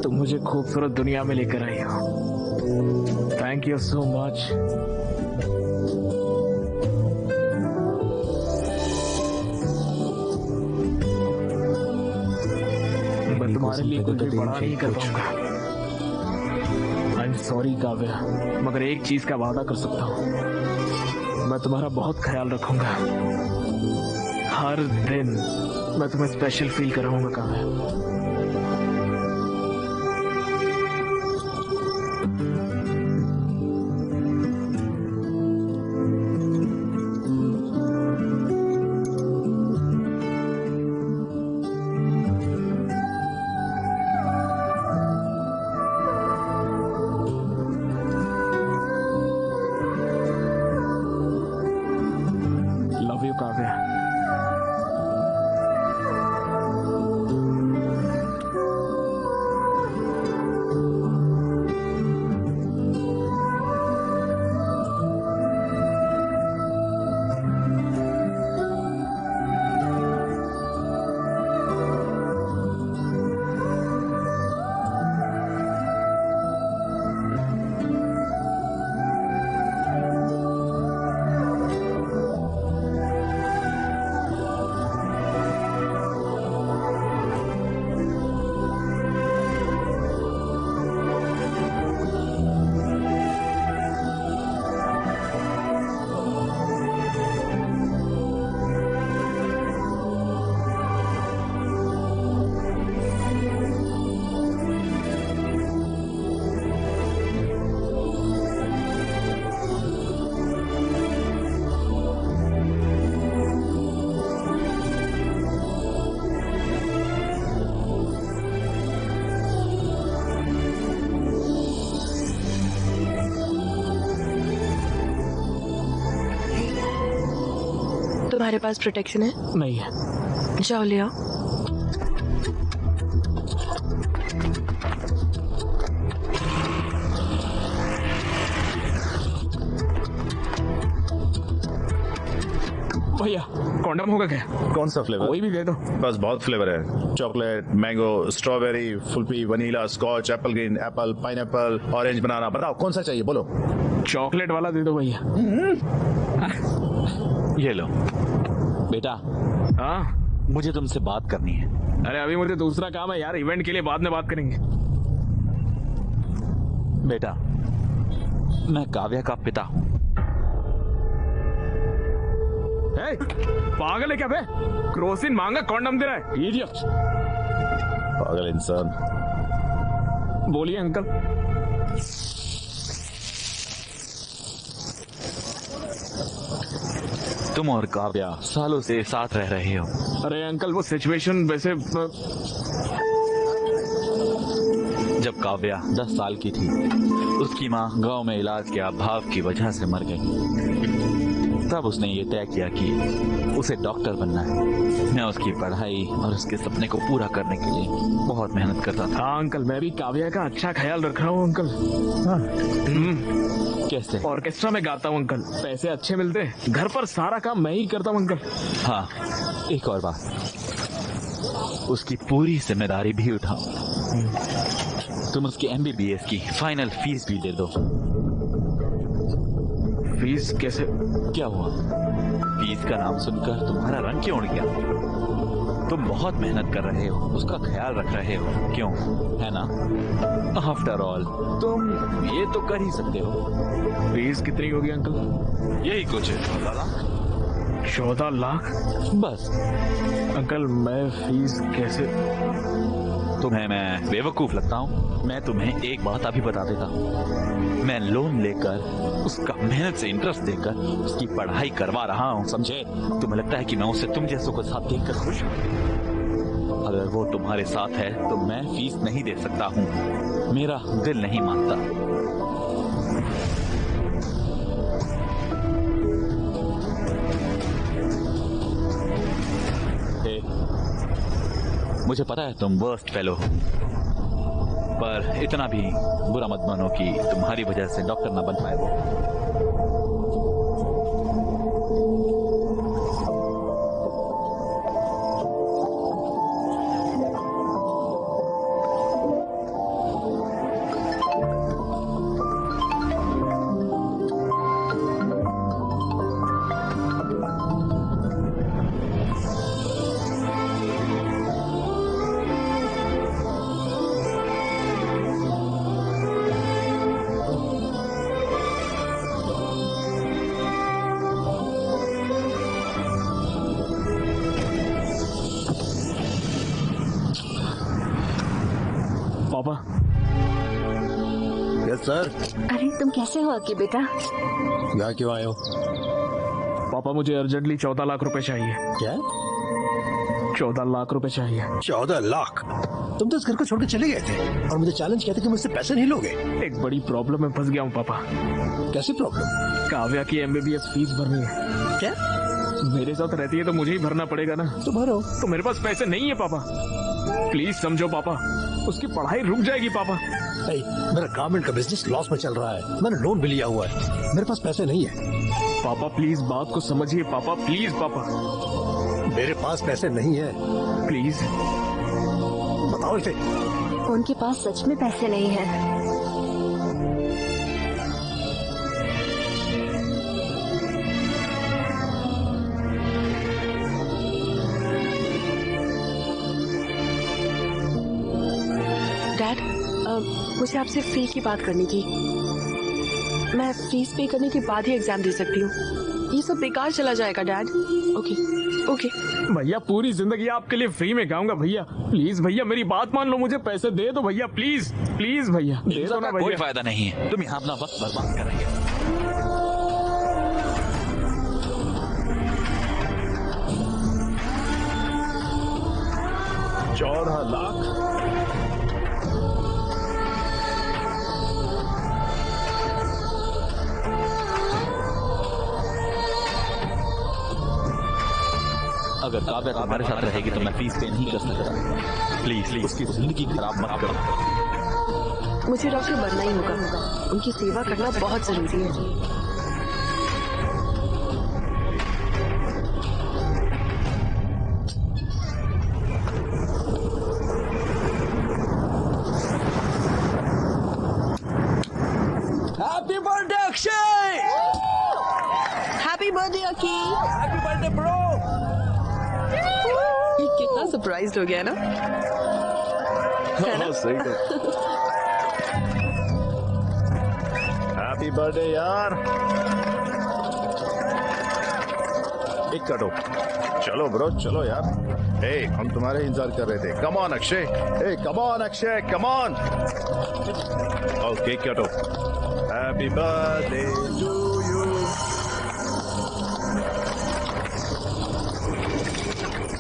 Speaker 4: तुम मुझे खूबसूरत दुनिया में लेकर आई हो। Thank you so much. मैं तुम्हारे लिए कुछ भी बड़ा नहीं कर पाऊंगा। आई एम सॉरी काव्या, मगर एक चीज का वादा कर सकता हूँ, मैं तुम्हारा बहुत ख्याल रखूंगा। हर दिन मैं तुम्हें स्पेशल फील कराऊंगा काव्या। Love you Kavya.
Speaker 10: तुम्हारे पास प्रोटेक्शन है?
Speaker 4: नहीं है।
Speaker 10: जाओ ले आओ।
Speaker 4: भैया कॉन्डम होगा क्या?
Speaker 7: कौन सा फ्लेवर?
Speaker 4: कोई भी दे दो।
Speaker 7: बस बहुत फ्लेवर है, चॉकलेट, मैंगो, स्ट्रॉबेरी, फुल्फी, vanilla, scotch, apple green, apple, pineapple, orange, banana. बताओ कौन सा चाहिए, बोलो।
Speaker 4: चॉकलेट वाला दे दो भैया।
Speaker 6: ये लो बेटा।
Speaker 4: हाँ
Speaker 6: मुझे तुमसे बात करनी है।
Speaker 4: अरे अभी मुझे दूसरा काम है यार, इवेंट के लिए बाद में बात करेंगे।
Speaker 6: बेटा मैं काव्या का पिता हूँ।
Speaker 4: पागल है क्या बे? क्रोसिन मांगा कॉन्डम दे रहा है, इडियट।
Speaker 7: पागल इंसान।
Speaker 4: बोलिए अंकल।
Speaker 6: तुम और काव्या सालों से साथ रह रहे हो।
Speaker 4: अरे अंकल वो सिचुएशन वैसे
Speaker 6: जब काव्या 10 साल की थी उसकी माँ गांव में इलाज के अभाव की वजह से मर गई। तब उसने ये तय किया कि उसे डॉक्टर बनना है। मैं उसकी पढ़ाई और उसके सपने को पूरा करने के लिए बहुत मेहनत करता था।
Speaker 4: हाँ अंकल, मैं भी काव्या का अच्छा ख्याल रख रहा हूँ अंकल।
Speaker 6: कैसे?
Speaker 4: ऑर्केस्ट्रा में गाता हूँ अंकल, पैसे अच्छे मिलते हैं। घर पर सारा काम मैं ही करता हूँ अंकल।
Speaker 6: हाँ एक और बात, उसकी पूरी जिम्मेदारी भी उठाओ। तुम उसकी MBBS की फाइनल फीस भी दे दो।
Speaker 4: फीस कैसे?
Speaker 6: क्या हुआ? फीस का नाम सुनकर तुम्हारा रंग क्यों उड़ गया? तुम बहुत मेहनत कर रहे हो, उसका ख्याल रख रहे हो, क्यों? है ना? आफ्टर ऑल तुम ये तो कर ही सकते हो।
Speaker 4: फीस कितनी होगी अंकल?
Speaker 6: यही कुछ 14 लाख।
Speaker 4: 14 लाख?
Speaker 6: बस।
Speaker 4: अंकल मैं फीस कैसे?
Speaker 6: तुम्हें मैं बेवकूफ लगता हूँ? मैं तुम्हें एक बात अभी बता देता हूँ। मैं लोन लेकर उसका मेहनत से इंटरेस्ट देकर उसकी पढ़ाई करवा रहा हूँ, समझे? तुम्हें लगता है कि मैं उसे तुम जैसों को साथ देखकर खुश हूँ? अगर वो तुम्हारे साथ है तो मैं फीस नहीं दे सकता हूँ। मेरा दिल नहीं मानता। मुझे पता है तुम वर्स्ट फेलो हो, पर इतना भी बुरा मत मानो कि तुम्हारी वजह से डॉक्टर ना बन पाए वो।
Speaker 4: पापा।
Speaker 3: Yes sir.
Speaker 5: अरे तुम कैसे हो अक्की बेटा?
Speaker 3: यहाँ क्यों आए हो?
Speaker 4: पापा मुझे अर्जेंटली 14 लाख रुपए चाहिए।
Speaker 3: क्या?
Speaker 4: 14 लाख रुपए चाहिए।
Speaker 3: 14 लाख? तुम तो इस घर को छोड़ के चले गए थे और मुझे चैलेंज किया था कि मुझसे पैसे नहीं लोगे।
Speaker 4: एक बड़ी प्रॉब्लम में फंस गया हूँ पापा।
Speaker 3: कैसी प्रॉब्लम?
Speaker 4: काव्या की MBBS फीस भरनी है।
Speaker 3: क्या?
Speaker 4: मेरे साथ रहती है तो मुझे ही भरना पड़ेगा ना।
Speaker 3: तो भरो।
Speaker 4: तो मेरे पास पैसे नहीं है पापा, प्लीज समझो पापा, उसकी पढ़ाई रुक जाएगी पापा।
Speaker 3: मेरा गारमेंट का बिजनेस लॉस में चल रहा है, मैंने लोन भी लिया हुआ है, मेरे पास पैसे नहीं है।
Speaker 4: पापा प्लीज बात को समझिए पापा, प्लीज पापा।
Speaker 3: मेरे पास पैसे नहीं है।
Speaker 4: प्लीज
Speaker 3: बताओ इसे।
Speaker 5: उनके पास सच में पैसे नहीं है।
Speaker 10: डैड, मुझे आपसे फी की बात करनी थी। मैं फीस पे करने के बाद ही एग्जाम दे सकती हूँ। ये सब बेकार चला जाएगा डैड। ओके ओके
Speaker 4: भैया, पूरी जिंदगी आपके लिए फ्री में गाऊंगा भैया। प्लीज भैया मेरी बात मान लो, मुझे पैसे दे दो भैया, प्लीज प्लीज भैया दे दो ना भैया।
Speaker 6: कोई फायदा नहीं है, तुम यहाँ अपना वक्त बर्बाद करेंगे।
Speaker 3: 14 लाख?
Speaker 6: अगर काव्या तुम्हारे साथ रहेगी तो मैं फीस पे नहीं कर सकता। प्लीज प्लीज उसकी जिंदगी खराब मत करो।
Speaker 10: मुझे डॉक्टर बनना ही होगा। उनकी सेवा करना बहुत जरूरी है।
Speaker 2: Happy birthday Akshay.
Speaker 10: Birthday Akki.
Speaker 8: Happy birthday bro.
Speaker 10: कितना सरप्राइज्ड हो गया ना।
Speaker 8: हाँ, सही है।
Speaker 7: हैप्पी बर्थडे यार। एक कटो। चलो ब्रो चलो यार। ए हम तुम्हारे इंतजार कर रहे थे। Come on Akshay. ए come on Akshay come on. Okay कटो। Happy birthday to you.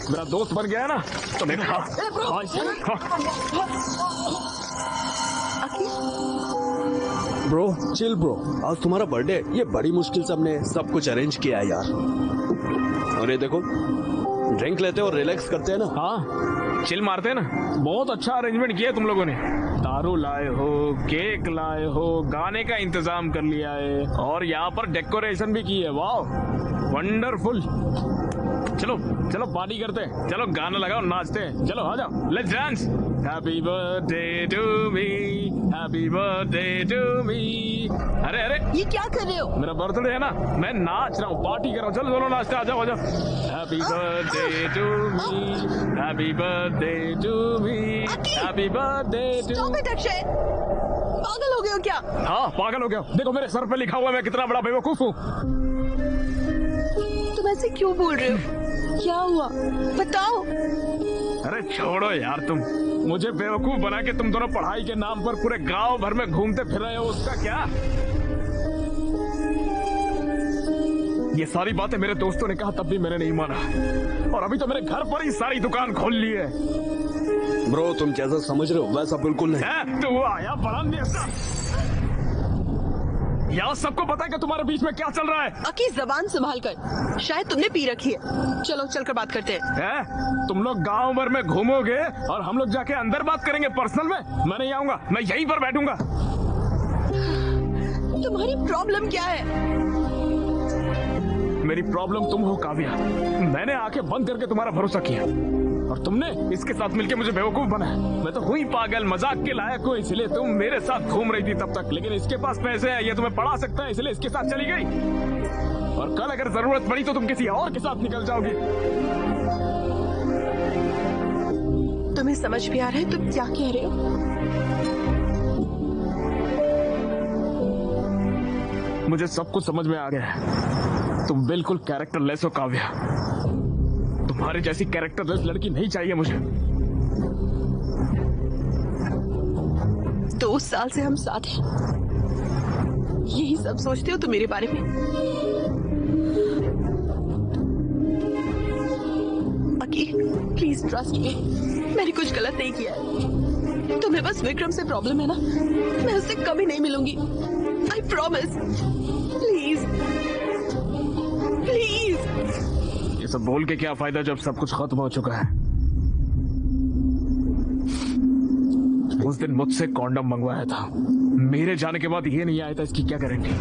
Speaker 4: मेरा दोस्त बन गया है ना तो मैं खा
Speaker 8: ब्रो चिल ब्रो, आज तुम्हारा बर्थडे, ये बड़ी मुश्किल से हमने सब कुछ अरेंज किया है यार। और ये देखो, ड्रिंक लेते और रिलैक्स करते हैं ना।
Speaker 4: हाँ चिल मारते हैं ना। बहुत अच्छा अरेंजमेंट किया तुम लोगों ने। दारू लाए हो, केक लाए हो, गाने का इंतजाम कर लिया है और यहाँ पर डेकोरेशन भी की है। वाह वंडरफुल। चलो चलो पार्टी करते हैं। चलो गाना लगाओ नाचते हैं। चलो आ जाओ let's dance. Happy birthday to me, happy birthday to me. अरे अरे
Speaker 10: ये क्या कर रहे हो?
Speaker 4: मेरा बर्थडे है ना, मैं नाच रहा हूँ, पार्टी कर रहा हूँ। चलो चलो नाचते, आ जाओ आ जाओ। Happy birthday to me, happy birthday to me, happy birthday to.
Speaker 10: Stop it, Akshay. पागल हो गए हो क्या?
Speaker 4: हाँ पागल हो गया। देखो मेरे सर पे लिखा हुआ है मैं कितना बड़ा बेवकूफ हूँ।
Speaker 10: तुम ऐसे क्यों बोल रहे हो? क्या हुआ बताओ।
Speaker 4: अरे छोड़ो यार, तुम मुझे बेवकूफ बना के तुम दोनों पढ़ाई के नाम पर पूरे गांव भर में घूमते फिर रहे हो, उसका क्या? ये सारी बातें मेरे दोस्तों ने कहा तब भी मैंने नहीं माना और अभी तो मेरे घर पर ही सारी दुकान खोल ली है।
Speaker 8: ब्रो तुम जैसा समझ रहे हो वैसा बिल्कुल नहीं।
Speaker 4: तू आया बड़ा नेता। यहाँ सबको पता है कि तुम्हारे बीच में क्या चल रहा है।
Speaker 10: अकी जबान संभाल कर, शायद तुमने पी रखी है। चलो चलकर बात करते हैं।
Speaker 4: तुम लोग गांव भर में घूमोगे और हम लोग जाके अंदर बात करेंगे पर्सनल में। मैं नहीं आऊंगा, मैं यहीं पर बैठूंगा।
Speaker 10: तुम्हारी प्रॉब्लम क्या है?
Speaker 4: मेरी प्रॉब्लम तुम हो काव्या। मैंने आंखें बंद करके तुम्हारा भरोसा किया और तुमने इसके साथ मिलके मुझे बेवकूफ बनाया। मैं तो हुई पागल, मजाक के लायक हूँ, इसलिए तुम मेरे साथ घूम रही थी तब तक। लेकिन इसके पास पैसे हैं, ये तुम्हें पढ़ा सकता है, इसलिए इसके साथ चली गई। और कल अगर जरूरत पड़ी तो तुम किसी और के साथ निकल जाओगी।
Speaker 10: तुम्हें समझ भी आ रहा है तुम क्या कह रहे हो?
Speaker 4: मुझे सब कुछ समझ में आ गया है। तुम बिल्कुल कैरेक्टरलेस हो काव्या। तुम्हारी जैसी कैरेक्टरलेस लड़की नहीं चाहिए मुझे।
Speaker 10: 2 साल से हम साथ हैं, यही सब सोचते हो तुम मेरे बारे में? अकी प्लीज ट्रस्ट मी, मैंने कुछ गलत नहीं किया है। तुम्हें बस विक्रम से प्रॉब्लम है ना, मैं उससे कभी नहीं मिलूंगी। I promise. Please please.
Speaker 4: ये सब बोल के क्या फायदा जब सब कुछ खत्म हो चुका है। उस दिन मुझसे कॉन्डम मंगवाया था, मेरे जाने के बाद ये नहीं आया था, इसकी क्या गारंटी?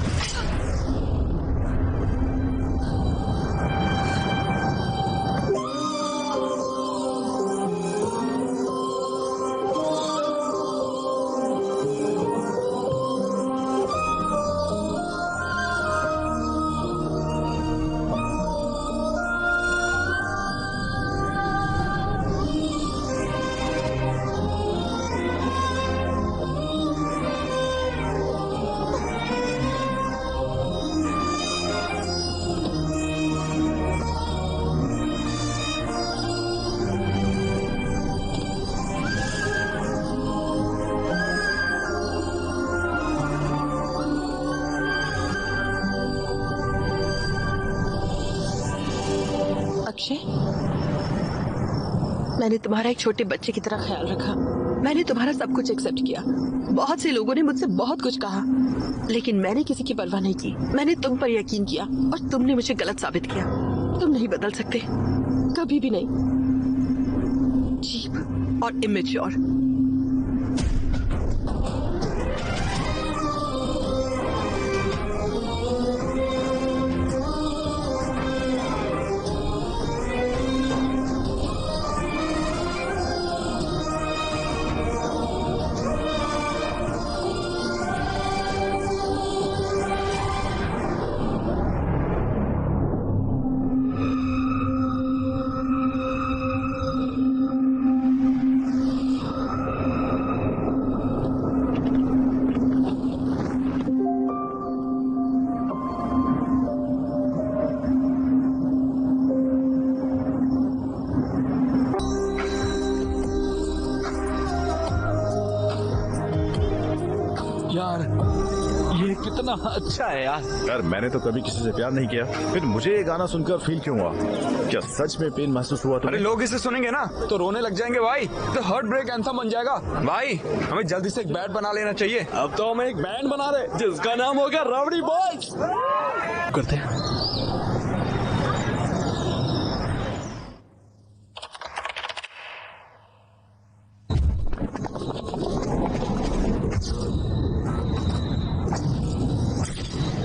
Speaker 10: अक्षय, मैंने तुम्हारा एक छोटे बच्चे की तरह ख्याल रखा। मैंने तुम्हारा सब कुछ एक्सेप्ट किया। बहुत से लोगों ने मुझसे बहुत कुछ कहा, लेकिन मैंने किसी की परवाह नहीं की। मैंने तुम पर यकीन किया और तुमने मुझे गलत साबित किया। तुम नहीं बदल सकते, कभी भी नहीं। चीप और इमेच्योर।
Speaker 6: गाना अच्छा है यार।
Speaker 7: यार मैंने तो कभी किसी से प्यार नहीं किया, फिर मुझे ये गाना सुनकर फील क्यों हुआ? क्या सच में पेन महसूस हुआ?
Speaker 2: अरे लोग इसे सुनेंगे ना तो रोने लग जाएंगे भाई, तो हार्ट ब्रेक एंथम बन जाएगा भाई। हमें जल्दी से एक बैंड बना लेना चाहिए।
Speaker 8: अब तो हम एक बैंड बना रहे जिसका नाम होगा रावड़ी बॉयज।
Speaker 3: करते हैं।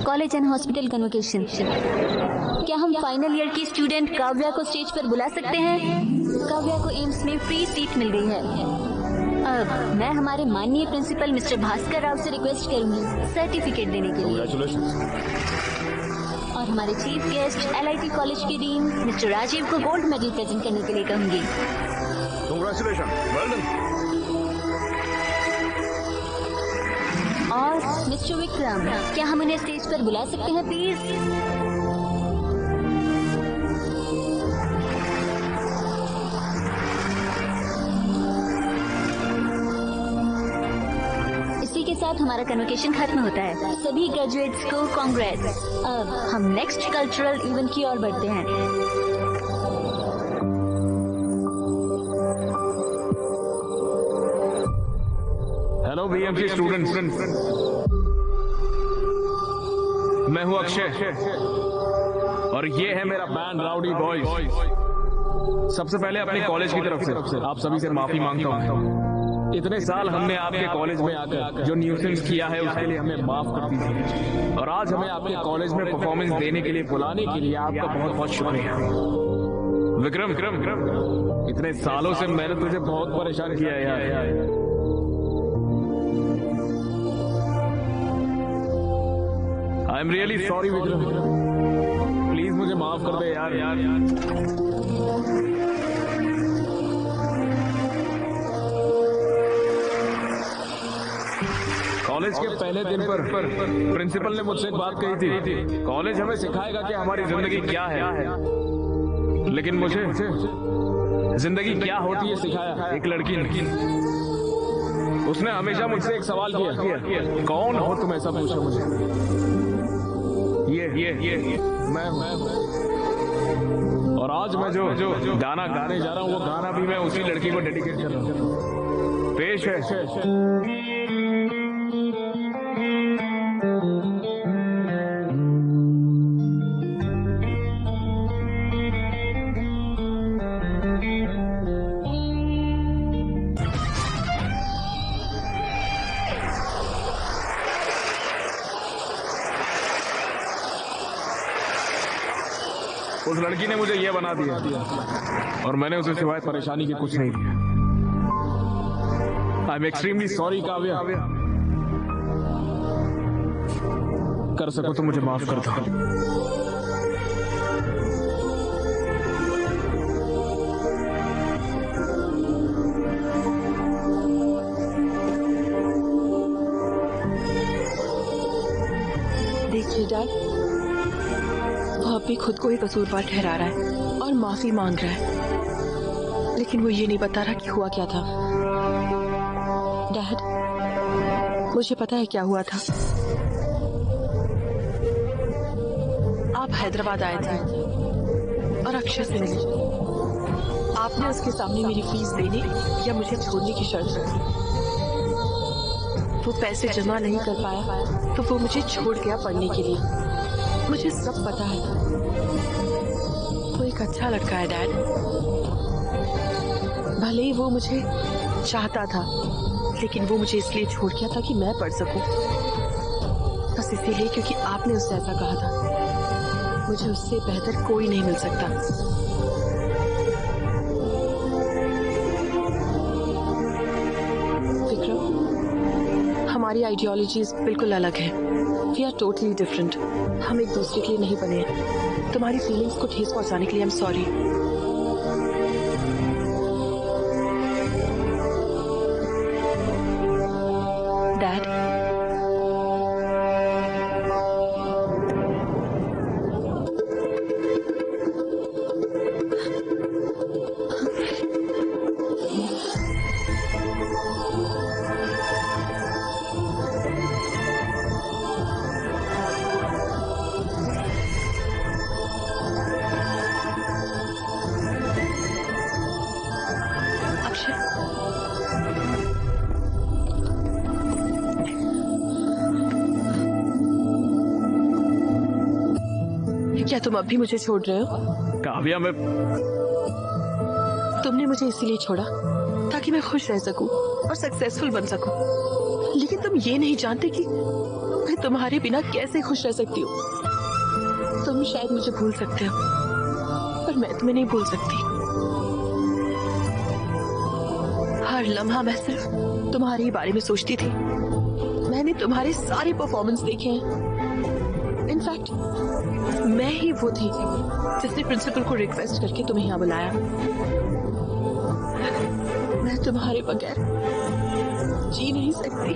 Speaker 5: College and hospital convocation. क्या हम फाइनल ईयर की स्टूडेंट काव्या को स्टेज पर बुला सकते हैं? काव्या को एम्स में फ्री सीट मिल गई है। अब मैं हमारे माननीय प्रिंसिपल मिस्टर भास्कर राव से रिक्वेस्ट करूंगी सर्टिफिकेट देने के लिए। और हमारे चीफ गेस्ट LIT कॉलेज के डीन मिस्टर राजीव को गोल्ड मेडल प्रेजेंट करने के लिए कहूंगी। और मिस्टर विक्रम, क्या हम उन्हें स्टेज पर बुला सकते हैं प्लीज? इसी के साथ हमारा कन्वोकेशन खत्म होता है। सभी ग्रेजुएट्स को कांग्रेट्स। अब हम नेक्स्ट कल्चरल इवेंट की ओर बढ़ते हैं।
Speaker 4: हेलो BMC स्टूडेंट्स, मैं हूं अक्षय और ये है मेरा बैंड राउडी बॉयज। सबसे पहले अपने कॉलेज की तरफ से आप सभी से माफी मांगता हूं। इतने साल हमने आपके कॉलेज में आकर जो न्यूसेंस किया है उसके लिए हमें माफ कर दीजिए। और आज हमें आपके कॉलेज में परफॉर्मेंस देने के लिए बुलाने के लिए आपका बहुत बहुत शुक्रिया। विक्रम, इतने सालों से मैंने तुझे बहुत परेशान किया है यार। I am really sorry Vikram, please मुझे माफ कर दे यार। कॉलेज के पहले दिन पर प्रिंसिपल ने मुझसे एक बात कही थी, कॉलेज हमें सिखाएगा कि हमारी जिंदगी क्या है, लेकिन मुझे जिंदगी क्या होती है सिखाया एक लड़की ने। उसने हमेशा मुझसे एक सवाल किया, कौन हो तुम, ऐसा पूछा मुझे। ये मैं हूं। और आज मैं जो गाना गाने जा रहा हूं वो गाना भी मैं उसी लड़की को डेडिकेट कर रहा हूं। पेश है उस लड़की ने मुझे ये बना दिया और मैंने उसे सिवाय परेशानी के कुछ नहीं दिया। I am extremely sorry Kavya. कर सको तो मुझे माफ कर दो।
Speaker 10: देखिए डैड, वो अब भी खुद को ही कसूरवार ठहरा रहा है और माफी मांग रहा है, लेकिन वो ये नहीं बता रहा कि हुआ क्या था। डैड, मुझे पता है क्या हुआ था। आप हैदराबाद आए थे और अक्षय से मिले। आपने उसके सामने मेरी फीस देने या मुझे छोड़ने की शर्त रखी। वो पैसे जमा नहीं कर पाया तो वो मुझे छोड़ गया पढ़ने के लिए। मुझे सब पता है। वो एक अच्छा लड़का है डैड। भले ही वो मुझे चाहता था, लेकिन वो मुझे इसलिए छोड़ गया था कि मैं पढ़ सकूं। बस इसीलिए क्योंकि आपने उससे ऐसा कहा था। मुझे उससे बेहतर कोई नहीं मिल सकता। विक्रम, हमारी आइडियोलॉजीज बिल्कुल अलग है। We are totally different. हम एक दूसरे के लिए नहीं बने हैं। तुम्हारी फीलिंग्स को ठेस पहुंचाने के लिए आई एम सॉरी। डैड, तुम अब भी मुझे छोड़ रहे हो?
Speaker 4: काव्या, मैं
Speaker 10: तुमने मुझे इसीलिए छोड़ा ताकि मैं खुश रह सकूं और सक्सेसफुल बन सकूं। लेकिन तुम ये नहीं जानते कि मैं तुम्हारे बिना कैसे खुश रह सकती हूँ। तुम शायद मुझे भूल सकते हो, पर मैं तुम्हें नहीं भूल सकती। हर लम्हा मैं सिर्फ तुम्हारे ही बारे में सोचती थी। मैंने तुम्हारे सारे परफॉर्मेंस देखे हैं। इनफैक्ट मैं ही वो थी जिसने प्रिंसिपल को रिक्वेस्ट करके तुम्हें यहाँ बुलाया। मैं तुम्हारे बगैर जी नहीं सकती।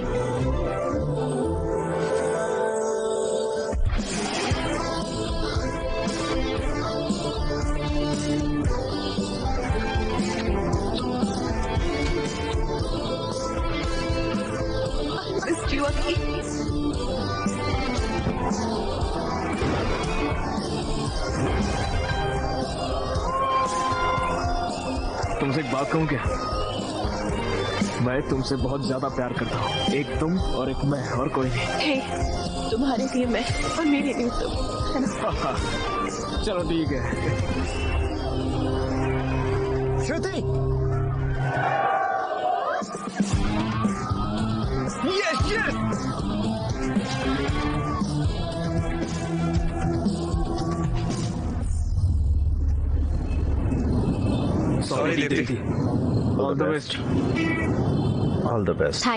Speaker 4: तुमसे एक बात कहूं क्या? मैं तुमसे बहुत ज्यादा प्यार करता हूँ। एक तुम और एक मैं, और कोई नहीं।
Speaker 10: हे, तुम्हारे लिए मैं और मेरे लिए तुम, है ना?
Speaker 4: चलो ठीक है।
Speaker 3: Shruti,
Speaker 2: yes yes.
Speaker 4: Sorry Deepti. All the best.
Speaker 11: All the best.
Speaker 5: Thank